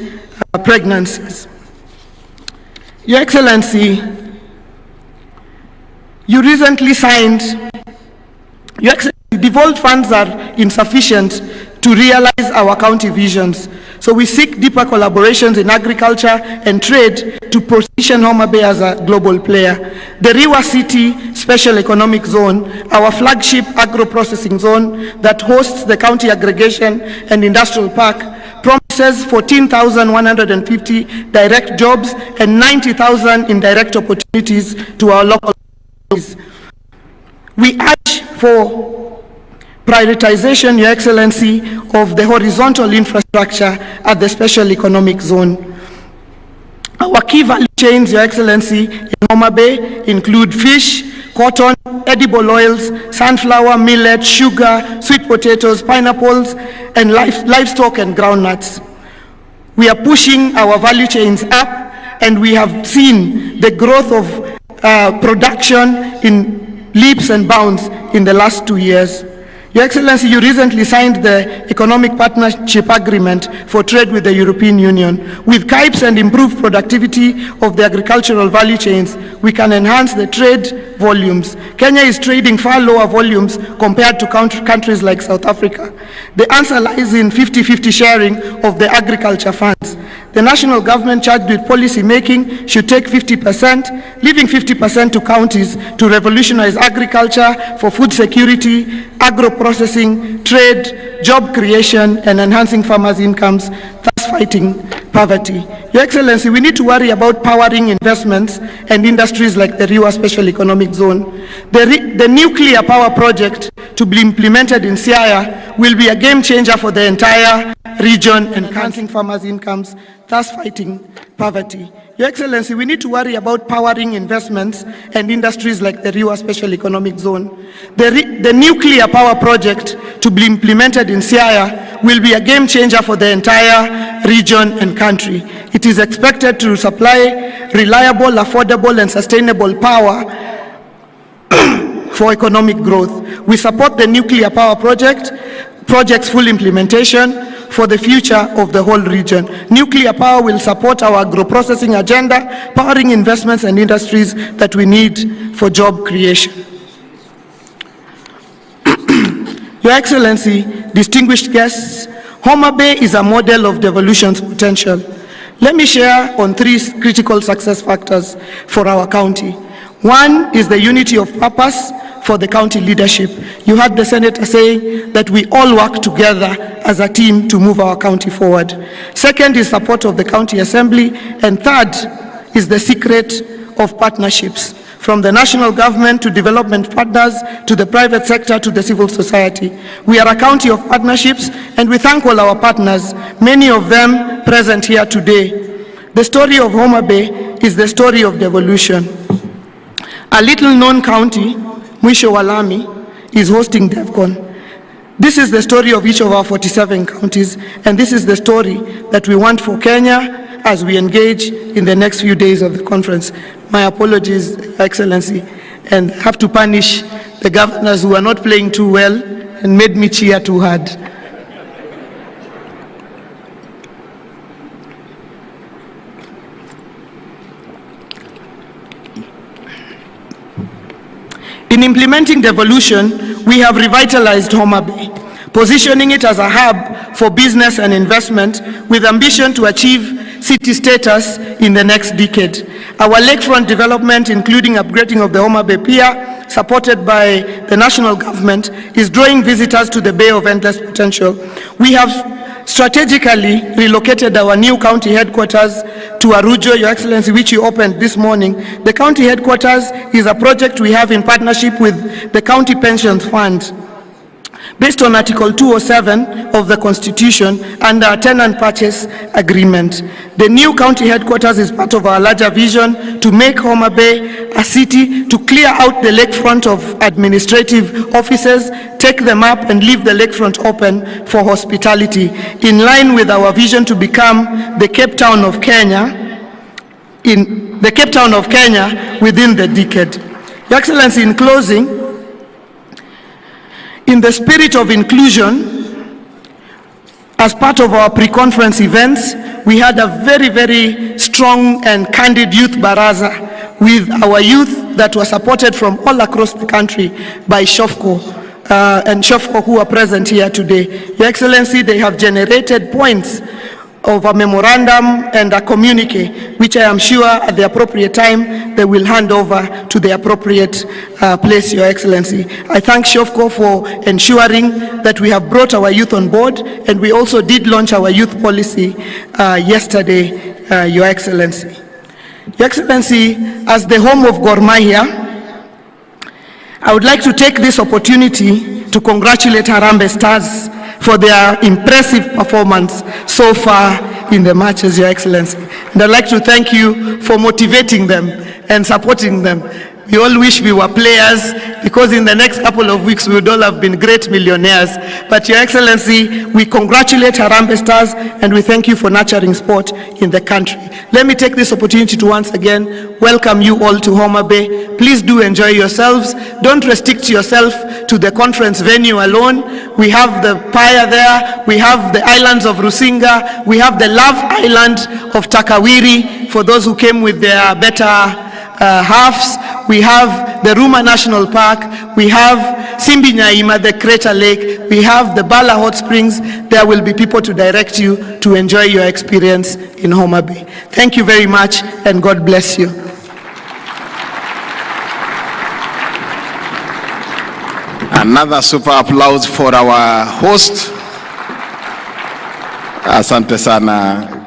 [SPEAKER 4] pregnancies. Your Excellency, you recently signed, Your Excellency, devolved funds are insufficient to realize our county visions. So we seek deeper collaborations in agriculture and trade to position Homa Bay as a global player. The Riwa City Special Economic Zone, our flagship agro-processing zone that hosts the county aggregation and industrial park, promises 14,150 direct jobs and 90,000 indirect opportunities to our local communities. We urge for prioritization, Your Excellency, of the horizontal infrastructure at the Special Economic Zone. Our key value chains, Your Excellency, in Homa Bay include fish, cotton, edible oils, sunflower, millet, sugar, sweet potatoes, pineapples, and livestock and groundnuts. We are pushing our value chains up, and we have seen the growth of production in leaps and bounds in the last 2 years. Your Excellency, you recently signed the Economic Partnership Agreement for Trade with the European Union. With CAIPs and improved productivity of the agricultural value chains, we can enhance the trade volumes. Kenya is trading far lower volumes compared to countries like South Africa. The answer lies in 50-50 sharing of the agriculture funds. The national government charged with policy making should take 50%, leaving 50% to counties to revolutionize agriculture for food security, agro-processing, trade, job creation, and enhancing farmers' incomes, thus fighting poverty. Your Excellency, we need to worry about powering investments and industries like the Riwa Special Economic Zone. The nuclear power project to be implemented in Siaya will be a game changer for the entire region and enhancing farmers' incomes, thus fighting poverty. Your Excellency, we need to worry about powering investments and industries like the Riwa Special Economic Zone. The nuclear power project to be implemented in Siaya will be a game changer for the entire region and country. It is expected to supply reliable, affordable, and sustainable power for economic growth. We support the nuclear power project's full implementation for the future of the whole region. Nuclear power will support our agro-processing agenda, powering investments and industries that we need for job creation. Your Excellency, distinguished guests, Homa Bay is a model of devolution's potential. Let me share on 3 critical success factors for our county. One is the unity of purpose for the county leadership. You heard the Senator say that we all work together as a team to move our county forward. Second is support of the county assembly. And third is the secret of partnerships. from the national government to development partners, to the private sector, to the civil society. We are a county of partnerships, and we thank all our partners, many of them present here today. The story of Homa Bay is the story of devolution. A little-known county, Mwisho wa Lami, is hosting DevCon. This is the story of each of our 47 counties, and this is the story that we want for Kenya as we engage in the next few days of the conference. My apologies, Excellency, and have to punish the governors who are not playing too well and made me cheer too hard. In implementing devolution, we have revitalized Homa Bay, positioning it as a hub for business and investment with ambition to achieve city status in the next decade. Our lakefront development, including upgrading of the Homa Bay Pier, supported by the national government, is drawing visitors to the Bay of Endless Potential. We have strategically relocated our new county headquarters to Ruto, Your Excellency, which you opened this morning. The county headquarters is a project we have in partnership with the County Pensions Fund, based on Article 207 of the Constitution and our tenant purchase agreement. The new county headquarters is part of our larger vision to make Homa Bay a city, to clear out the lakefront of administrative offices, take them up and leave the lakefront open for hospitality, in line with our vision to become the Cape Town of Kenya, within the decade. Your Excellency, in closing, in the spirit of inclusion, as part of our pre-conference events, we had a very, very strong and candid youth baraza with our youth that were supported from all across the country by SHOFCO and SHOFCO who are present here today. Your Excellency, they have generated points of a memorandum and a communique, which I am sure at the appropriate time they will hand over to the appropriate place, Your Excellency. I thank SHOFCO for ensuring that we have brought our youth on board, and we also did launch our youth policy yesterday, Your Excellency. Your Excellency, as the home of Gor Mahia, I would like to take this opportunity to congratulate Harambee Stars for their impressive performance so far in the matches, Your Excellency. And I'd like to thank you for motivating them and supporting them. We all wish we were players, because in the next couple of weeks we would all have been great millionaires. But Your Excellency, we congratulate Harambee Stars and we thank you for nurturing sport in the country. Let me take this opportunity to once again welcome you all to Homa Bay. Please do enjoy yourselves. Don't restrict yourself to the conference venue alone. We have the Paya there, we have the islands of Rusinga, we have the Love Island of Takawiri for those who came with their better halves. We have the Ruma National Park, we have Simbi Nyaima, the Crater Lake, we have the Bala Hot Springs. There will be people to direct you to enjoy your experience in Homa Bay. Thank you very much and God bless you.
[SPEAKER 13] Another super applause for our host. Asante sana,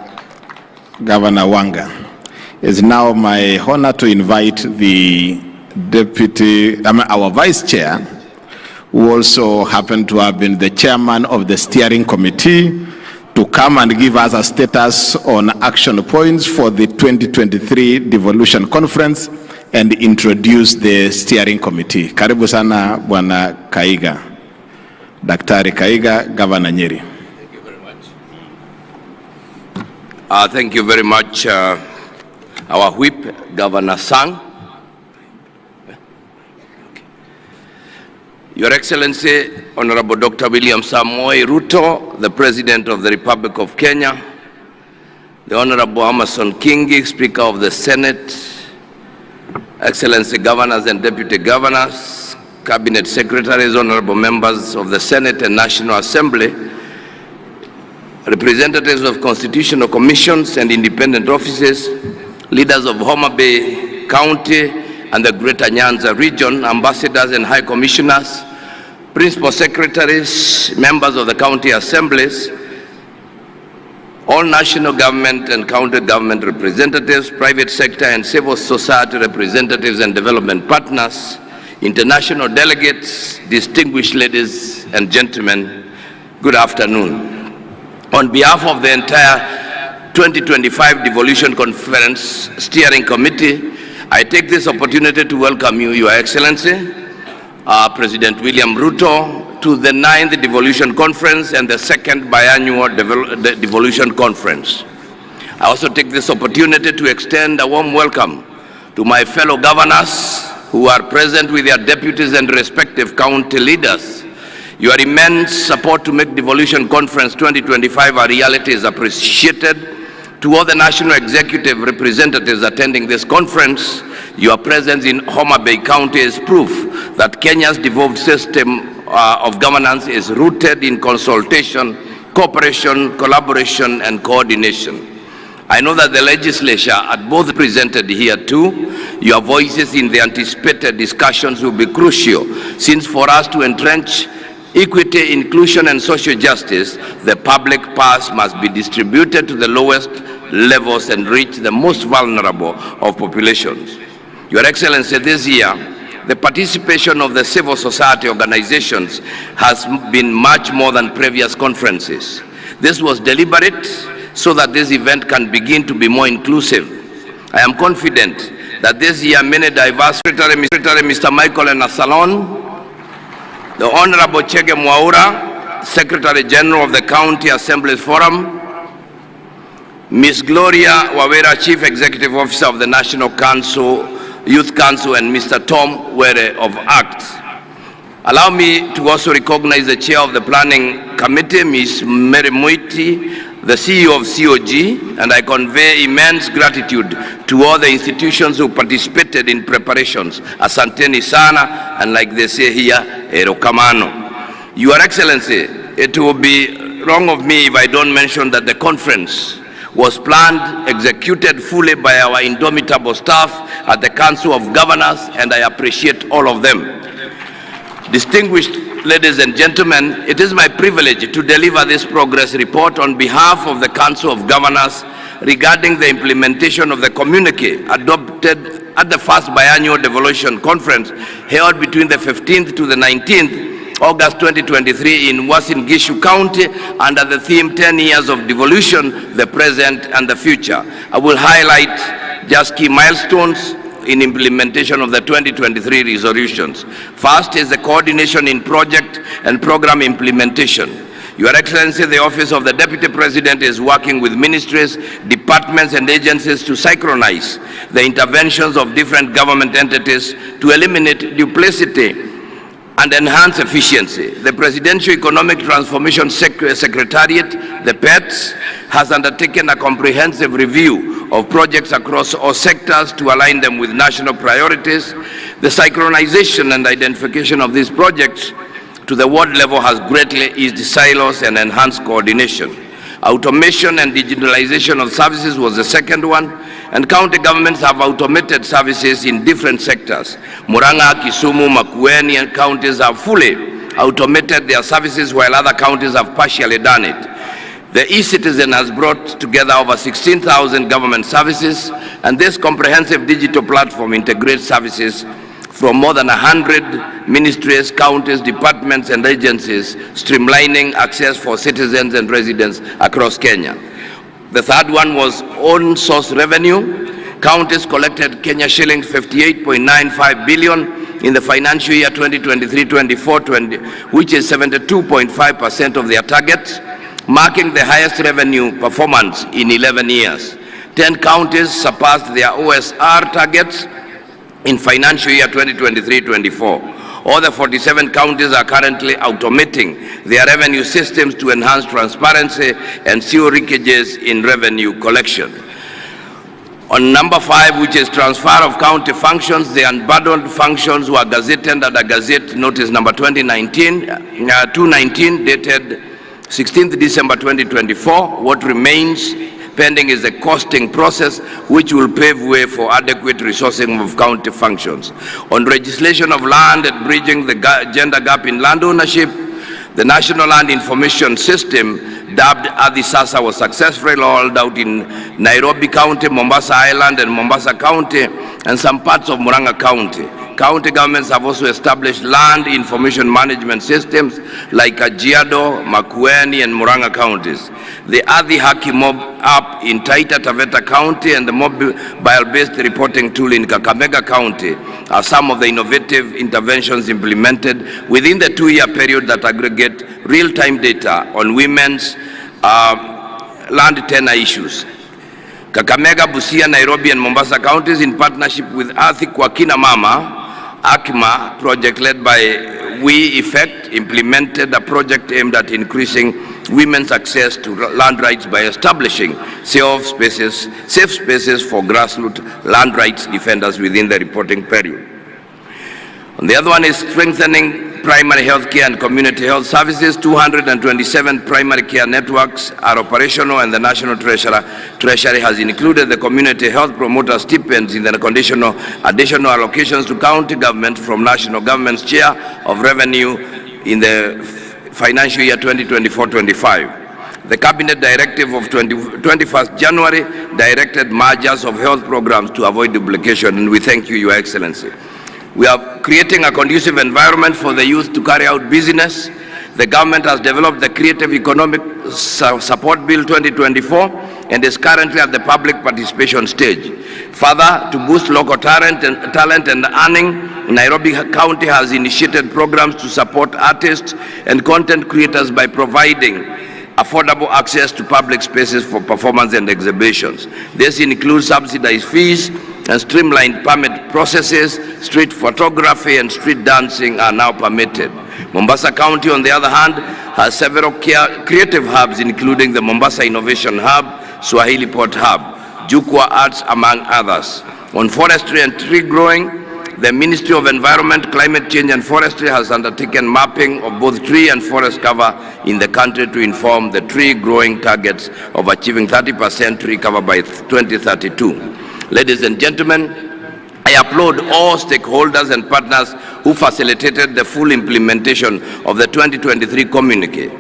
[SPEAKER 13] Governor Wanga. It's now my honor to invite the our vice chair, who also happened to have been the chairman of the steering committee, to come and give us a status on action points for the 2023 Devolution Conference and introduce the steering committee. Karibu sana, Bwana Kaiga. Daktari Kaiga, Governor Nyeri.
[SPEAKER 15] Thank you very much. Thank you very much, our whip, Governor Sang. Your Excellency, Honorable Dr. William Samoei Ruto, the President of the Republic of Kenya, the Honorable Amason Kingi, Speaker of the Senate, Excellency Governors and Deputy Governors, Cabinet Secretaries, Honorable Members of the Senate and National Assembly, representatives of constitutional commissions and independent offices, leaders of Homa Bay County and the Greater Nyanza region, ambassadors and high commissioners, principal secretaries, members of the county assemblies, all national government and county government representatives, private sector and civil society representatives and development partners, international delegates, distinguished ladies and gentlemen, good afternoon. On behalf of the entire 2025 Devolution Conference Steering Committee, I take this opportunity to welcome you, Your Excellency, President William Ruto, to the 9th Devolution Conference and the 2nd biannual Devolution Conference. I also take this opportunity to extend a warm welcome to my fellow governors who are present with their deputies and respective county leaders. Your immense support to make Devolution Conference 2025 a reality is appreciated. To all the national executive representatives attending this conference, your presence in Homa Bay County is proof that Kenya's devolved system of governance is rooted in consultation, cooperation, collaboration, and coordination. I know that the legislature are both presented here too. Your voices in the anticipated discussions will be crucial, since for us to entrench equity, inclusion, and social justice, the public purse must be distributed to the lowest levels and reach the most vulnerable of populations. Your Excellency, this year, the participation of the civil society organizations has been much more than previous conferences. This was deliberate so that this event can begin to be more inclusive. I am confident that this year many diverse Secretary Mr. Michael Enasalon, the Honorable Chege Mwaura, Secretary General of the County Assemblies Forum, Ms. Gloria Wawera, Chief Executive Officer of the National Council, Youth Council, and Mr. Tom Were of ACT. Allow me to also recognize the Chair of the Planning Committee, Ms. Mary Muiti, the CEO of COG, and I convey immense gratitude to all the institutions who participated in preparations. Asanteni sana, and like they say here, erokamano. Your Excellency, it will be wrong of me if I don't mention that the conference was planned, executed fully by our indomitable staff at the Council of Governors, and I appreciate all of them. Distinguished ladies and gentlemen, it is my privilege to deliver this progress report on behalf of the Council of Governors regarding the implementation of the communique adopted at the first biannual Devolution Conference held between the 15th to the 19th August 2023 in Uasin Gishu County under the theme 10 years of devolution, the present and the future. I will highlight just key milestones in implementation of the 2023 resolutions. First is the coordination in project and program implementation. Your Excellency, the Office of the Deputy President is working with ministries, departments, and agencies to synchronize the interventions of different government entities to eliminate duplicity and enhance efficiency. The Presidential Economic Transformation Secretariat, the PETS, has undertaken a comprehensive review of projects across all sectors to align them with national priorities. The synchronization and identification of these projects to the ward level has greatly eased silos and enhanced coordination. Automation and digitalization of services was the second one, and county governments have automated services in different sectors. Murang'a, Kisumu, Makueni and counties have fully automated their services, while other counties have partially done it. The e-citizen has brought together over 16,000 government services, and this comprehensive digital platform integrates services from more than 100 ministries, counties, departments, and agencies, streamlining access for citizens and residents across Kenya. The third one was own source revenue. Counties collected Kenya shillings 58.95 billion in the financial year 2023-24, which is 72.5% of their target, marking the highest revenue performance in 11 years. 10 counties surpassed their OSR targets in financial year 2023-24. All the 47 counties are currently automating their revenue systems to enhance transparency and zero leakages in revenue collection. On number 5, which is transfer of county functions, the unbundled functions were gazetted under Gazette Notice number 219 dated 16th December 2024. What remains pending is the costing process, which will pave way for adequate resourcing of county functions. On legislation of land and bridging the gender gap in land ownership, The National Land Information System, dubbed Adisasa, was successfully rolled out in Nairobi County, Mombasa Island and Mombasa County, and some parts of Murang'a County. County governments have also established land information management systems like Kajiado, Makueni, and Murang'a counties. The Adhi Haki Mob app in Taita Taveta County and the mobile-based reporting tool in Kakamega County are some of the innovative interventions implemented within the 2-year period that aggregate real-time data on women's land tenure issues. Kakamega, Busia, Nairobi, and Mombasa counties, in partnership with Athi kwa Kina Mama, AKMA project led by We Effect, implemented a project aimed at increasing women's access to land rights by establishing safe spaces for grassroots land rights defenders within the reporting period. And the other one is strengthening primary health care and community health services. 227 primary care networks are operational, and the National Treasury has included the community health promoter stipends in the additional allocations to county government from national government's share of revenue in the financial year 2024-25. The Cabinet Directive of 21st January directed mergers of health programs to avoid duplication, and we thank you, Your Excellency. We are creating a conducive environment for the youth to carry out business. The government has developed the Creative Economic Support Bill 2024 and is currently at the public participation stage. Further, to boost local talent and earning, Nairobi County has initiated programs to support artists and content creators by providing affordable access to public spaces for performance and exhibitions. This includes subsidized fees and streamlined permit processes. Street photography and street dancing are now permitted. Mombasa County, on the other hand, has several creative hubs, including the Mombasa Innovation Hub, Swahili Port Hub, Jukwa Arts, among others. On forestry and tree growing, the Ministry of Environment, Climate Change and Forestry has undertaken mapping of both tree and forest cover in the country to inform the tree growing targets of achieving 30% tree cover by 2032. Ladies and gentlemen, I applaud all stakeholders and partners who facilitated the full implementation of the 2023 communique.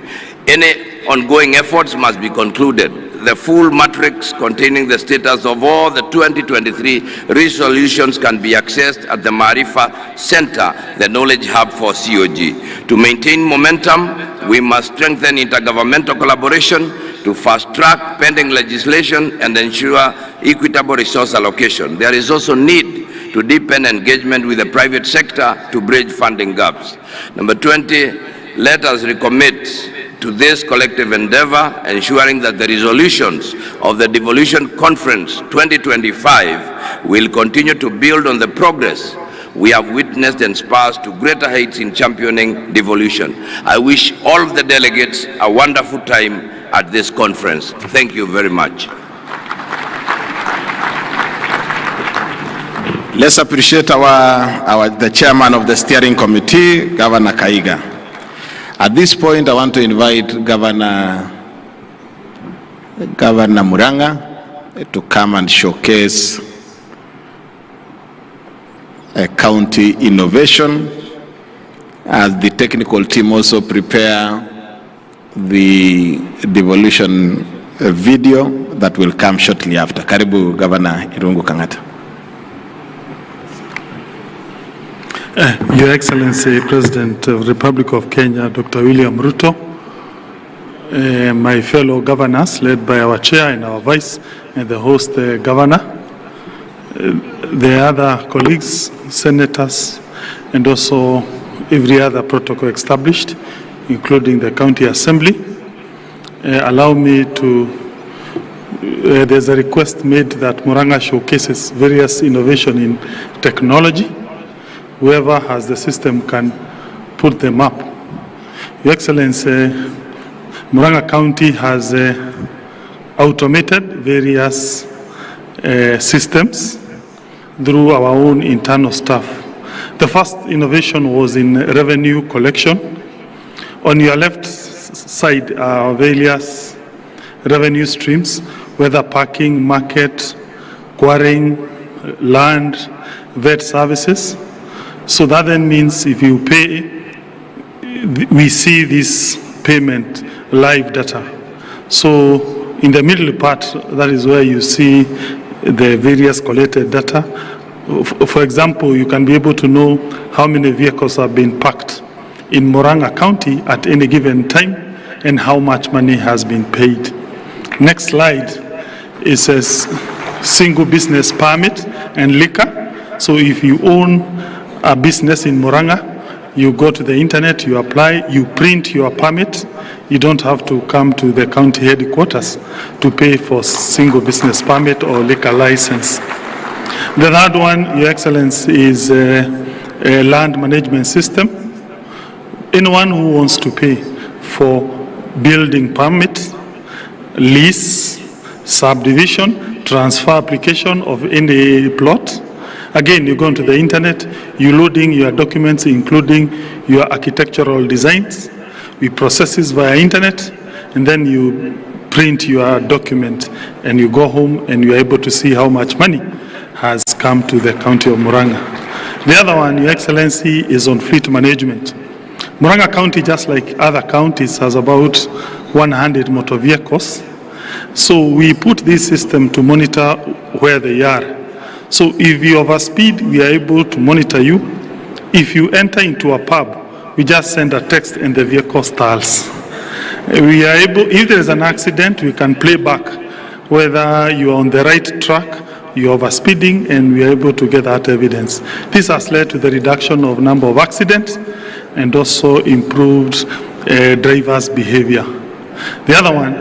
[SPEAKER 15] Any ongoing efforts must be concluded. The full matrix containing the status of all the 2023 resolutions can be accessed at the Marifa Center, the knowledge hub for COG. To maintain momentum, we must strengthen intergovernmental collaboration to fast-track pending legislation and ensure equitable resource allocation. There is also need to deepen engagement with the private sector to bridge funding gaps. Number 20, let us recommit to this collective endeavor, ensuring that the resolutions of the Devolution Conference 2025 will continue to build on the progress we have witnessed and spurs to greater heights in championing devolution. I wish all of the delegates a wonderful time at this conference. Thank you very much.
[SPEAKER 13] Let's appreciate the chairman of the steering committee, Governor Kaiga. At this point, I want to invite Governor Murang'a to come and showcase a county innovation, as the technical team also prepare the devolution video that will come shortly after. Karibu Governor Irungu Kang'ata.
[SPEAKER 1] Your Excellency, President of the Republic of Kenya, Dr. William Ruto, my fellow governors, led by our chair and our vice, and the host governor, the other colleagues, senators, and also every other protocol established, including the county assembly. Allow me to, there's a request made that Murang'a showcases various innovation in technology. Whoever has the system can put them up. Your Excellency, Murang'a County has automated various systems through our own internal staff. The first innovation was in revenue collection. On your left side are various revenue streams, whether parking, market, quarrying, land, vet services. So that then means if you pay we see this payment live data. So in the middle part, that is where you see the various collected data. For example, you can be able to know how many vehicles have been parked in Murang'a County at any given time and how much money has been paid. Next slide is a single business permit and liquor. So if you own a business in Murang'a, you go to the internet, you apply, you print your permit. You don't have to come to the county headquarters to pay for single business permit or liquor license. The third one, Your Excellency, is a land management system. Anyone who wants to pay for building permit, lease, subdivision, transfer application of any plot, again, you go onto the internet, you loading your documents, including your architectural designs. We process this via internet, and then you print your document, and you go home, and you are able to see how much money has come to the county of Murang'a. The other one, Your Excellency, is on fleet management. Murang'a County, just like other counties, has about 100 motor vehicles. So we put this system to monitor where they are. So if you overspeed, we are able to monitor you. If you enter into a pub, we just send a text and the vehicle stalls. We are able, if there is an accident, we can play back whether you are on the right track, you are overspeeding, and we are able to get that evidence. This has led to the reduction of number of accidents and also improved drivers' behavior. The other one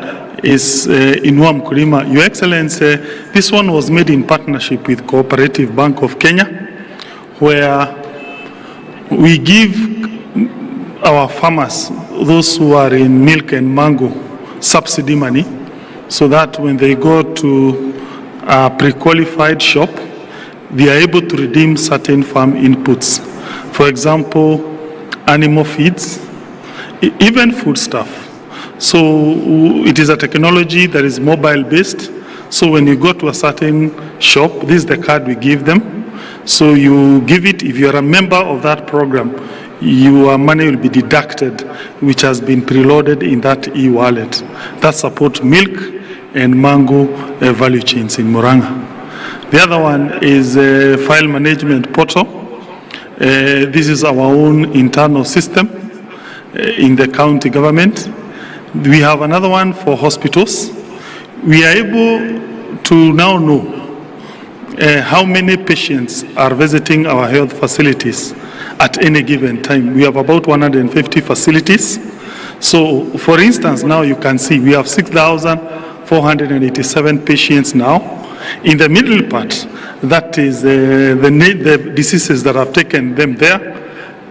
[SPEAKER 1] is Inua Mkulima. Your Excellency, this one was made in partnership with Cooperative Bank of Kenya, where we give our farmers, those who are in milk and mango, subsidy money, so that when they go to a pre-qualified shop, they are able to redeem certain farm inputs. For example, animal feeds, even food stuff. So it is a technology that is mobile-based. So when you go to a certain shop, this is the card we give them. So you give it, if you're a member of that program, your money will be deducted, which has been preloaded in that e-wallet. That supports milk and mango value chains in Murang'a. The other one is a file management portal. This is our own internal system in the county government. We have another one for hospitals. We are able to now know how many patients are visiting our health facilities at any given time. We have about 150 facilities. So, for instance, now you can see we have 6,487 patients now. In the middle part, that is the diseases that have taken them there.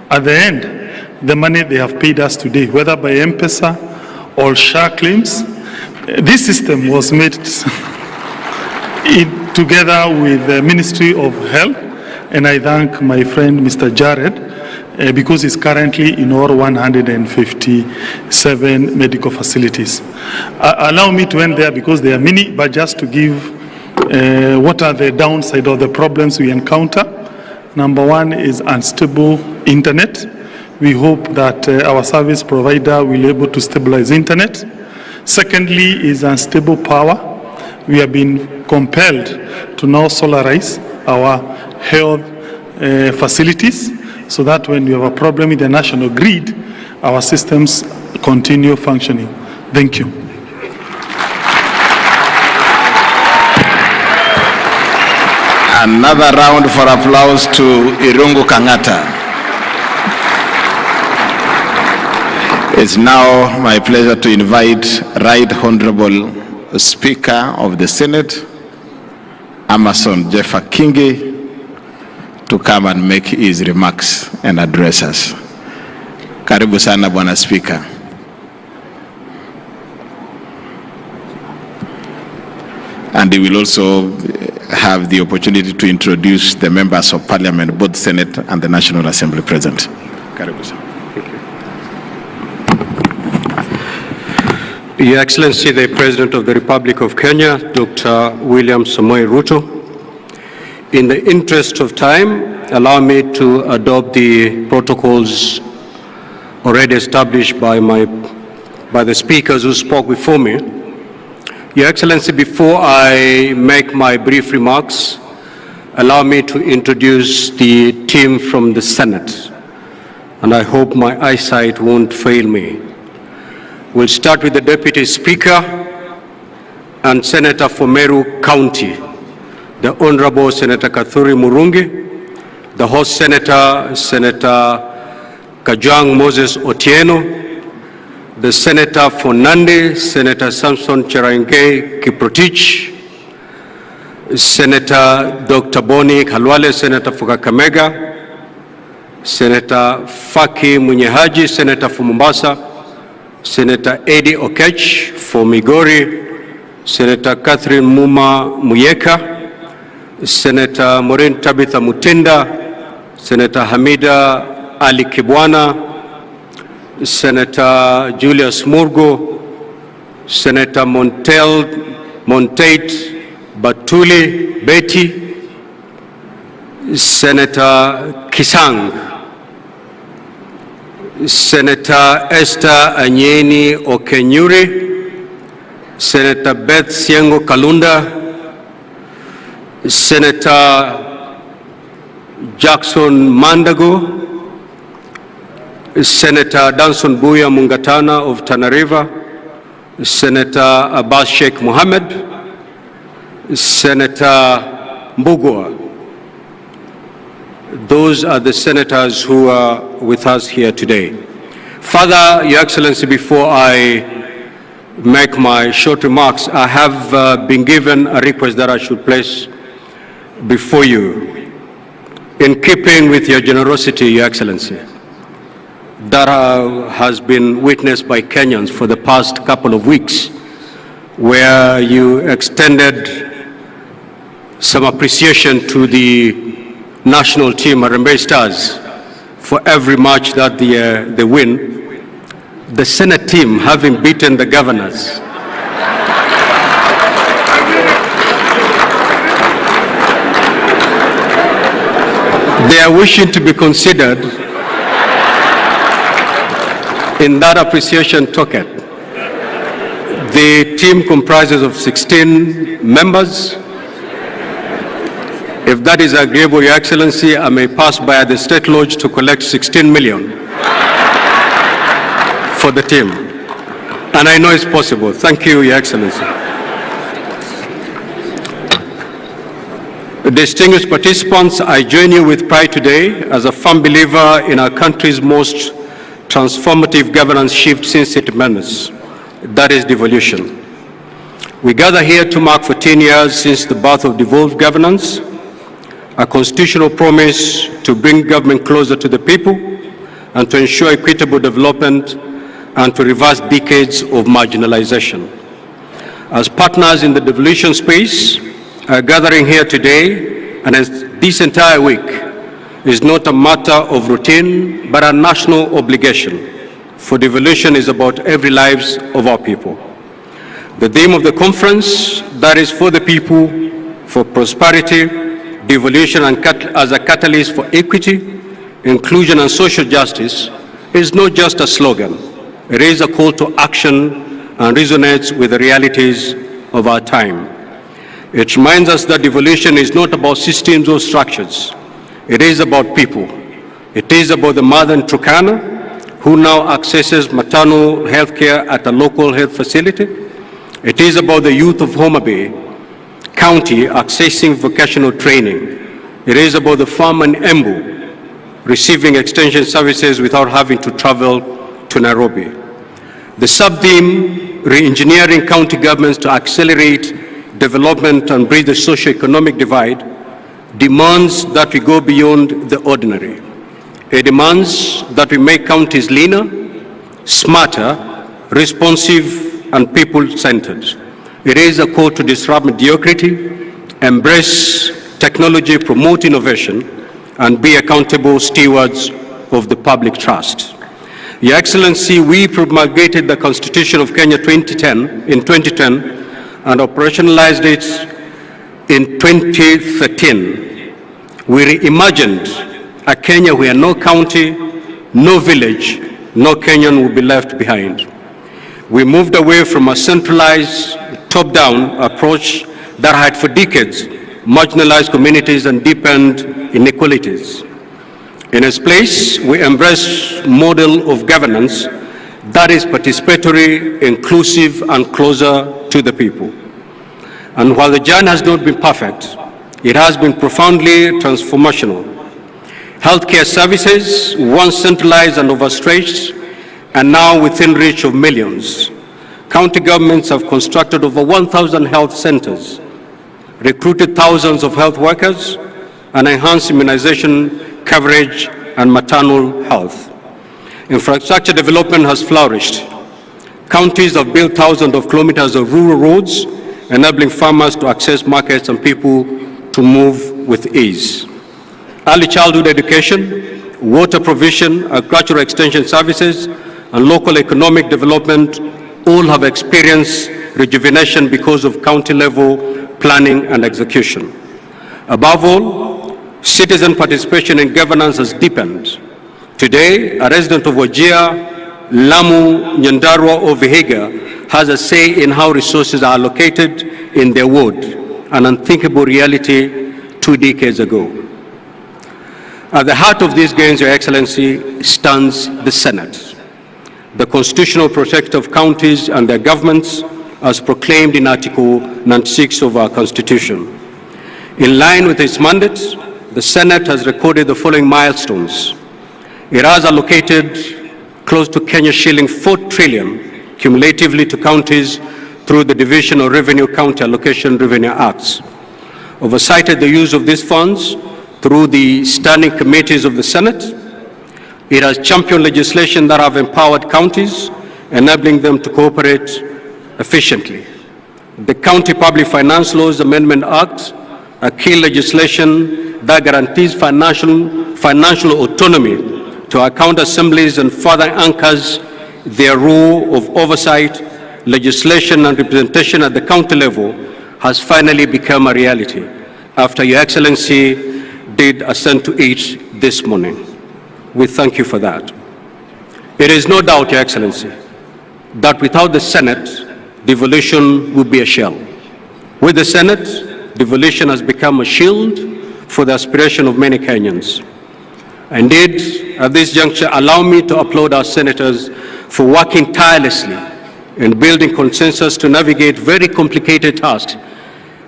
[SPEAKER 1] At the end, the money they have paid us today, whether by M-Pesa or SHA claims. This system was made together with the Ministry of Health, and I thank my friend Mr. Jared because he's currently in all 157 medical facilities. Allow me to end there because they are many, but just to give what are the downside of the problems we encounter. Number one is unstable internet. We hope that our service provider will be able to stabilize internet. Secondly is unstable power. We have been compelled to now solarize our health facilities so that when we have a problem with the national grid, our systems continue functioning. Thank you.
[SPEAKER 13] Another round for applause to Irungu Kangata. It's now my pleasure to invite Right Honorable Speaker of the Senate, Amason Jeffa Kingi, to come and make his remarks and address us. Karibu sana Bwana Speaker. And he will also have the opportunity to introduce the members of Parliament, both Senate and the National Assembly present. Karibu sana.
[SPEAKER 2] Your Excellency, the President of the Republic of Kenya, Dr. William Samoei Ruto, in the interest of time, allow me to adopt the protocols already established by the speakers who spoke before me. Your Excellency, before I make my brief remarks, allow me to introduce the team from the Senate, and I hope my eyesight won't fail me. We'll start with the Deputy Speaker and Senator for Meru County, the Honorable Senator Kathuri Murungi, the host Senator, Senator Kajwang Moses Otieno, the Senator for Nandi, Senator Samson Cherangay Kiprotich, Senator Dr. Boni Khalwale, Senator for Kakamega, Senator Faki Munyehaji, Senator for Mombasa, Senator Eddie Okech for Migori, Senator Catherine Muma Muyeka, Senator Maureen Tabitha Mutinda, Senator Hamida Ali Kibwana, Senator Julius Murgo, Senator Montate Batuli Betty, Senator Kisang, Senator Esther Anyeni Okenyuri, Senator Beth Siengo Kalunda, Senator Jackson Mandago, Senator Danson Buya Mungatana of Tana River, Senator Abbas Sheikh Mohammed, Senator Mbugua. Those are the senators who are with us here today. Further, Your Excellency, before I make my short remarks, I have been given a request that I should place before you. In keeping with your generosity, Your Excellency, that has been witnessed by Kenyans for the past couple of weeks, where you extended some appreciation to the national team, Harambee Stars, for every match that they win. The Senate team, having beaten the governors, they are wishing to be considered in that appreciation token. The team comprises of 16 members. If that is agreeable, Your Excellency, I may pass by the State Lodge to collect 16 million for the team. And I know it's possible. Thank you, Your Excellency. Distinguished participants, I join you with pride today as a firm believer in our country's most transformative governance shift since independence, that is devolution. We gather here to mark 14 years since the birth of devolved governance, a constitutional promise to bring government closer to the people and to ensure equitable development and to reverse decades of marginalization. As partners in the devolution space, our gathering here today and as this entire week is not a matter of routine, but a national obligation. For devolution is about every lives of our people. The theme of the conference, that is for the people, for prosperity, devolution and as a catalyst for equity, inclusion and social justice, is not just a slogan. It is a call to action and resonates with the realities of our time. It reminds us that devolution is not about systems or structures. It is about people. It is about the mother in Turkana who now accesses maternal health care at a local health facility. It is about the youth of Homa Bay County accessing vocational training. It is about the farmer in Embu receiving extension services without having to travel to Nairobi. The sub-theme, re-engineering county governments to accelerate development and bridge the socio-economic divide, demands that we go beyond the ordinary. It demands that we make counties leaner, smarter, responsive, and people-centered. It is a call to disrupt mediocrity, embrace technology, promote innovation, and be accountable stewards of the public trust. Your Excellency, we promulgated the Constitution of Kenya in 2010 and operationalized it in 2013. We reimagined a Kenya where no county, no village, no Kenyan will be left behind. We moved away from a centralized, top-down approach that had for decades marginalized communities and deepened inequalities. In its place, we embrace a model of governance that is participatory, inclusive, and closer to the people. And while the journey has not been perfect, it has been profoundly transformational. Healthcare services, once centralized and overstretched, are now within reach of millions. County governments have constructed over 1,000 health centers, recruited thousands of health workers, and enhanced immunization coverage and maternal health. Infrastructure development has flourished. Counties have built thousands of kilometers of rural roads, enabling farmers to access markets and people to move with ease. Early childhood education, water provision, agricultural extension services, and local economic development all have experienced rejuvenation because of county-level planning and execution. Above all, citizen participation in governance has deepened. Today, a resident of Wajir, Lamu, Nyandarua, or Vihiga has a say in how resources are allocated in their ward, an unthinkable reality 2 decades ago. At the heart of these gains, Your Excellency, stands the Senate, the constitutional protector of counties and their governments, as proclaimed in Article 96 of our Constitution. In line with its mandate, the Senate has recorded the following milestones. It has allocated close to Kenya shilling 4 trillion cumulatively to counties through the Division of Revenue County Allocation Revenue Acts. Oversighted the use of these funds through the standing committees of the Senate. It has championed legislation that have empowered counties, enabling them to cooperate efficiently. The County Public Finance Laws Amendment Act, a key legislation that guarantees financial autonomy to our county assemblies and further anchors their role of oversight, legislation, and representation at the county level, has finally become a reality after Your Excellency did assent to it this morning. We thank you for that. It is no doubt, Your Excellency, that without the Senate, devolution would be a shell. With the Senate, devolution has become a shield for the aspiration of many Kenyans. Indeed, at this juncture, allow me to applaud our senators for working tirelessly in building consensus to navigate very complicated tasks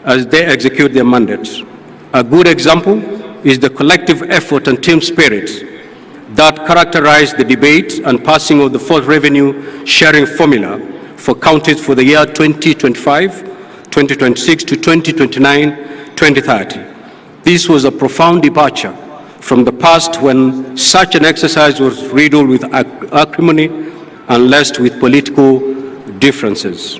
[SPEAKER 2] as they execute their mandates. A good example is the collective effort and team spirit that characterized the debate and passing of the fourth revenue sharing formula for counties for the year 2025, 2026 to 2029, 2030. This was a profound departure from the past when such an exercise was riddled with acrimony and laced with political differences.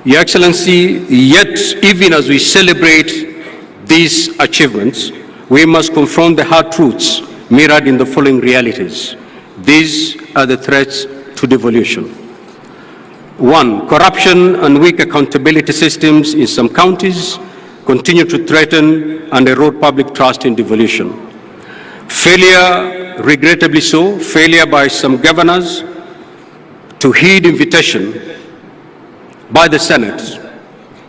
[SPEAKER 2] Your Excellency, yet even as we celebrate these achievements, we must confront the hard truths mirrored in the following realities. These are the threats to devolution. 1, corruption and weak accountability systems in some counties continue to threaten and erode public trust in devolution. Failure, regrettably so, failure by some governors to heed invitation by the Senate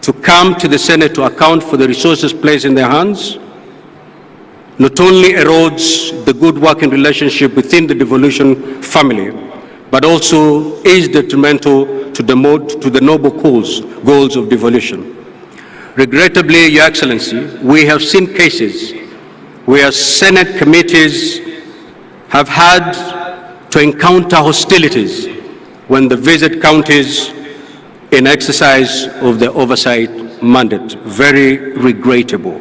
[SPEAKER 2] to come to the Senate to account for the resources placed in their hands not only erodes the good working relationship within the devolution family, but also is detrimental to the noble goals of devolution. Regrettably, Your Excellency, we have seen cases where Senate committees have had to encounter hostilities when they visit counties in exercise of the oversight mandate. Very regrettable.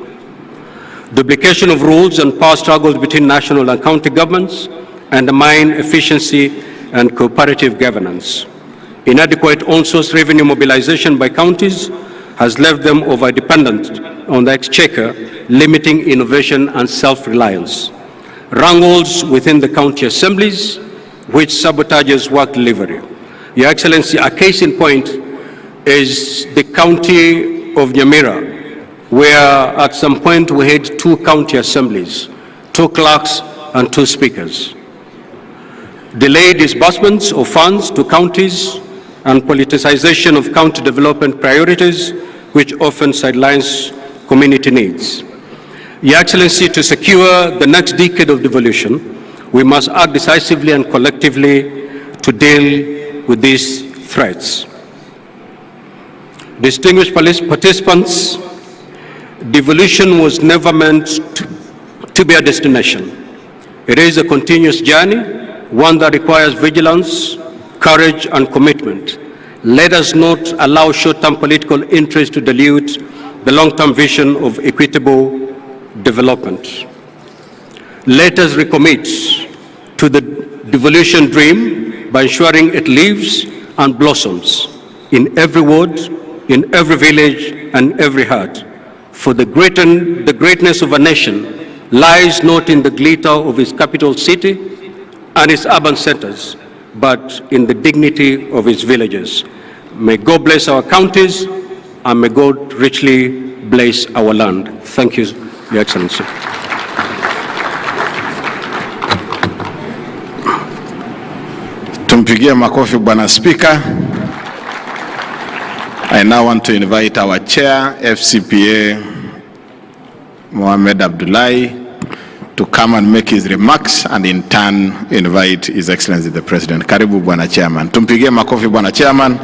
[SPEAKER 2] Duplication of rules and power struggles between national and county governments undermine efficiency and cooperative governance. Inadequate on-source revenue mobilization by counties has left them over-dependent on the exchequer, limiting innovation and self-reliance. Wrangles within the county assemblies, which sabotages work delivery. Your Excellency, a case in point is the county of Nyamira, where at some point we had 2 county assemblies, 2 clerks and 2 speakers. delayed disbursements of funds to counties, and politicization of county development priorities, which often sidelines community needs. Your Excellency, to secure the next decade of devolution, we must act decisively and collectively to deal with these threats. Distinguished participants, devolution was never meant to be a destination. It is a continuous journey, one that requires vigilance, courage, and commitment. Let us not allow short-term political interest to dilute the long-term vision of equitable development. Let us recommit to the devolution dream by ensuring it lives and blossoms in every ward, in every village, and every heart. For the greatness of a nation lies not in the glitter of its capital city and its urban centers, but in the dignity of its villages. May God bless our counties, and may God richly bless our land. Thank you, Your Excellency.
[SPEAKER 13] Tumpigie makofi Bwana Speaker. I now want to invite our chair, FCPA Mohamed Abdullahi, to come and make his remarks, and in turn invite His Excellency the President. Karibu Bwana Chairman. Tumpigie makofi Bwana Chairman.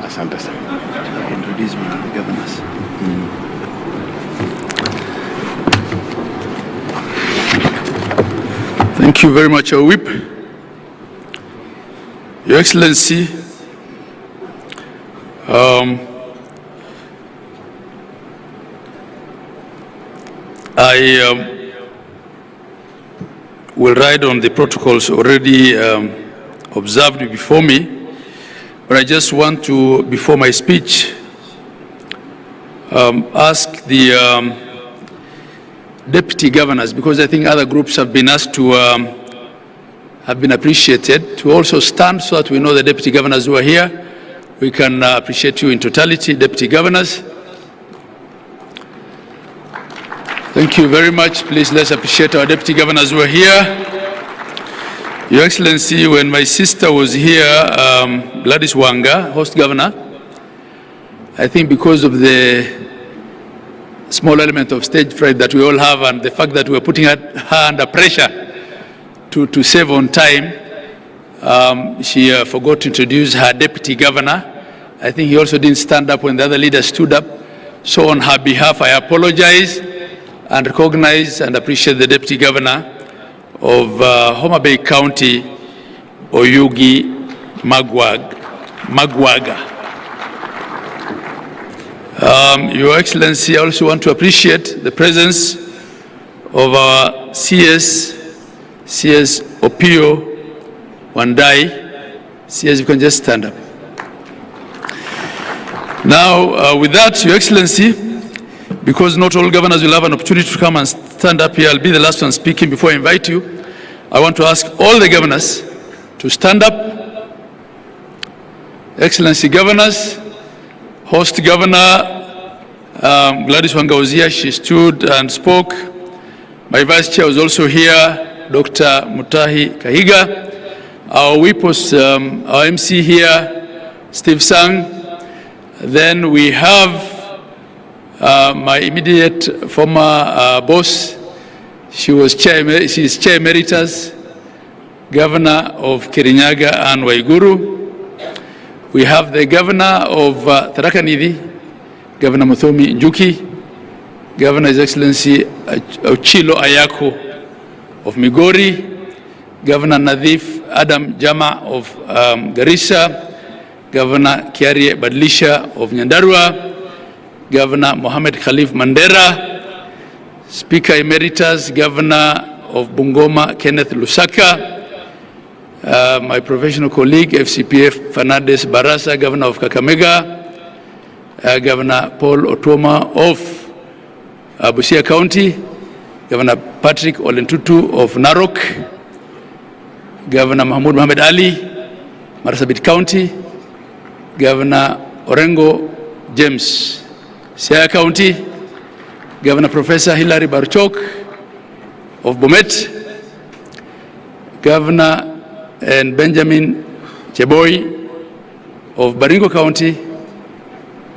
[SPEAKER 13] Asante sana. Introduce my governors.
[SPEAKER 7] Thank you very much, Your Whip. Your Excellency, I will ride on the protocols already observed before me, but I just want to, before my speech, ask the deputy governors, because I think other groups have been asked to, have been appreciated, to also stand so that we know the deputy governors who are here. We can appreciate you in totality, deputy governors. Thank you very much. Please let's appreciate our deputy governors who are here. Your Excellency, when my sister was here, Gladys Wanga, host governor, I think because of the small element of stage fright that we all have and the fact that we're putting her under pressure to save on time, she forgot to introduce her deputy governor. I think he also didn't stand up when the other leaders stood up. So on her behalf, I apologize and recognize and appreciate the deputy governor of Homa Bay County, Oyugi Magwaga. Your Excellency, I also want to appreciate the presence of our CS Opio Wandai. CS, you can just stand up. Now, with that, Your Excellency, because not all governors will have an opportunity to come and stand up here, I'll be the last one speaking before I invite you. I want to ask all the governors to stand up. Excellency governors, host governor, Gladys Wanga was here, she stood and spoke. My vice chair was also here, Dr. Mutahi Kahiga. Our whip was our MC here, Steve Sang. Then we have my immediate former boss. She's Chair Emeritus, Governor of Kirinyaga and Waiguru. We have the Governor of Tharaka Nithi, Governor Muthomi Njuki, Governor His Excellency Ochilo Ayako of Migori, Governor Nadhif Adam Jama of Garissa, Governor Kiari Badlisha of Nyandarua, Governor Mohamed Khalif Mandera, Speaker Emeritus, Governor of Bungoma Kenneth Lusaka, my professional colleague, FCPF Fernandez Barasa, Governor of Kakamega, Governor Paul Otoma of Busia County, Governor Patrick Olentutu of Narok, Governor Mahmoud Mohamed Ali, Marsabit County, Governor Orengo James, Siaya County, Governor Professor Hilary Barchok of Bomet, Governor and Benjamin Cheboy of Baringo County,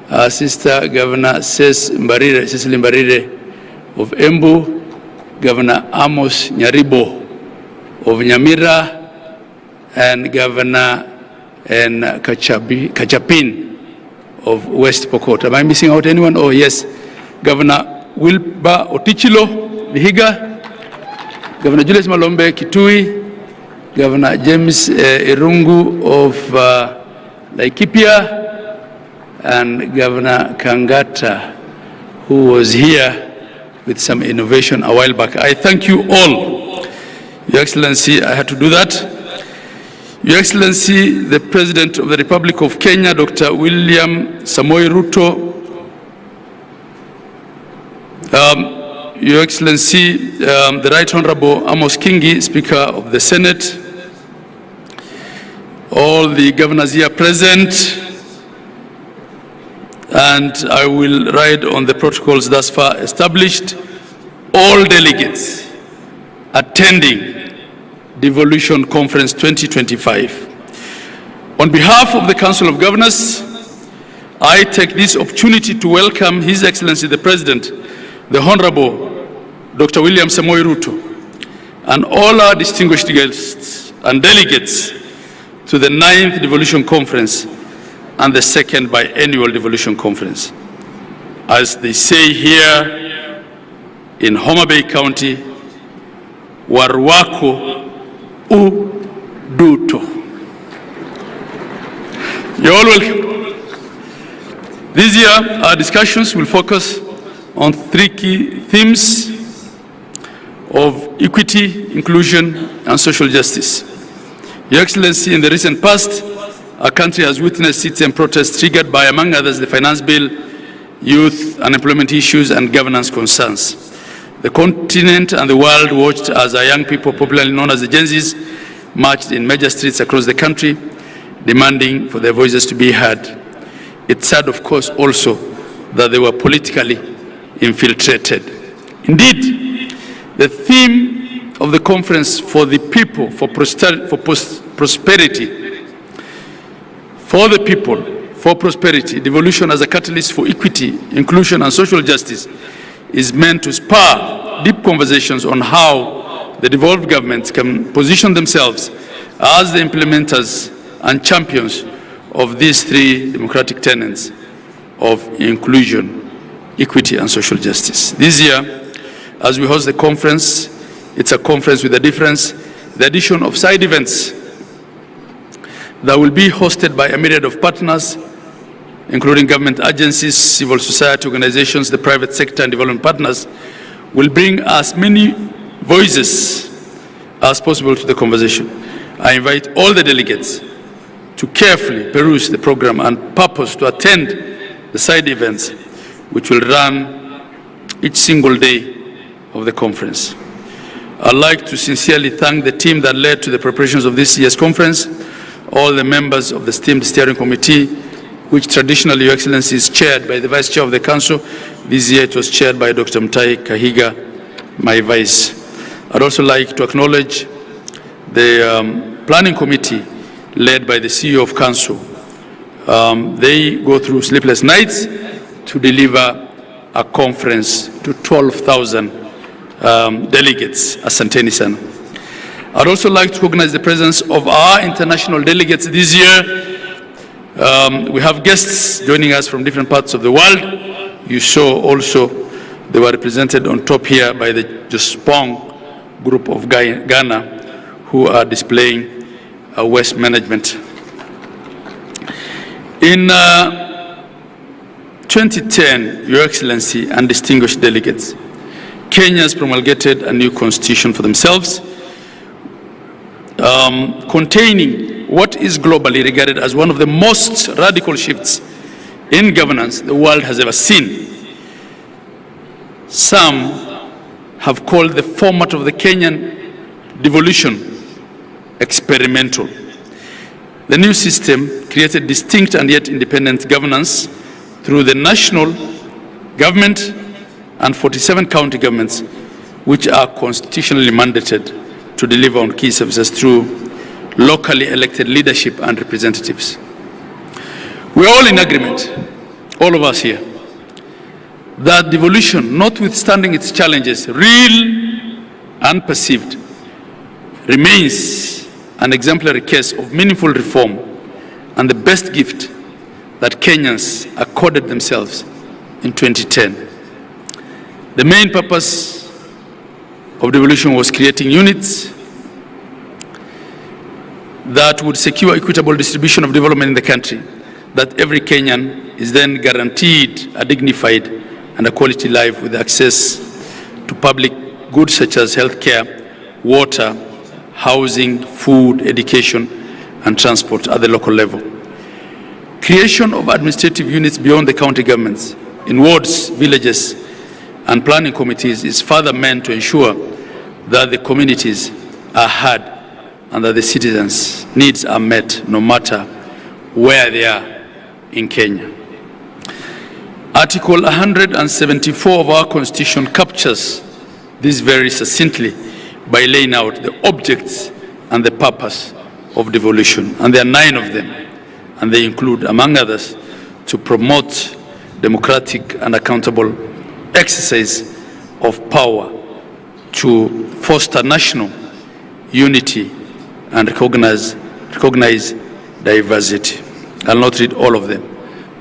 [SPEAKER 7] our sister Governor Cecily Mbarire of Embu, Governor Amos Nyaribo of Nyamira, and Governor Kachapin of West Pokot. Am I missing out anyone? Oh yes, Governor Wilba Otichilo, Vihiga, Governor Julius Malombe, Kitui, Governor James Irungu of Laikipia, and Governor Kangata, who was here with some innovation a while back. I thank you all. Your Excellency, I had to do that. Your Excellency, the President of the Republic of Kenya, Dr. William Samoei Ruto, Your Excellency, the Right Honorable Amos Kingi, Speaker of the Senate, all the governors here present, and I will ride on the protocols thus far established, all delegates attending Devolution Conference 2025. On behalf of the Council of Governors, I take this opportunity to welcome His Excellency the President, the Honorable Dr. William Samoei Ruto, and all our distinguished guests and delegates to the 9th Devolution Conference and the 2nd Biennial Devolution Conference. As they say here in Homa Bay County, Warwako Uduto. You're all welcome. This year, our discussions will focus on 3 key themes of equity, inclusion, and social justice. Your Excellency, in the recent past, our country has witnessed citizen protests triggered by, among others, the finance bill, youth unemployment issues, and governance concerns. The continent and the world watched as our young people, popularly known as the Gen Zs, marched in major streets across the country, demanding for their voices to be heard. It's sad, of course, also that they were politically infiltrated. Indeed, the theme of the conference, for the people, for prosperity, for the people, for prosperity, devolution as a catalyst for equity, inclusion, and social justice, is meant to spur deep conversations on how the devolved governments can position themselves as the implementers and champions of these 3 democratic tenets of inclusion, equity, and social justice. This year, as we host the conference, it's a conference with a difference, the addition of side events that will be hosted by a myriad of partners, including government agencies, civil society organizations, the private sector, and development partners, will bring as many voices as possible to the conversation. I invite all the delegates to carefully peruse the program and purpose to attend the side events, which will run each single day of the conference. I'd like to sincerely thank the team that led to the preparations of this year's conference, all the members of the esteemed steering committee, which traditionally, Your Excellency, is chaired by the Vice Chair of the Council. This year it was chaired by Dr. Mutahi Kahiga, my Vice. I'd also like to acknowledge the Planning Committee led by the CEO of Council. They go through sleepless nights to deliver a conference to 12,000 delegates. Asanteni sana. I'd also like to recognize the presence of our international delegates this year. We have guests joining us from different parts of the world. You saw also they were represented on top here by the Jospong group of Ghana, who are displaying waste management. In 2010, Your Excellency and distinguished delegates, Kenya has promulgated a new constitution for themselves, containing what is globally regarded as one of the most radical shifts in governance the world has ever seen. Some have called the format of the Kenyan devolution experimental. The new system created distinct and yet independent governance through the national government and 47 county governments which are constitutionally mandated to deliver on key services through locally elected leadership and representatives. We are all in agreement, all of us here, that devolution, notwithstanding its challenges, real and perceived, remains an exemplary case of meaningful reform and the best gift that Kenyans accorded themselves in 2010. The main purpose of devolution was creating units that would secure equitable distribution of development in the country, that every Kenyan is then guaranteed a dignified and a quality life with access to public goods such as healthcare, water, housing, food, education, and transport at the local level. Creation of administrative units beyond the county governments in wards, villages, and planning committees is further meant to ensure that the communities are heard and that the citizens' needs are met no matter where they are in Kenya. Article 174 of our Constitution captures this very succinctly by laying out the objects and the purpose of devolution. And there are 9 of them, and they include, among others, to promote democratic and accountable exercise of power, to foster national unity and recognize diversity. I'll not read all of them,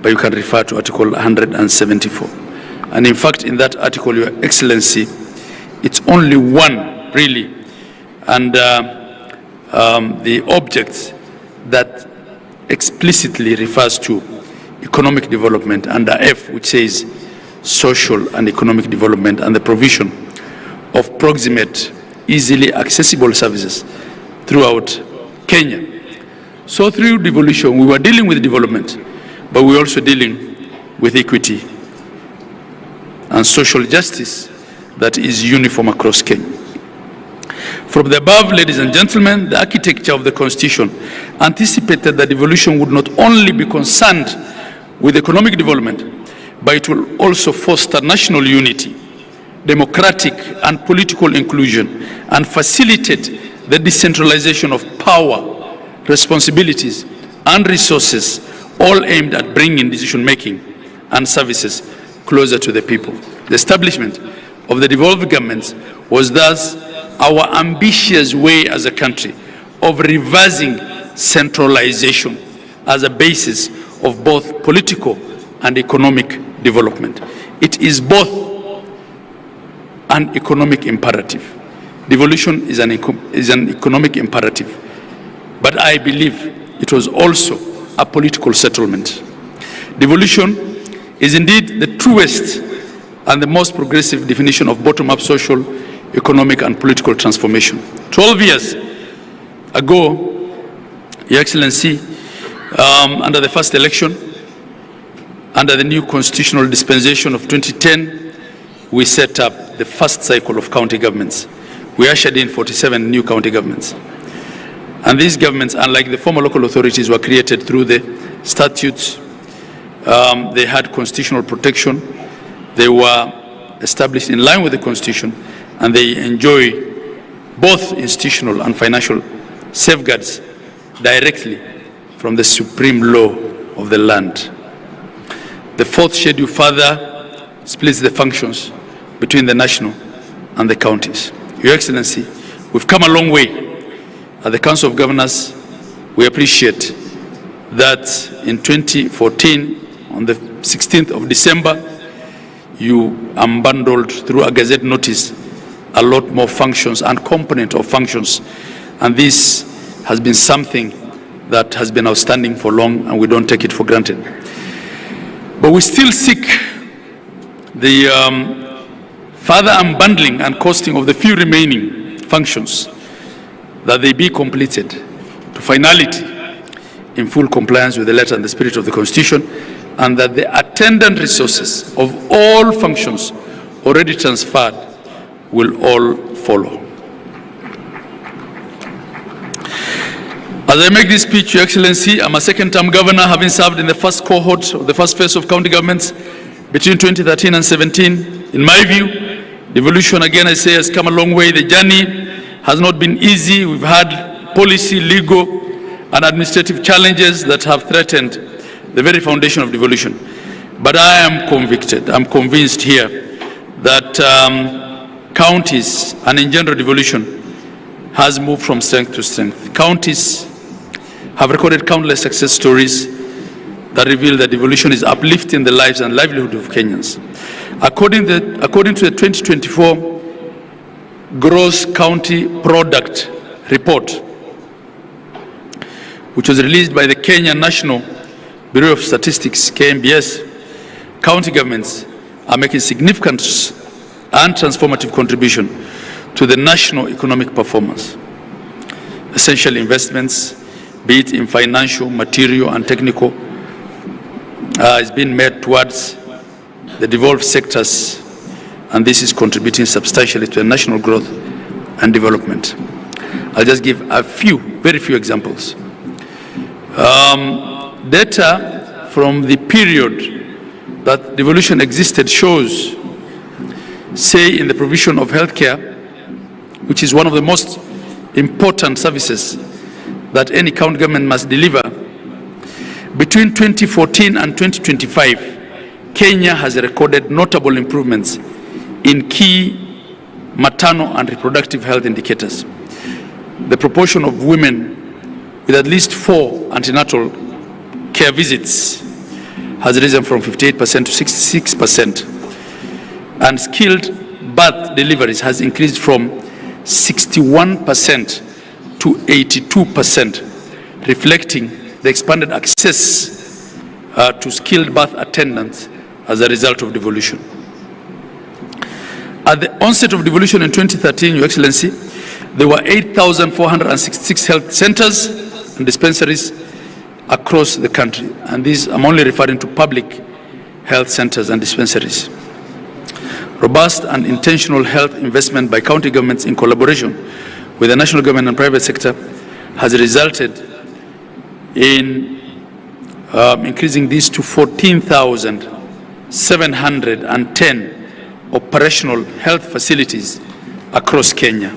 [SPEAKER 7] but you can refer to Article 174. And in fact, in that article, Your Excellency, it's only one, really, and the object that explicitly refers to economic development under F, which says social and economic development and the provision of proximate, easily accessible services throughout Kenya. So through devolution, we were dealing with development, but we're also dealing with equity and social justice that is uniform across Kenya. From the above, ladies and gentlemen, the architecture of the Constitution anticipated that devolution would not only be concerned with economic development, but it will also foster national unity, democratic and political inclusion, and facilitate the decentralization of power, responsibilities, and resources, all aimed at bringing decision-making and services closer to the people. The establishment of the devolved governments was thus our ambitious way as a country of reversing centralization as a basis of both political and economic development. It is both an economic imperative. Devolution is an economic imperative, but I believe it was also a political settlement. Devolution is indeed the truest and the most progressive definition of bottom-up social, economic, and political transformation. 12 years ago, Your Excellency, under the first election, under the new constitutional dispensation of 2010, we set up the first cycle of county governments. We ushered in 47 new county governments. And these governments, unlike the former local authorities, were created through the statutes. They had constitutional protection. They were established in line with the Constitution, and they enjoy both institutional and financial safeguards directly from the supreme law of the land. The fourth schedule further splits the functions between the national and the counties. Your Excellency, we've come a long way. At the Council of Governors, we appreciate that in 2014, on the 16th of December, you unbundled through a Gazette notice a lot more functions and component of functions. And this has been something that has been outstanding for long, and we don't take it for granted. But we still seek the further unbundling and costing of the few remaining functions, that they be completed to finality in full compliance with the letter and the spirit of the Constitution, and that the attendant resources of all functions already transferred will all follow. As I make this speech, Your Excellency, I'm a second-term governor, having served in the first cohort of the first phase of county governments between 2013 and 17. In my view, devolution, again I say, has come a long way. The journey has not been easy. We've had policy, legal, and administrative challenges that have threatened the very foundation of devolution. But I am convicted, I'm convinced here that counties and in general devolution has moved from strength to strength. Counties have recorded countless success stories that reveal that devolution is uplifting the lives and livelihood of Kenyans. According to the 2024 Gross County Product Report, which was released by the Kenya National Bureau of Statistics, KNBS, county governments are making significant and transformative contribution to the national economic performance. Essential investments, be it in financial, material, and technical, is being made towards the devolved sectors, and this is contributing substantially to the national growth and development. I'll just give a few, very few examples. Data from the period that devolution existed shows, say, in the provision of healthcare, which is one of the most important services that any county government must deliver, between 2014 and 2025, Kenya has recorded notable improvements in key maternal and reproductive health indicators. The proportion of women with at least 4 antenatal care visits has risen from 58% to 66%, and skilled birth deliveries has increased from 61% to 82%, reflecting the expanded access to skilled birth attendants as a result of devolution. At the onset of devolution in 2013, Your Excellency, there were 8,466 health centers and dispensaries across the country, and these I'm only referring to public health centers and dispensaries. Robust and intentional health investment by county governments in collaboration with the national government and private sector has resulted in increasing these to 14,710 operational health facilities across Kenya.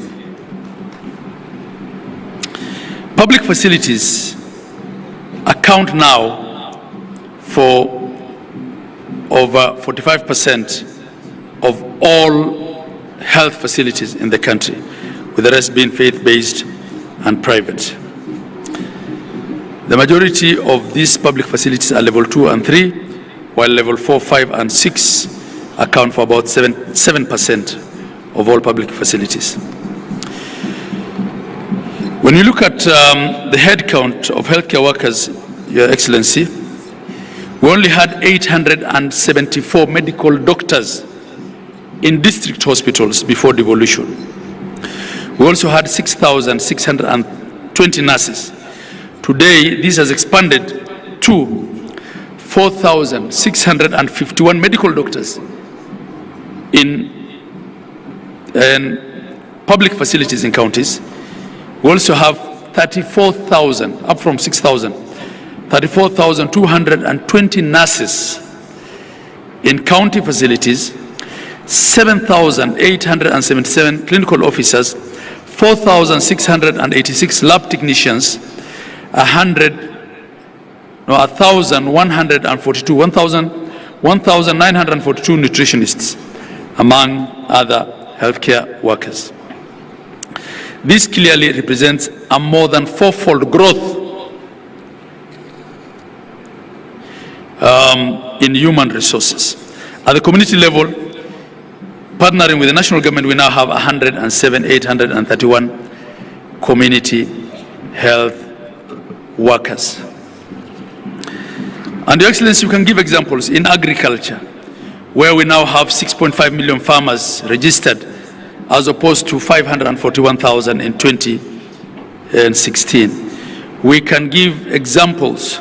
[SPEAKER 7] Public facilities account now for over 45% of all health facilities in the country, with the rest being faith-based and private. The majority of these public facilities are level 2 and 3, while level 4, 5, and 6 account for about 7% of all public facilities. When you look at the head count of healthcare workers, Your Excellency, we only had 874 medical doctors in district hospitals before devolution. We also had 6,620 nurses. Today, this has expanded to 4,651 medical doctors in public facilities in counties. We also have 34,000, up from 6,000, 34,220 nurses in county facilities, 7,877 clinical officers, 4,686 lab technicians, 1,942 nutritionists, among other healthcare workers. This clearly represents a more than fourfold growth in human resources. At the community level, partnering with the national government, we now have 107,831 community health workers. And Your Excellency, you can give examples in agriculture, where we now have 6.5 million farmers registered, as opposed to 541,000 in 2016. We can give examples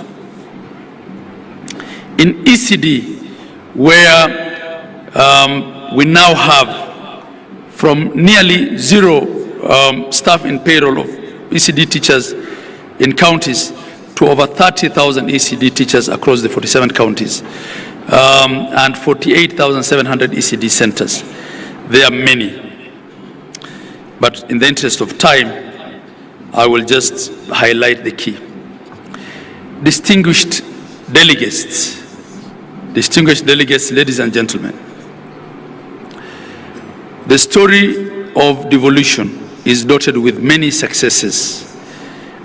[SPEAKER 7] in ECD, where we now have from nearly zero staff in payroll of ECD teachers in counties to over 30,000 ECD teachers across the 47 counties. and 48,700 ECD centers. There are many. But in the interest of time, I will just highlight the key. Distinguished delegates, ladies and gentlemen, the story of devolution is dotted with many successes,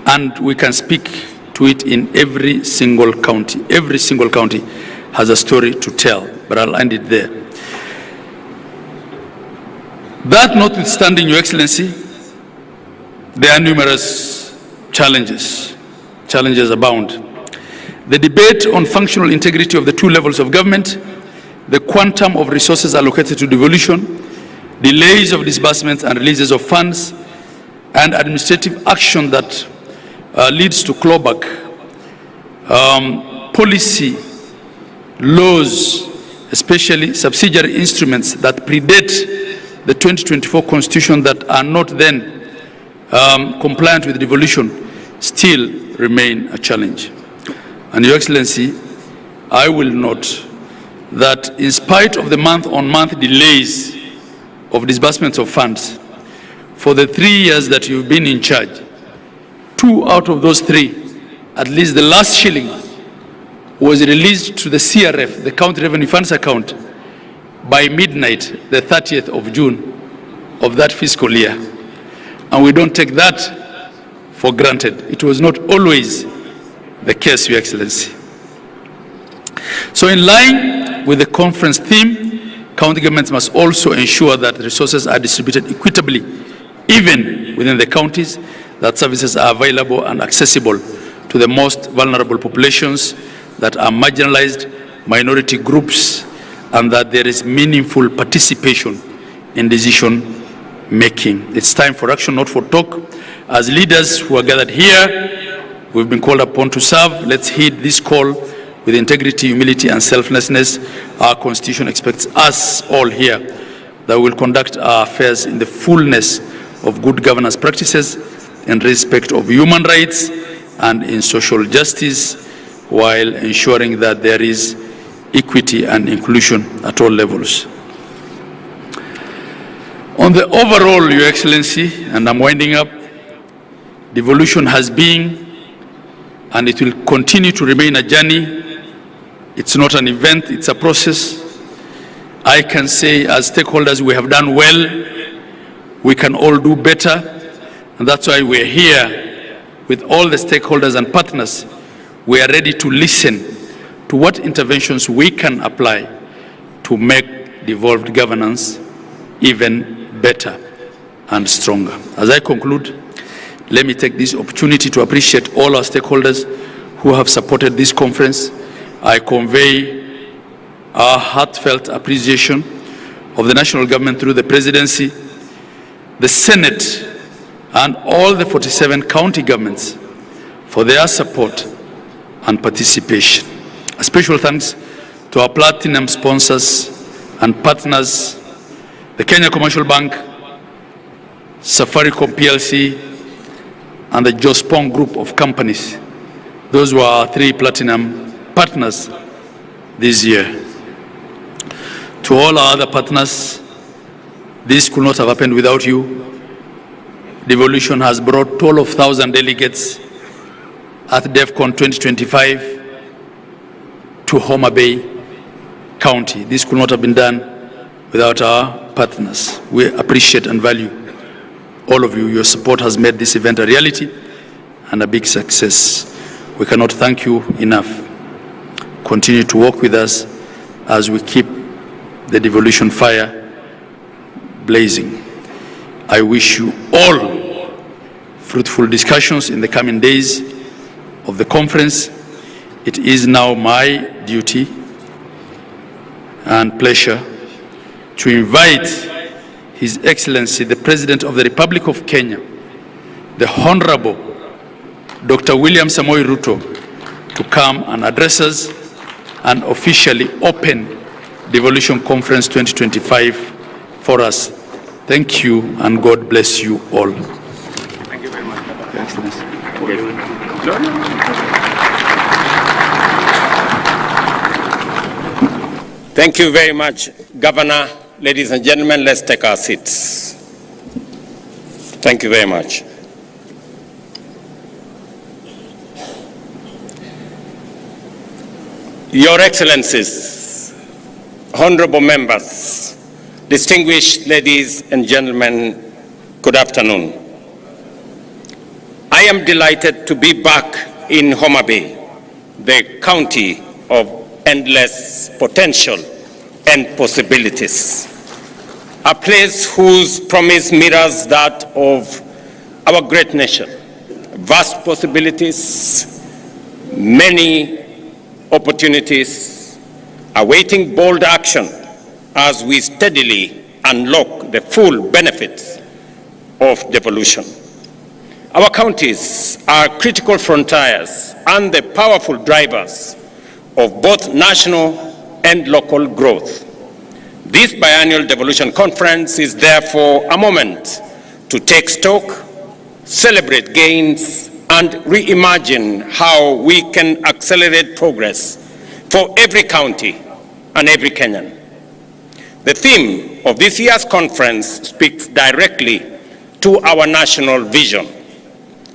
[SPEAKER 7] and we can speak to it in every single county. Every single county has a story to tell, but I'll end it there. That notwithstanding, Your Excellency, there are numerous challenges. Challenges abound. The debate on functional integrity of the two levels of government, the quantum of resources allocated to devolution, delays of disbursements and releases of funds, and administrative action that leads to clawback, policy, laws, especially subsidiary instruments that predate the 2024 Constitution that are not then compliant with devolution, still remain a challenge. And Your Excellency, I will note that in spite of the month-on-month delays of disbursements of funds, for the 3 years that you've been in charge, 2 out of those 3, at least the last shilling, was released to the CRF, the County Revenue Funds account, by midnight, the 30th of June of that fiscal year. And we don't take that for granted. It was not always the case, Your Excellency. So in line with the conference theme, county governments must also ensure that resources are distributed equitably, even within the counties, that services are available and accessible to the most vulnerable populations that are marginalized, minority groups, and that there is meaningful participation in decision making. It's time for action, not for talk. As leaders who are gathered here, we've been called upon to serve. Let's heed this call with integrity, humility, and selflessness. Our Constitution expects us all here that we will conduct our affairs in the fullness of good governance practices, in respect of human rights, and in social justice, while ensuring that there is equity and inclusion at all levels. On the overall, Your Excellency, and I'm winding up, devolution has been and it will continue to remain a journey. It's not an event, it's a process. I can say as stakeholders we have done well, we can all do better, and that's why we're here with all the stakeholders and partners. We are ready to listen to what interventions we can apply to make devolved governance even better and stronger. As I conclude, let me take this opportunity to appreciate all our stakeholders who have supported this conference. I convey our heartfelt appreciation of the national government through the presidency, the Senate, and all the 47 county governments for their support and participation. A special thanks to our platinum sponsors and partners, the Kenya Commercial Bank, Safaricom PLC, and the Jospong Group of companies. Those were our 3 platinum partners this year. To all our other partners, this could not have happened without you. Devolution has brought 12,000 delegates at DEFCON 2025 to Homa Bay County. This could not have been done without our partners. We appreciate and value all of you. Your support has made this event a reality and a big success. We cannot thank you enough. Continue to work with us as we keep the devolution fire blazing. I wish you all fruitful discussions in the coming days of the conference. It is now my duty and pleasure to invite His Excellency, the President of the Republic of Kenya, the Honorable Dr. William Samoei Ruto, to come and address us and officially open Devolution Conference 2025 for us. Thank you, and God bless you all.
[SPEAKER 12] Thank you very much, Your Excellency.
[SPEAKER 11] Thank you very much, Governor. Ladies and gentlemen, let's take our seats. Thank you very much. Your Excellencies, honorable members, distinguished ladies and gentlemen, good afternoon. I am delighted to be back in Homa Bay, the county of endless potential and possibilities, a place whose promise mirrors that of our great nation. Vast possibilities, many opportunities, awaiting bold action as we steadily unlock the full benefits of devolution. Our counties are critical frontiers and the powerful drivers of both national and local growth. This biennial devolution conference is therefore a moment to take stock, celebrate gains, and reimagine how we can accelerate progress for every county and every Kenyan. The theme of this year's conference speaks directly to our national vision,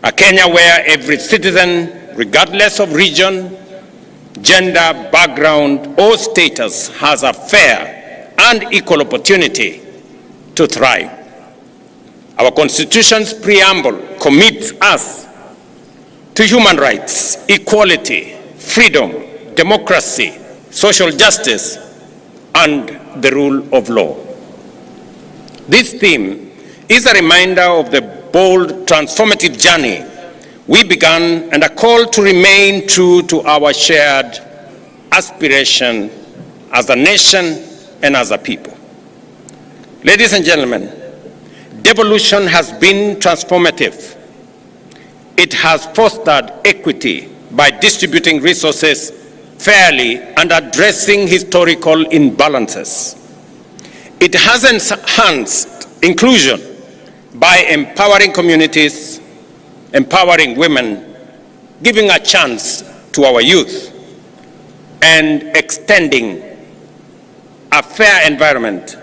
[SPEAKER 11] a Kenya where every citizen, regardless of region, gender, background, or status, has a fair and equal opportunity to thrive. Our Constitution's preamble commits us to human rights, equality, freedom, democracy, social justice, and the rule of law. This theme is a reminder of the bold, transformative journey we began and a call to remain true to our shared aspiration as a nation and as a people. Ladies and gentlemen, devolution has been transformative. It has fostered equity by distributing resources fairly and addressing historical imbalances. It has enhanced inclusion by empowering communities, empowering women, giving a chance to our youth, and extending a fair environment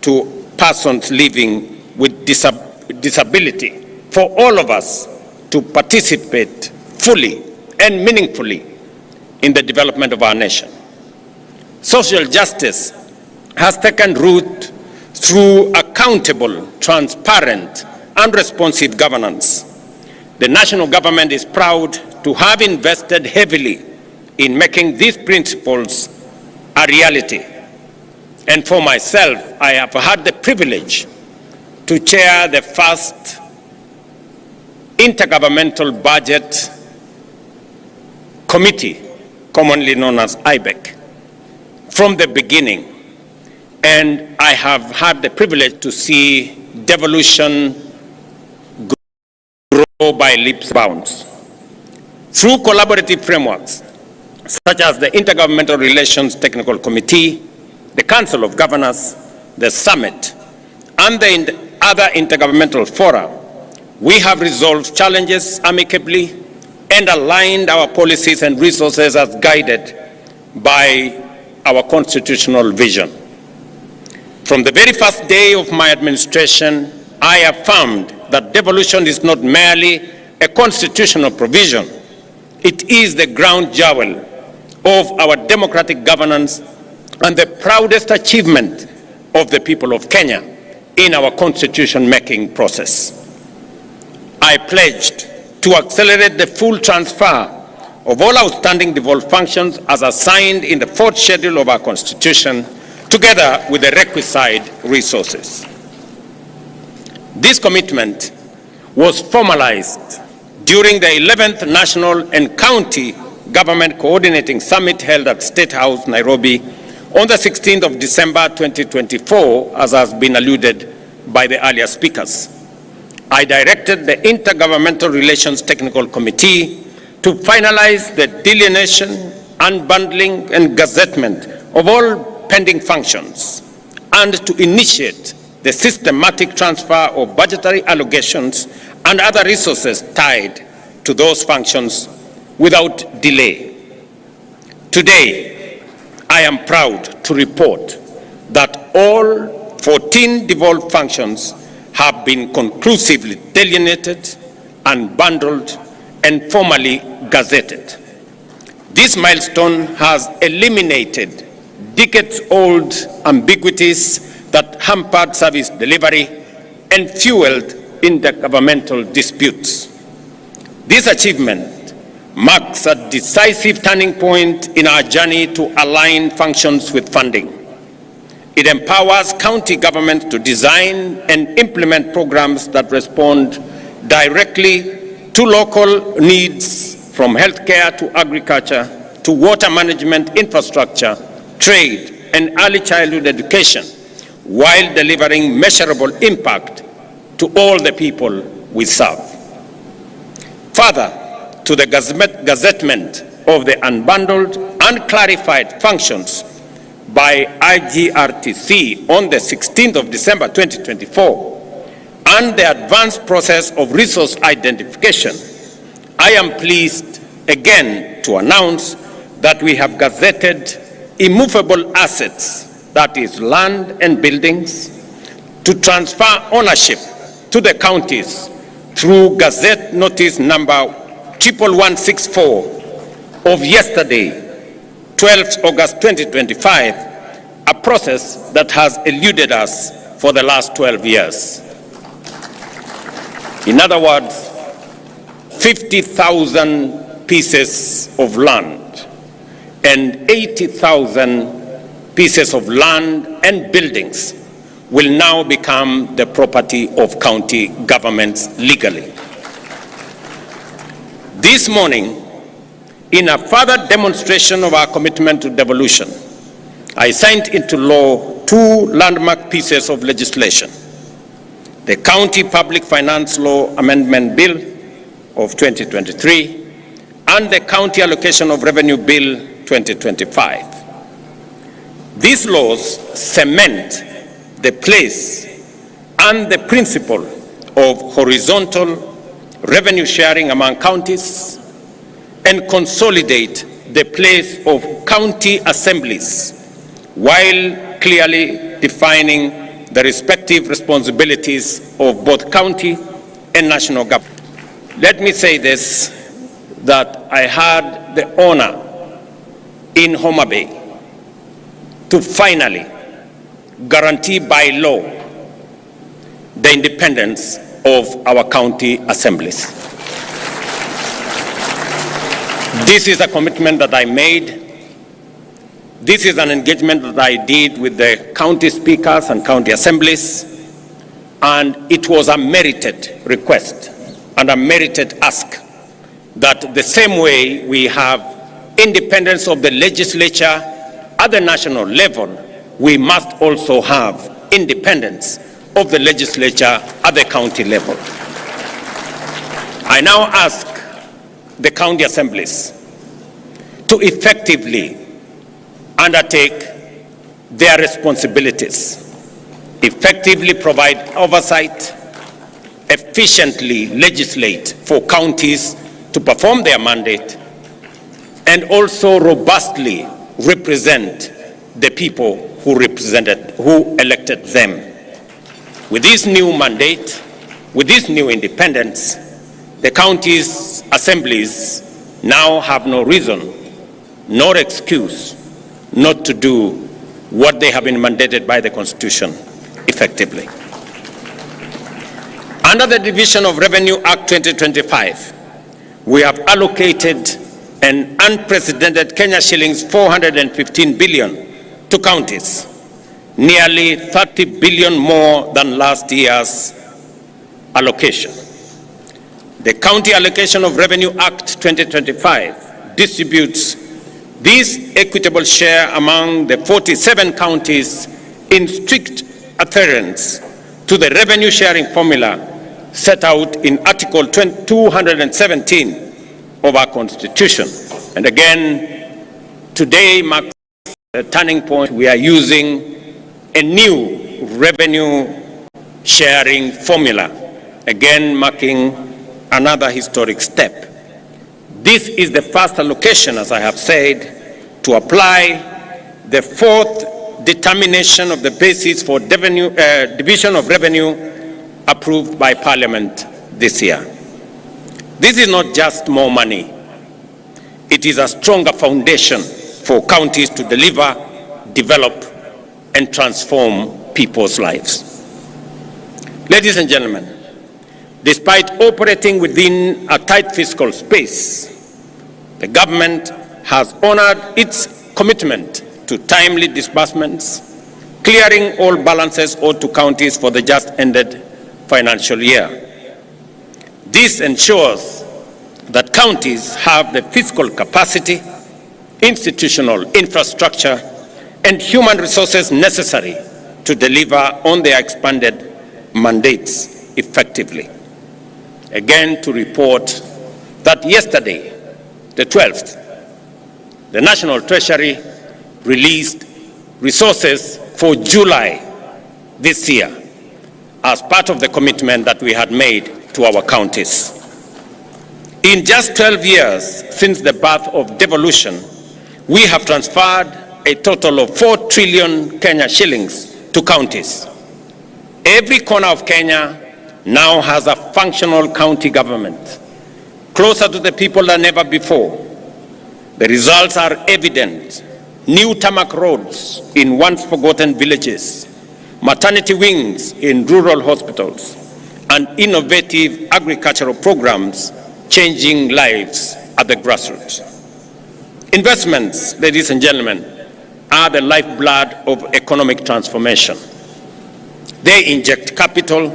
[SPEAKER 11] to persons living with disability for all of us to participate fully and meaningfully in the development of our nation. Social justice has taken root through accountable, transparent, and responsive governance. The national government is proud to have invested heavily in making these principles a reality. And for myself, I have had the privilege to chair the first intergovernmental budget committee, commonly known as IBEC, from the beginning. And I have had the privilege to see devolution grow by leaps and bounds. Through collaborative frameworks, such as the Intergovernmental Relations Technical Committee, the Council of Governors, the Summit, and the other intergovernmental fora, we have resolved challenges amicably and aligned our policies and resources as guided by our constitutional vision. From the very first day of my administration, I affirmed that devolution is not merely a constitutional provision. It is the ground jewel of our democratic governance and the proudest achievement of the people of Kenya in our constitution-making process. I pledged to accelerate the full transfer of all outstanding devolved functions as assigned in the fourth schedule of our Constitution, together with the requisite resources. This commitment was formalized during the 11th National and County Government Coordinating Summit held at State House, Nairobi, on the 16th of December 2024, as has been alluded by the earlier speakers. I directed the Intergovernmental Relations Technical Committee to finalize the delineation, unbundling, and gazettement of all pending functions, and to initiate the systematic transfer of budgetary allocations and other resources tied to those functions without delay. Today,
[SPEAKER 6] I am proud to report that all 14 devolved functions have been conclusively delineated and bundled and formally gazetted. This milestone has eliminated decades-old ambiguities that hampered service delivery and fueled intergovernmental disputes. This achievement marks a decisive turning point in our journey to align functions with funding. It empowers county governments to design and implement programs that respond directly to local needs, from healthcare to agriculture to water management, infrastructure, trade, and early childhood education, while delivering measurable impact to all the people we serve. Further, to the gazettement of the unbundled and clarified functions by IGRTC on the 16th of December 2024 and the advanced process of resource identification, I am pleased again to announce that we have gazetted immovable assets, that is land and buildings, to transfer ownership to the counties through Gazette Notice number 11164 of yesterday, 12th August 2025, a process that has eluded us for the last 12 years. In other words, 50,000 pieces of land and 80,000 pieces of land and buildings will now become the property of county governments legally. This morning, in a further demonstration of our commitment to devolution, I signed into law two landmark pieces of legislation: the County Public Finance Law Amendment Bill of 2023 and the County Allocation of Revenue Bill 2025. These laws cement the place and the principle of horizontal revenue sharing among counties and consolidate the place of county assemblies while clearly defining the respective responsibilities of both county and national government. Let me say this, that I had the honor in Homa Bay to finally guarantee by law the independence of our county assemblies. This is a commitment that I made. This is an engagement that I did with the county speakers and county assemblies, and it was a merited request and a merited ask that the same way we have independence of the legislature at the national level, we must also have independence of the legislature at the county level. I now ask the county assemblies to effectively undertake their responsibilities, effectively provide oversight, efficiently legislate for counties to perform their mandate, and also robustly represent the people who elected them. With this new mandate, with this new independence, the counties' assemblies now have no reason, nor excuse, not to do what they have been mandated by the Constitution effectively. Under the Division of Revenue Act 2025, we have allocated an unprecedented Kenya shillings 415 billion to counties, nearly 30 billion more than last year's allocation. The County Allocation of Revenue Act 2025 distributes this equitable share among the 47 counties in strict adherence to the revenue sharing formula set out in Article 217 of our Constitution. And again, today marks a turning point. We are using a new revenue sharing formula, again marking another historic step. This is the first allocation, as I have said, to apply the fourth determination of the basis for division of revenue approved by Parliament this year. This is not just more money. It is a stronger foundation for counties to deliver, develop, and transform people's lives. Ladies and gentlemen, despite operating within a tight fiscal space, the government has honored its commitment to timely disbursements, clearing all balances owed to counties for the just ended financial year. This ensures that counties have the fiscal capacity, institutional infrastructure, and human resources necessary to deliver on their expanded mandates effectively. Again, to report that yesterday, the 12th, the National Treasury released resources for July this year as part of the commitment that we had made to our counties. In just 12 years since the birth of devolution, we have transferred a total of 4 trillion Kenya shillings to counties. Every corner of Kenya now has a functional county government, closer to the people than ever before. The results are evident. New tarmac roads in once forgotten villages, maternity wings in rural hospitals, and innovative agricultural programs changing lives at the grassroots. Investments, ladies and gentlemen, are the lifeblood of economic transformation. They inject capital,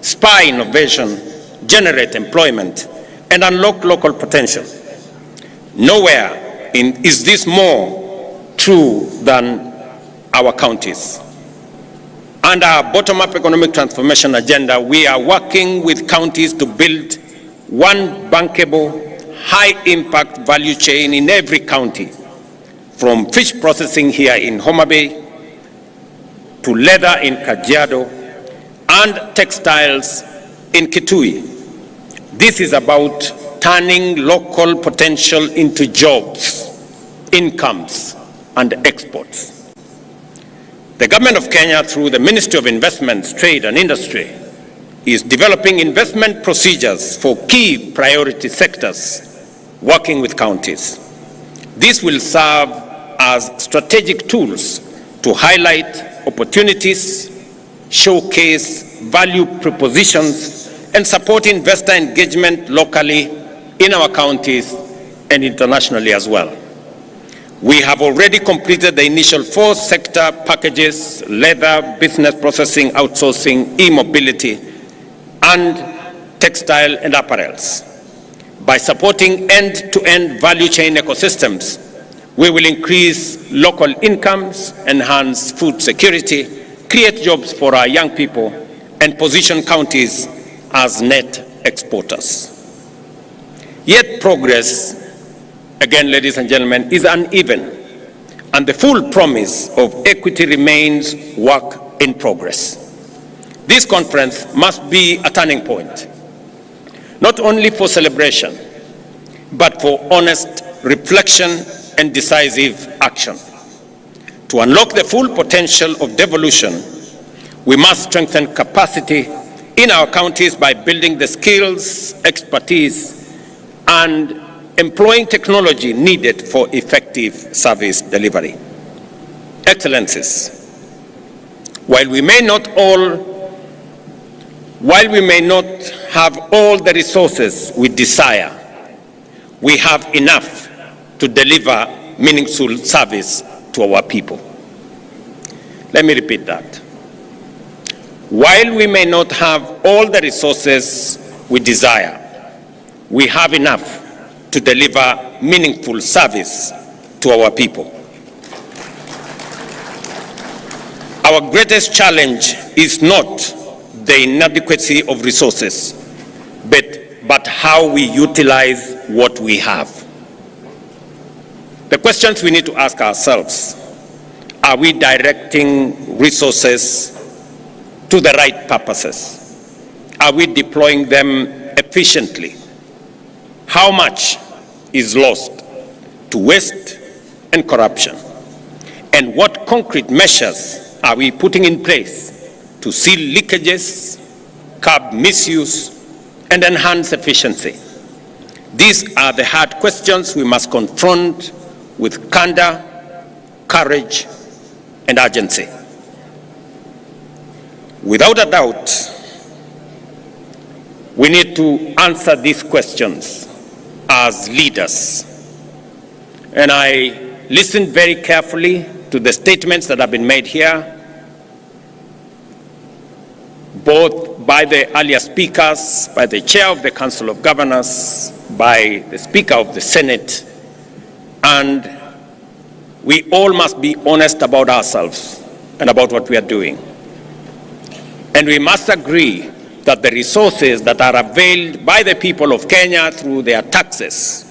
[SPEAKER 6] spur innovation, generate employment, and unlock local potential. Nowhere is this more true than our counties. Under our bottom-up economic transformation agenda, we are working with counties to build one bankable, high-impact value chain in every county, from fish processing here in Homa Bay to leather in Kajiado and textiles in Kitui. This is about turning local potential into jobs, incomes, and exports. The Government of Kenya, through the Ministry of Investments, Trade and Industry, is developing investment procedures for key priority sectors, working with counties. This will serve as strategic tools to highlight opportunities, showcase value propositions, and support investor engagement locally in our counties and internationally as well. We have already completed the initial 4 sector packages: leather, business processing, outsourcing, e-mobility, and textile and apparels. By supporting end-to-end value chain ecosystems, we will increase local incomes, enhance food security, create jobs for our young people, and position counties as net exporters. Yet progress, again, ladies and gentlemen, is uneven, and the full promise of equity remains work in progress. This conference must be a turning point, not only for celebration, but for honest reflection and decisive action. To unlock the full potential of devolution, we must strengthen capacity in our counties by building the skills, expertise, and employing technology needed for effective service delivery. Excellencies, while we may not have all the resources we desire, we have enough to deliver meaningful service to our people. Let me repeat that. While we may not have all the resources we desire, we have enough to deliver meaningful service to our people. Our greatest challenge is not the inadequacy of resources, but how we utilize what we have. The questions we need to ask ourselves: are we directing resources to the right purposes? Are we deploying them efficiently? How much is lost to waste and corruption? And what concrete measures are we putting in place to seal leakages, curb misuse, and enhance efficiency? These are the hard questions we must confront with candor, courage, and urgency. Without a doubt, we need to answer these questions as leaders. And I listened very carefully to the statements that have been made here, both by the earlier speakers, by the chair of the Council of Governors, by the Speaker of the Senate, and we all must be honest about ourselves and about what we are doing. And we must agree that the resources that are availed by the people of Kenya through their taxes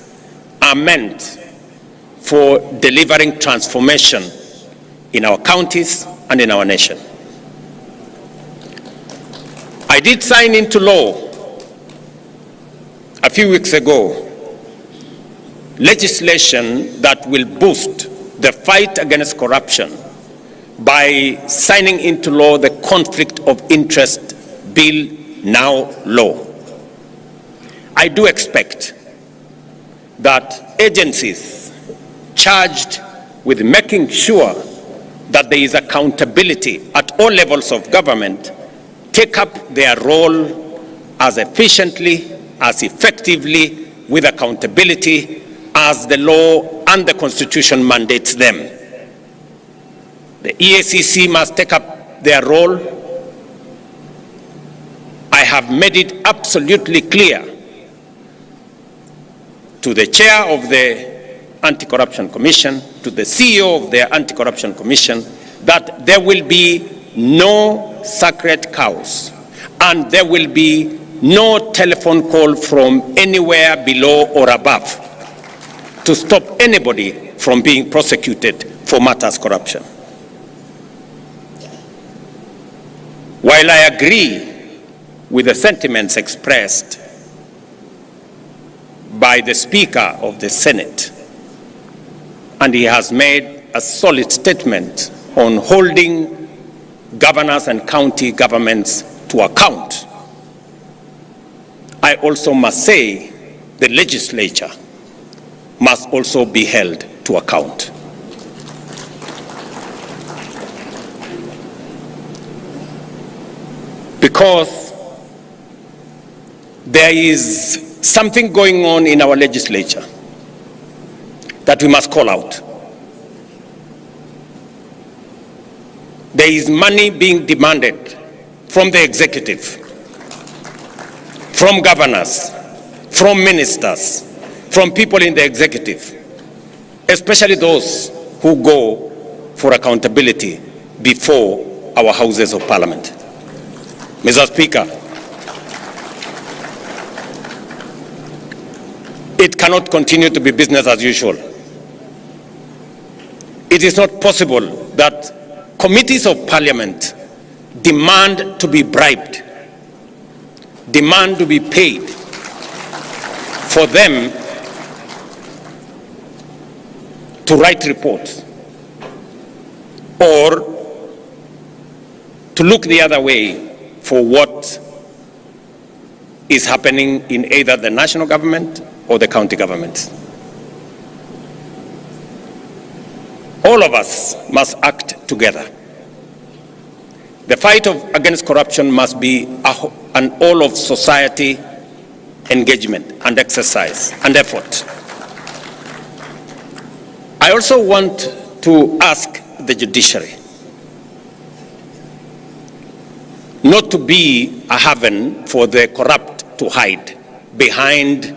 [SPEAKER 6] are meant for delivering transformation in our counties and in our nation. I did sign into law a few weeks ago legislation that will boost the fight against corruption by signing into law the Conflict of Interest Bill, now law. I do expect that agencies charged with making sure that there is accountability at all levels of government take up their role as efficiently, as effectively, with accountability as the law and the Constitution mandates them. The EACC must take up their role. I have made it absolutely clear to the chair of the Anti-Corruption Commission, to the CEO of the Anti-Corruption Commission, that there will be no sacred cows and there will be no telephone call from anywhere below or above to stop anybody from being prosecuted for matters corruption. While I agree with the sentiments expressed by the Speaker of the Senate, and he has made a solid statement on holding governors and county governments to account, I also must say the legislature must also be held to account. Because there is something going on in our legislature that we must call out. There is money being demanded from the executive, from governors, from ministers, from people in the executive, especially those who go for accountability before our houses of parliament. Mr. Speaker, it cannot continue to be business as usual. It is not possible that committees of parliament demand to be bribed, demand to be paid for them to write reports or to look the other way for what is happening in either the national government or the county government. All of us must act together. The fight against corruption must be an all of society engagement and exercise and effort. I also want to ask the judiciary not to be a haven for the corrupt to hide behind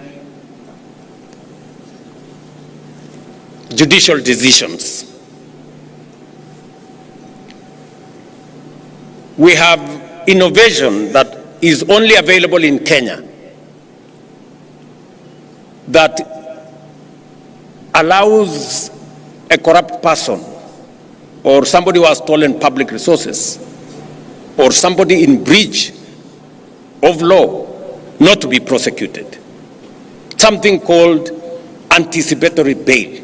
[SPEAKER 6] judicial decisions. We have innovation that is only available in Kenya that allows a corrupt person or somebody who has stolen public resources or somebody in breach of law not to be prosecuted. Something called anticipatory bail.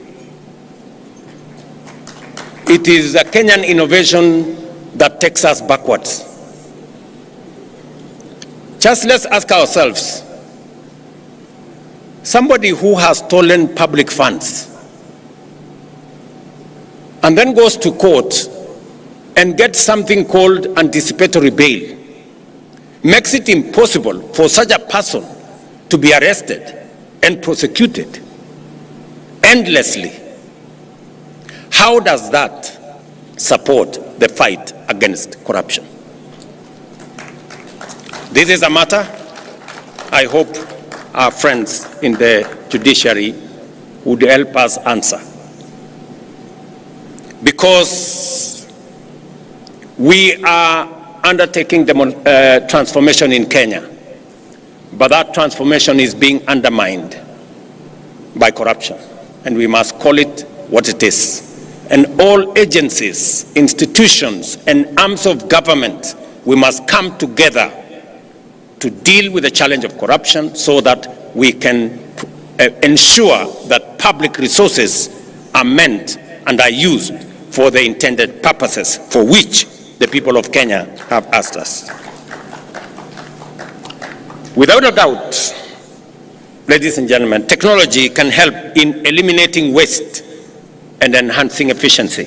[SPEAKER 6] it is a Kenyan innovation that takes us backwards. Just let's ask ourselves, somebody who has stolen public funds and then goes to court and gets something called anticipatory bail, makes it impossible for such a person to be arrested and prosecuted endlessly. How does that support the fight against corruption? This is a matter I hope our friends in the judiciary would help us answer. Because we are undertaking transformation in Kenya, but that transformation is being undermined by corruption, and we must call it what it is. And all agencies, institutions, and arms of government, we must come together to deal with the challenge of corruption so that we can ensure that public resources are meant and are used for the intended purposes for which the people of Kenya have asked us. Without a doubt, ladies and gentlemen, technology can help in eliminating waste and enhancing efficiency.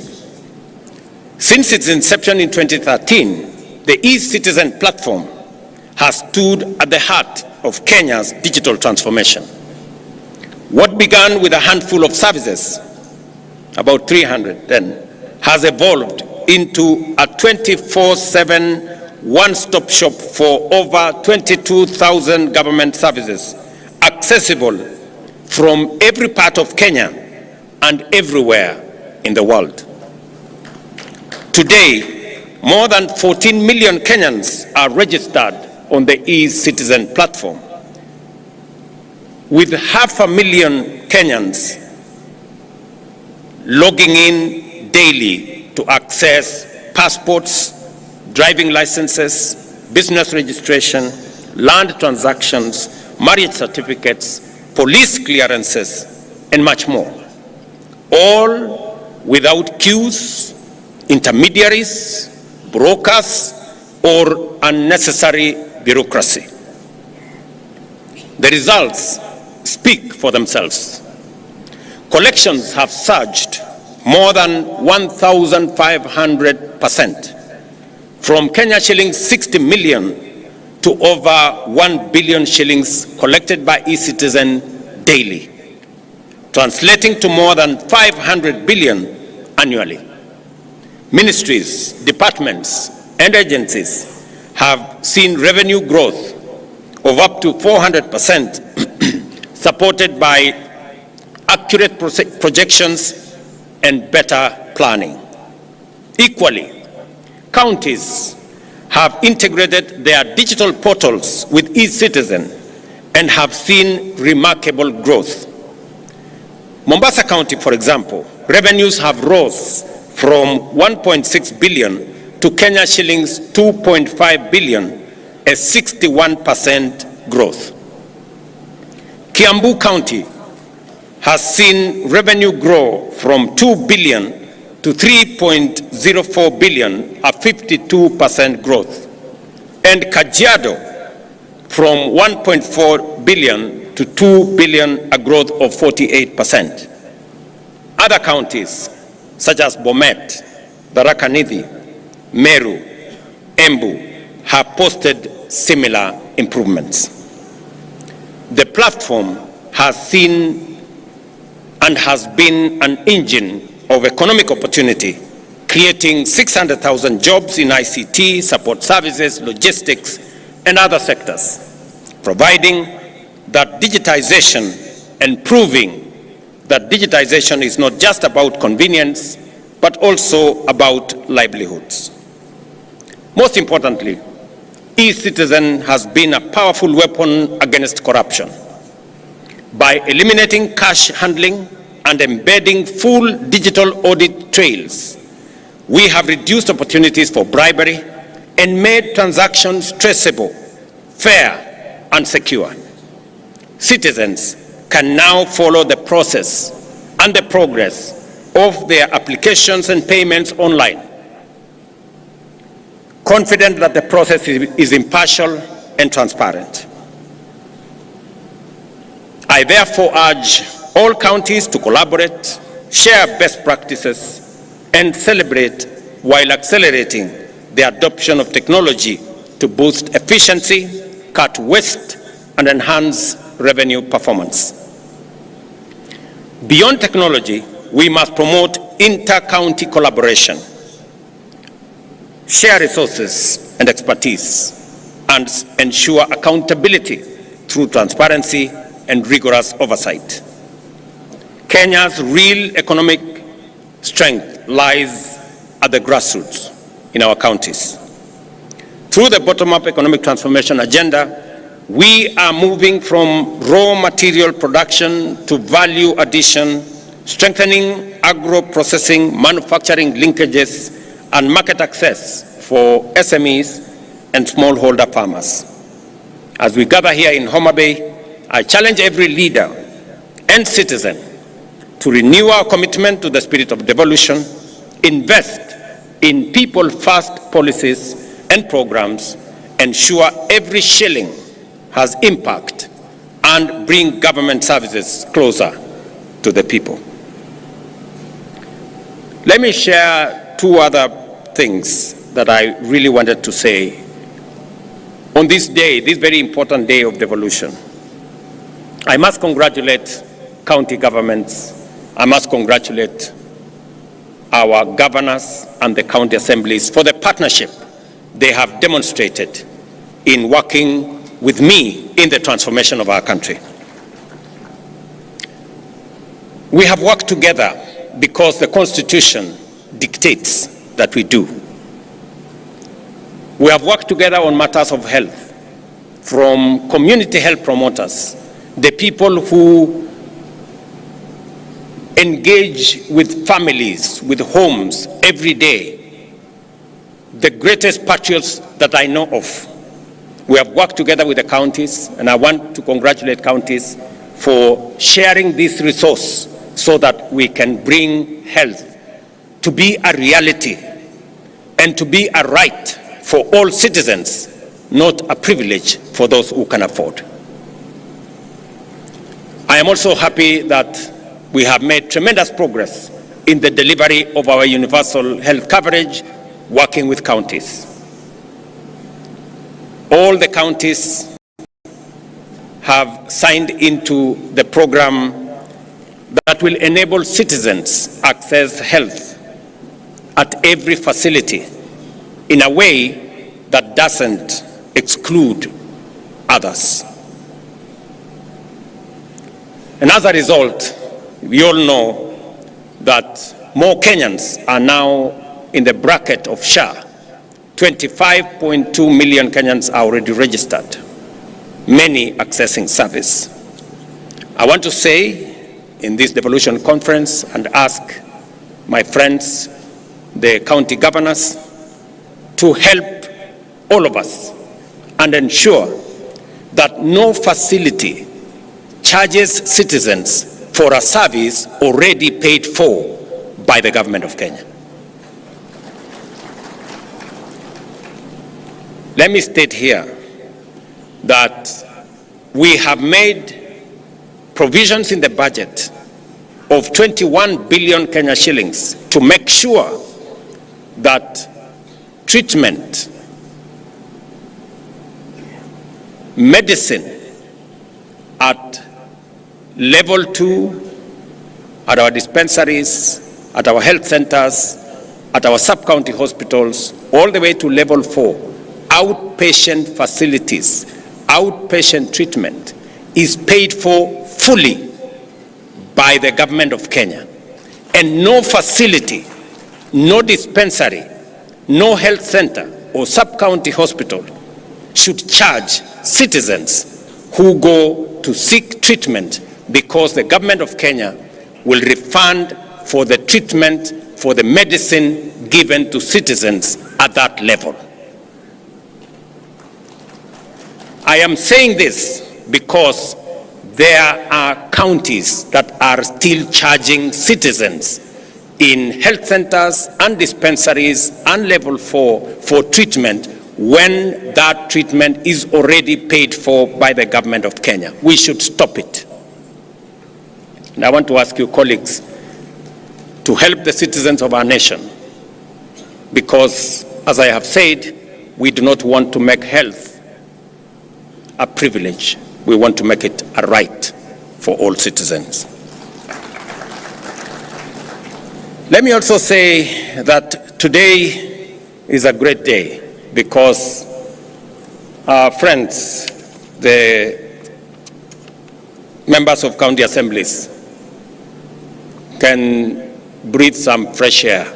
[SPEAKER 6] Since its inception in 2013, the e-Citizen platform has stood at the heart of Kenya's digital transformation. What began with a handful of services, about 300 then, has evolved into a 24/7 one-stop shop for over 22,000 government services, accessible from every part of Kenya and everywhere in the world. Today, more than 14 million Kenyans are registered on the e-Citizen platform, with 500,000 Kenyans logging in daily to access passports, driving licenses, business registration, land transactions, marriage certificates, police clearances, and much more. All without queues, intermediaries, brokers, or unnecessary bureaucracy. The results speak for themselves. Collections have surged more than 1,500%, from Kenya shillings 60 million to over 1 billion shillings collected by e-Citizen daily, translating to more than 500 billion annually. Ministries, departments, and agencies have seen revenue growth of up to 400%, supported by accurate projections and better planning. Equally, counties have integrated their digital portals with e-Citizen and have seen remarkable growth. Mombasa County, for example, revenues have rose from 1.6 billion to Kenya shillings 2.5 billion, a 61% growth. Kiambu County has seen revenue grow from 2 billion to 3.04 billion, a 52% growth. And Kajiado from 1.4 billion to 2 billion, a growth of 48%. Other counties such as Bomet, Tharaka Nithi, Meru, Embu have posted similar improvements. The platform has seen and has been an engine of economic opportunity, creating 600,000 jobs in ICT, support services, logistics, and other sectors, providing that digitization and proving that digitization is not just about convenience, but also about livelihoods. Most importantly, e-Citizen has been a powerful weapon against corruption. By eliminating cash handling and embedding full digital audit trails, we have reduced opportunities for bribery and made transactions traceable, fair, and secure. Citizens can now follow the process and the progress of their applications and payments online, confident that the process is impartial and transparent. I therefore urge all counties to collaborate, share best practices, and celebrate while accelerating the adoption of technology to boost efficiency, cut waste, and enhance revenue performance. Beyond technology, we must promote inter-county collaboration, share resources and expertise, and ensure accountability through transparency and rigorous oversight. Kenya's real economic strength lies at the grassroots in our counties. Through the bottom-up economic transformation agenda, we are moving from raw material production to value addition, strengthening agro-processing, manufacturing linkages, and market access for SMEs and smallholder farmers. As we gather here in Homa Bay, I challenge every leader and citizen to renew our commitment to the spirit of devolution, invest in people-first policies and programs, ensure every shilling has impact, and bring government services closer to the people. Let me share two other things that I really wanted to say on this day, this very important day of devolution. I must congratulate county governments. I must congratulate our governors and the county assemblies for the partnership they have demonstrated in working with me in the transformation of our country. We have worked together because the Constitution dictates that we do. We have worked together on matters of health, from community health promoters, the people who engage with families, with homes every day, the greatest patriots that I know of. We have worked together with the counties, and I want to congratulate counties for sharing this resource so that we can bring health to be a reality and to be a right for all citizens, not a privilege for those who can afford. I am also happy that we have made tremendous progress in the delivery of our universal health coverage, working with counties. All the counties have signed into the program that will enable citizens access health at every facility in a way that doesn't exclude others. And as a result, we all know that more Kenyans are now in the bracket of SHA. 25.2 million Kenyans are already registered, many accessing service. I want to say in this devolution conference and ask my friends, the county governors, to help all of us and ensure that no facility charges citizens for a service already paid for by the government of Kenya. Let me state here that we have made provisions in the budget of 21 billion Kenya shillings to make sure that treatment, medicine at level 2, at our dispensaries, at our health centers, at our sub-county hospitals, all the way to level 4, outpatient facilities, outpatient treatment is paid for fully by the government of Kenya. And no facility, no dispensary, no health center or sub-county hospital should charge citizens who go to seek treatment because the government of Kenya will refund for the treatment, for the medicine given to citizens at that level. I am saying this because there are counties that are still charging citizens in health centers and dispensaries and level 4 for treatment when that treatment is already paid for by the government of Kenya. We should stop it. And I want to ask you, colleagues, to help the citizens of our nation, because, as I have said, we do not want to make health a privilege. We want to make it a right for all citizens. Let me also say that today is a great day because our friends, the members of county assemblies, can breathe some fresh air,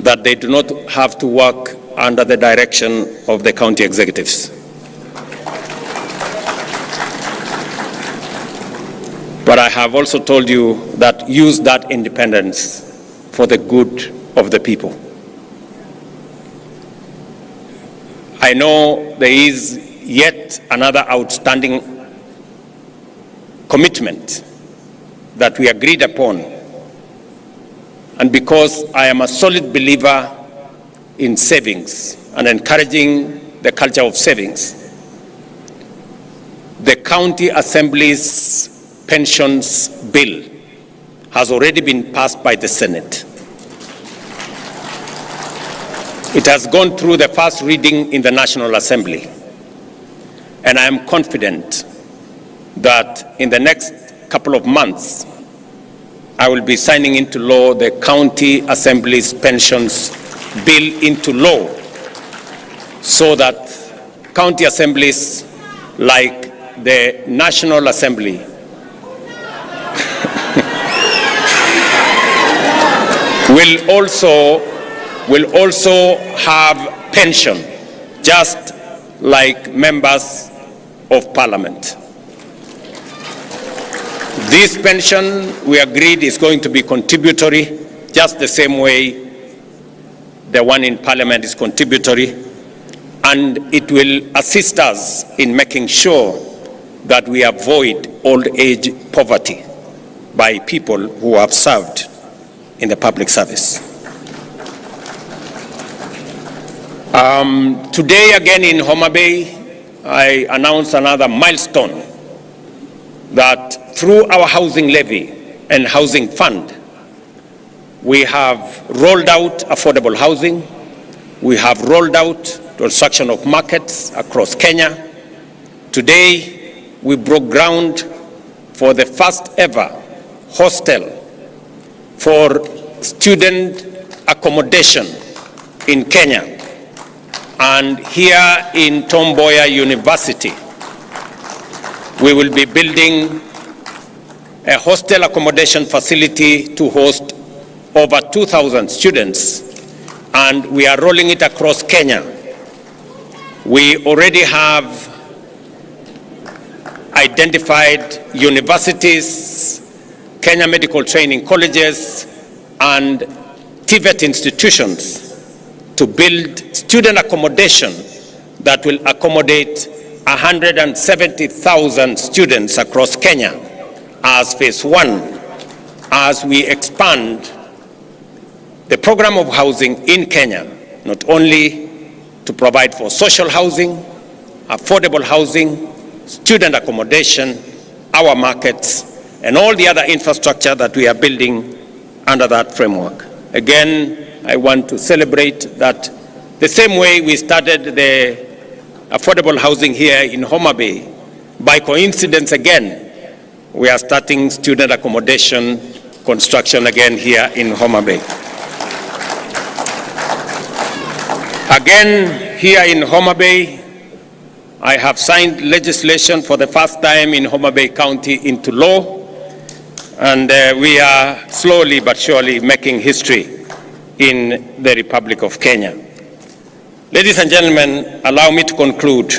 [SPEAKER 6] that they do not have to work under the direction of the county executives. But I have also told you that use that independence for the good of the people. I know there is yet another outstanding commitment that we agreed upon. And because I am a solid believer in savings and encouraging the culture of savings, the county assembly's pensions bill has already been passed by the Senate. It has gone through the first reading in the National Assembly. And I am confident that in the next couple of months, I will be signing into law the County Assembly's pensions bill into law so that county assemblies like the National Assembly will also have pension, just like members of parliament. This pension, we agreed, is going to be contributory, just the same way the one in parliament is contributory, and it will assist us in making sure that we avoid old age poverty by people who have served in the public service. Today again in Homa Bay, I announced another milestone that through our housing levy and housing fund, we have rolled out affordable housing. We have rolled out construction of markets across Kenya. Today, we broke ground for the first ever hostel for student accommodation in Kenya. And here in Tom Mboya University, we will be building a hostel accommodation facility to host over 2,000 students, and we are rolling it across Kenya. We already have identified universities, Kenya medical training colleges, and TVET institutions to build student accommodation that will accommodate 170,000 students across Kenya as phase one, as we expand the program of housing in Kenya, not only to provide for social housing, affordable housing, student accommodation, our markets, and all the other infrastructure that we are building under that framework. Again, I want to celebrate that the same way we started the affordable housing here in Homa Bay, by coincidence again, we are starting student accommodation construction again here in Homa Bay. Again, here in Homa Bay, I have signed legislation for the first time in Homa Bay County into law, and we are slowly but surely making history in the Republic of Kenya. Ladies and gentlemen, allow me to conclude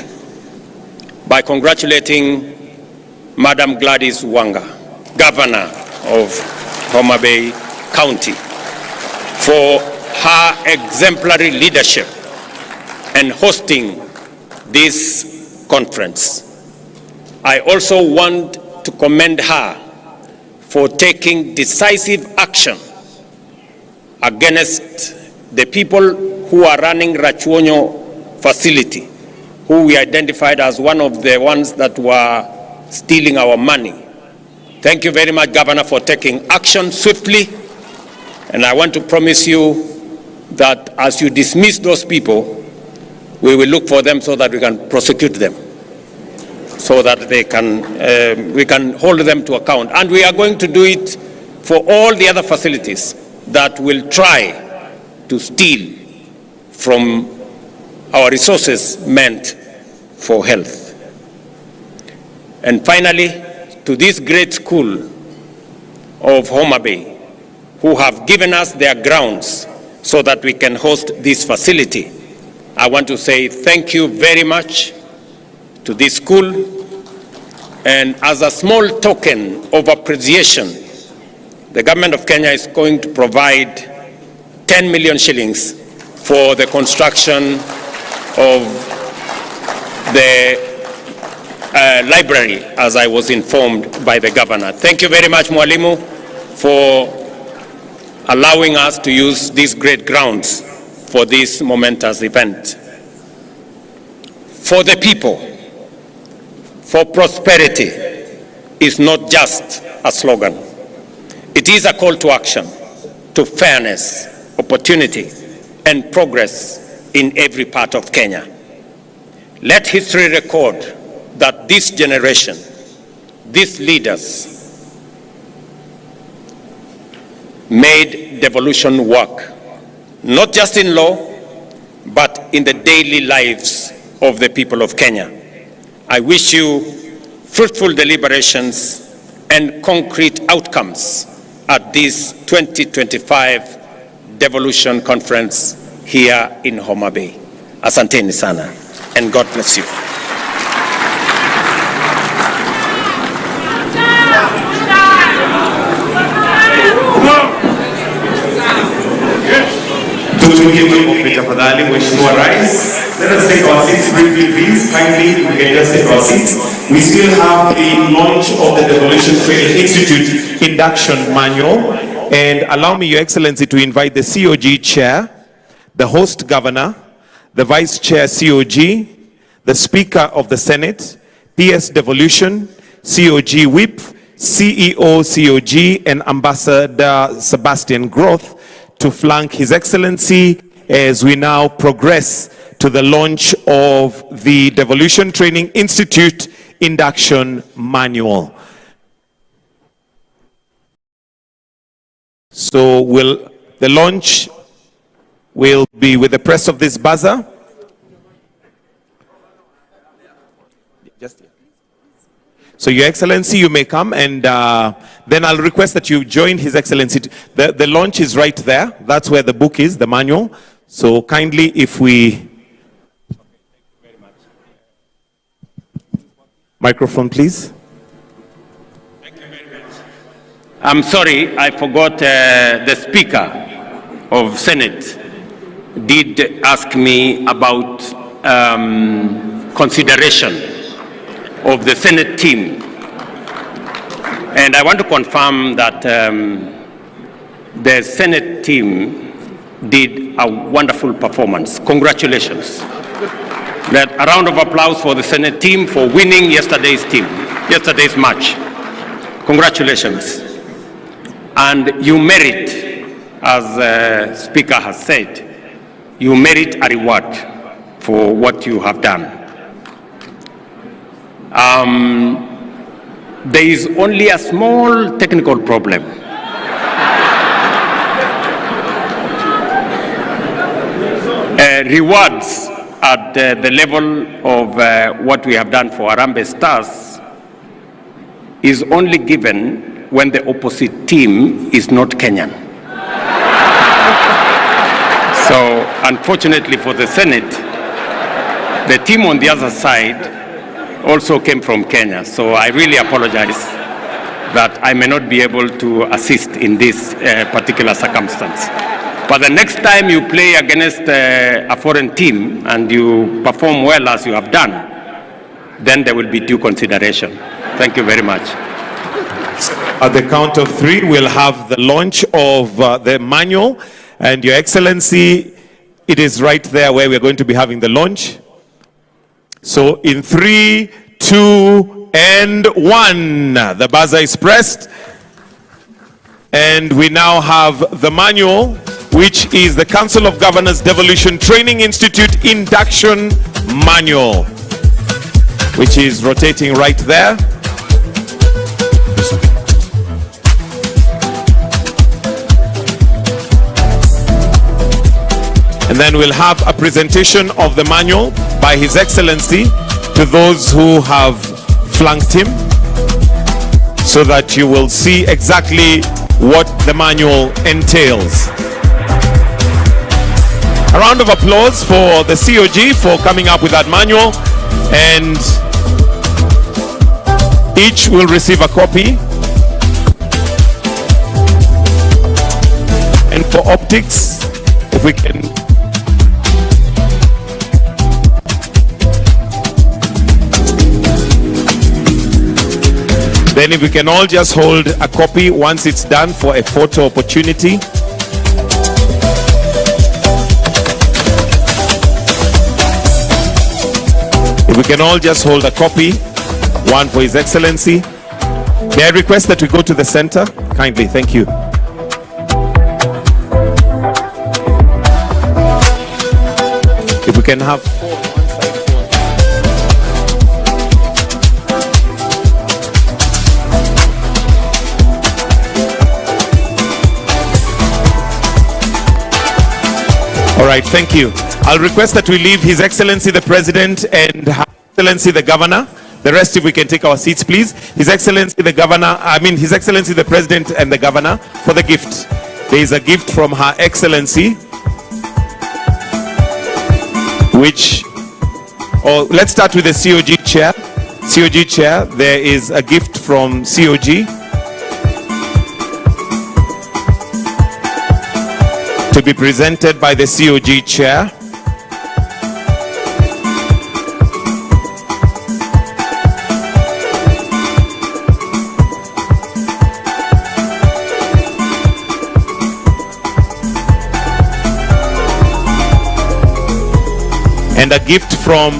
[SPEAKER 6] by congratulating Madam Gladys Wanga, Governor of Homa Bay County, for her exemplary leadership and hosting this conference. I also want to commend her for taking decisive action against the people who are running Rachuonyo facility, who we identified as one of the ones that were stealing our money. Thank you very much, Governor, for taking action swiftly. And I want to promise you that as you dismiss those people, we will look for them so that we can prosecute them, so that they can, we can hold them to account. And we are going to do it for all the other facilities that will try to steal from our resources meant for health. And finally, to this great school of Homa Bay, who have given us their grounds so that we can host this facility, I want to say thank you very much to this school. And as a small token of appreciation, the government of Kenya is going to provide 10 million shillings for the construction of the library, as I was informed by the governor. Thank you very much, Mwalimu, for allowing us to use these great grounds for this momentous event. For the people, for prosperity is not just a slogan. It is a call to action, to fairness, opportunity, and progress in every part of Kenya. Let history record that this generation, these leaders, made devolution work, not just in law, but in the daily lives of the people of Kenya. I wish you fruitful deliberations and concrete outcomes at this 2025 Devolution Conference here in Homa Bay. Asanteni sana, and God bless you.
[SPEAKER 8] Let us take our seats briefly, please. Kindly, we can just take our seats. We still have the launch of the Devolution Training Institute induction manual. And allow me, Your Excellency, to invite the COG Chair, the host governor, the Vice Chair COG, the Speaker of the Senate, PS Devolution, COG Whip, CEO COG, and Ambassador Sebastian Groth to flank His Excellency as we now progress to the launch of the Devolution Training Institute induction manual. So the launch will be with the press of this buzzer. So Your Excellency, you may come, and then I'll request that you join His Excellency. The launch is right there. That's where the book is, the manual. So kindly, if we... Microphone, please.
[SPEAKER 6] Thank you very much. I'm sorry, I forgot the Speaker of Senate did ask me about consideration of the Senate team. And I want to confirm that the Senate team did a wonderful performance. Congratulations. A round of applause for the Senate team for winning yesterday's match. Congratulations. And you merit, as the Speaker has said, you merit a reward for what you have done. There is only a small technical problem. Rewards at the level of what we have done for Harambee Stars is only given when the opposite team is not Kenyan. So, unfortunately for the Senate, the team on the other side also came from Kenya. So I really apologize that I may not be able to assist in this particular circumstance. But the next time you play against a foreign team and you perform well as you have done, then there will be due consideration. Thank you very much.
[SPEAKER 8] At the count of three, we'll have the launch of the manual. And Your Excellency, it is right there where we're going to be having the launch. So in 3, 2, and 1, the buzzer is pressed. And we now have the manual, which is the Council of Governors Devolution Training Institute Induction Manual, which is rotating right there. And then we'll have a presentation of the manual by His Excellency to those who have flanked him, so that you will see exactly what the manual entails. A round of applause for the COG for coming up with that manual, and each will receive a copy. And for optics, if we can then if we can all just hold a copy once it's done for a photo opportunity. If we can all just hold a copy, one for His Excellency. May I request that we go to the center? Kindly, thank you. If we can have all right, thank you. I'll request that we leave His Excellency the President and Her Excellency the Governor. The rest, if we can take our seats, please. His Excellency the Governor, His Excellency the President and the Governor for the gift. There is a gift from Her Excellency, which, let's start with the COG Chair. COG Chair, there is a gift from COG to be presented by the COG Chair. And a gift from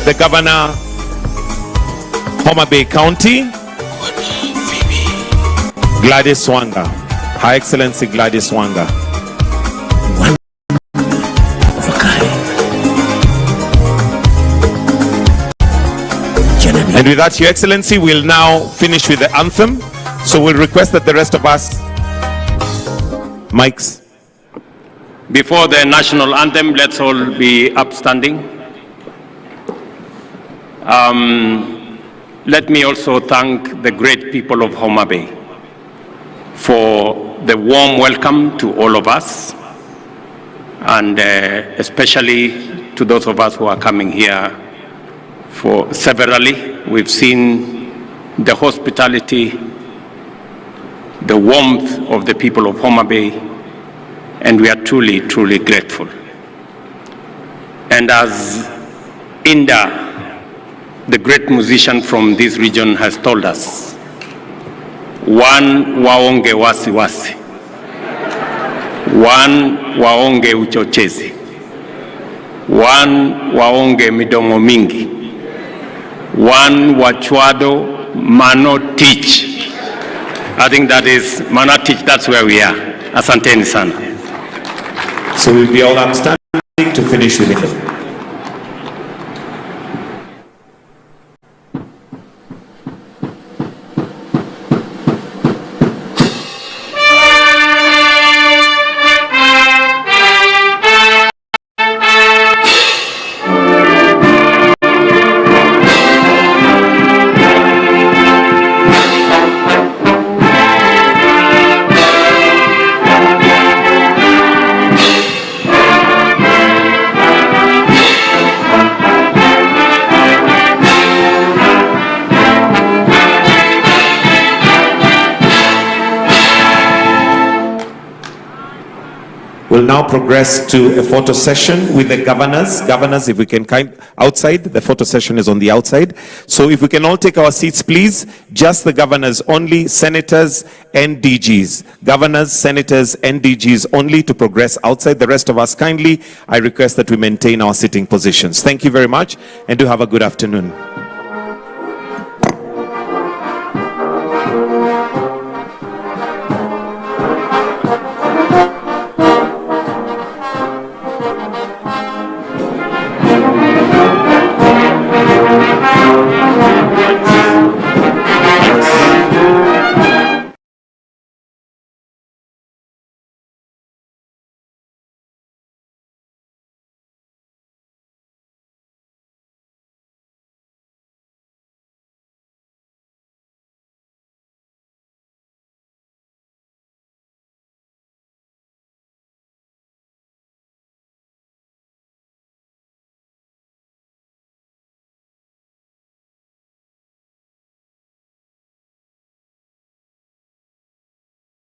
[SPEAKER 8] the Governor, Homa Bay County, Gladys Wanga, Her Excellency Gladys Wanga. And with that, Your Excellency, we'll now finish with the anthem. So we'll request that the rest of us, mics.
[SPEAKER 6] Before the national anthem, let's all be upstanding. Let me also thank the great people of Homa Bay for the warm welcome to all of us, and especially to those of us who are coming here for severally. We've seen the hospitality, the warmth of the people of Homa Bay, and we are truly, truly grateful. And as Inda, the great musician from this region, has told us, one waonge wasiwasi, one waonge uchochezi, one waonge midomo mingi, one wachwado mano teach. I think that is mana teach, that's where we are. Asanteni sana.
[SPEAKER 8] So we'll be all upstanding to finish with it. We'll now progress to a photo session with the governors. Governors, if we can outside, the photo session is on the outside. So if we can all take our seats, please. Just the governors only, senators and DGs. Governors, senators and DGs only to progress outside. The rest of us, kindly, I request that we maintain our sitting positions. Thank you very much and do have a good afternoon.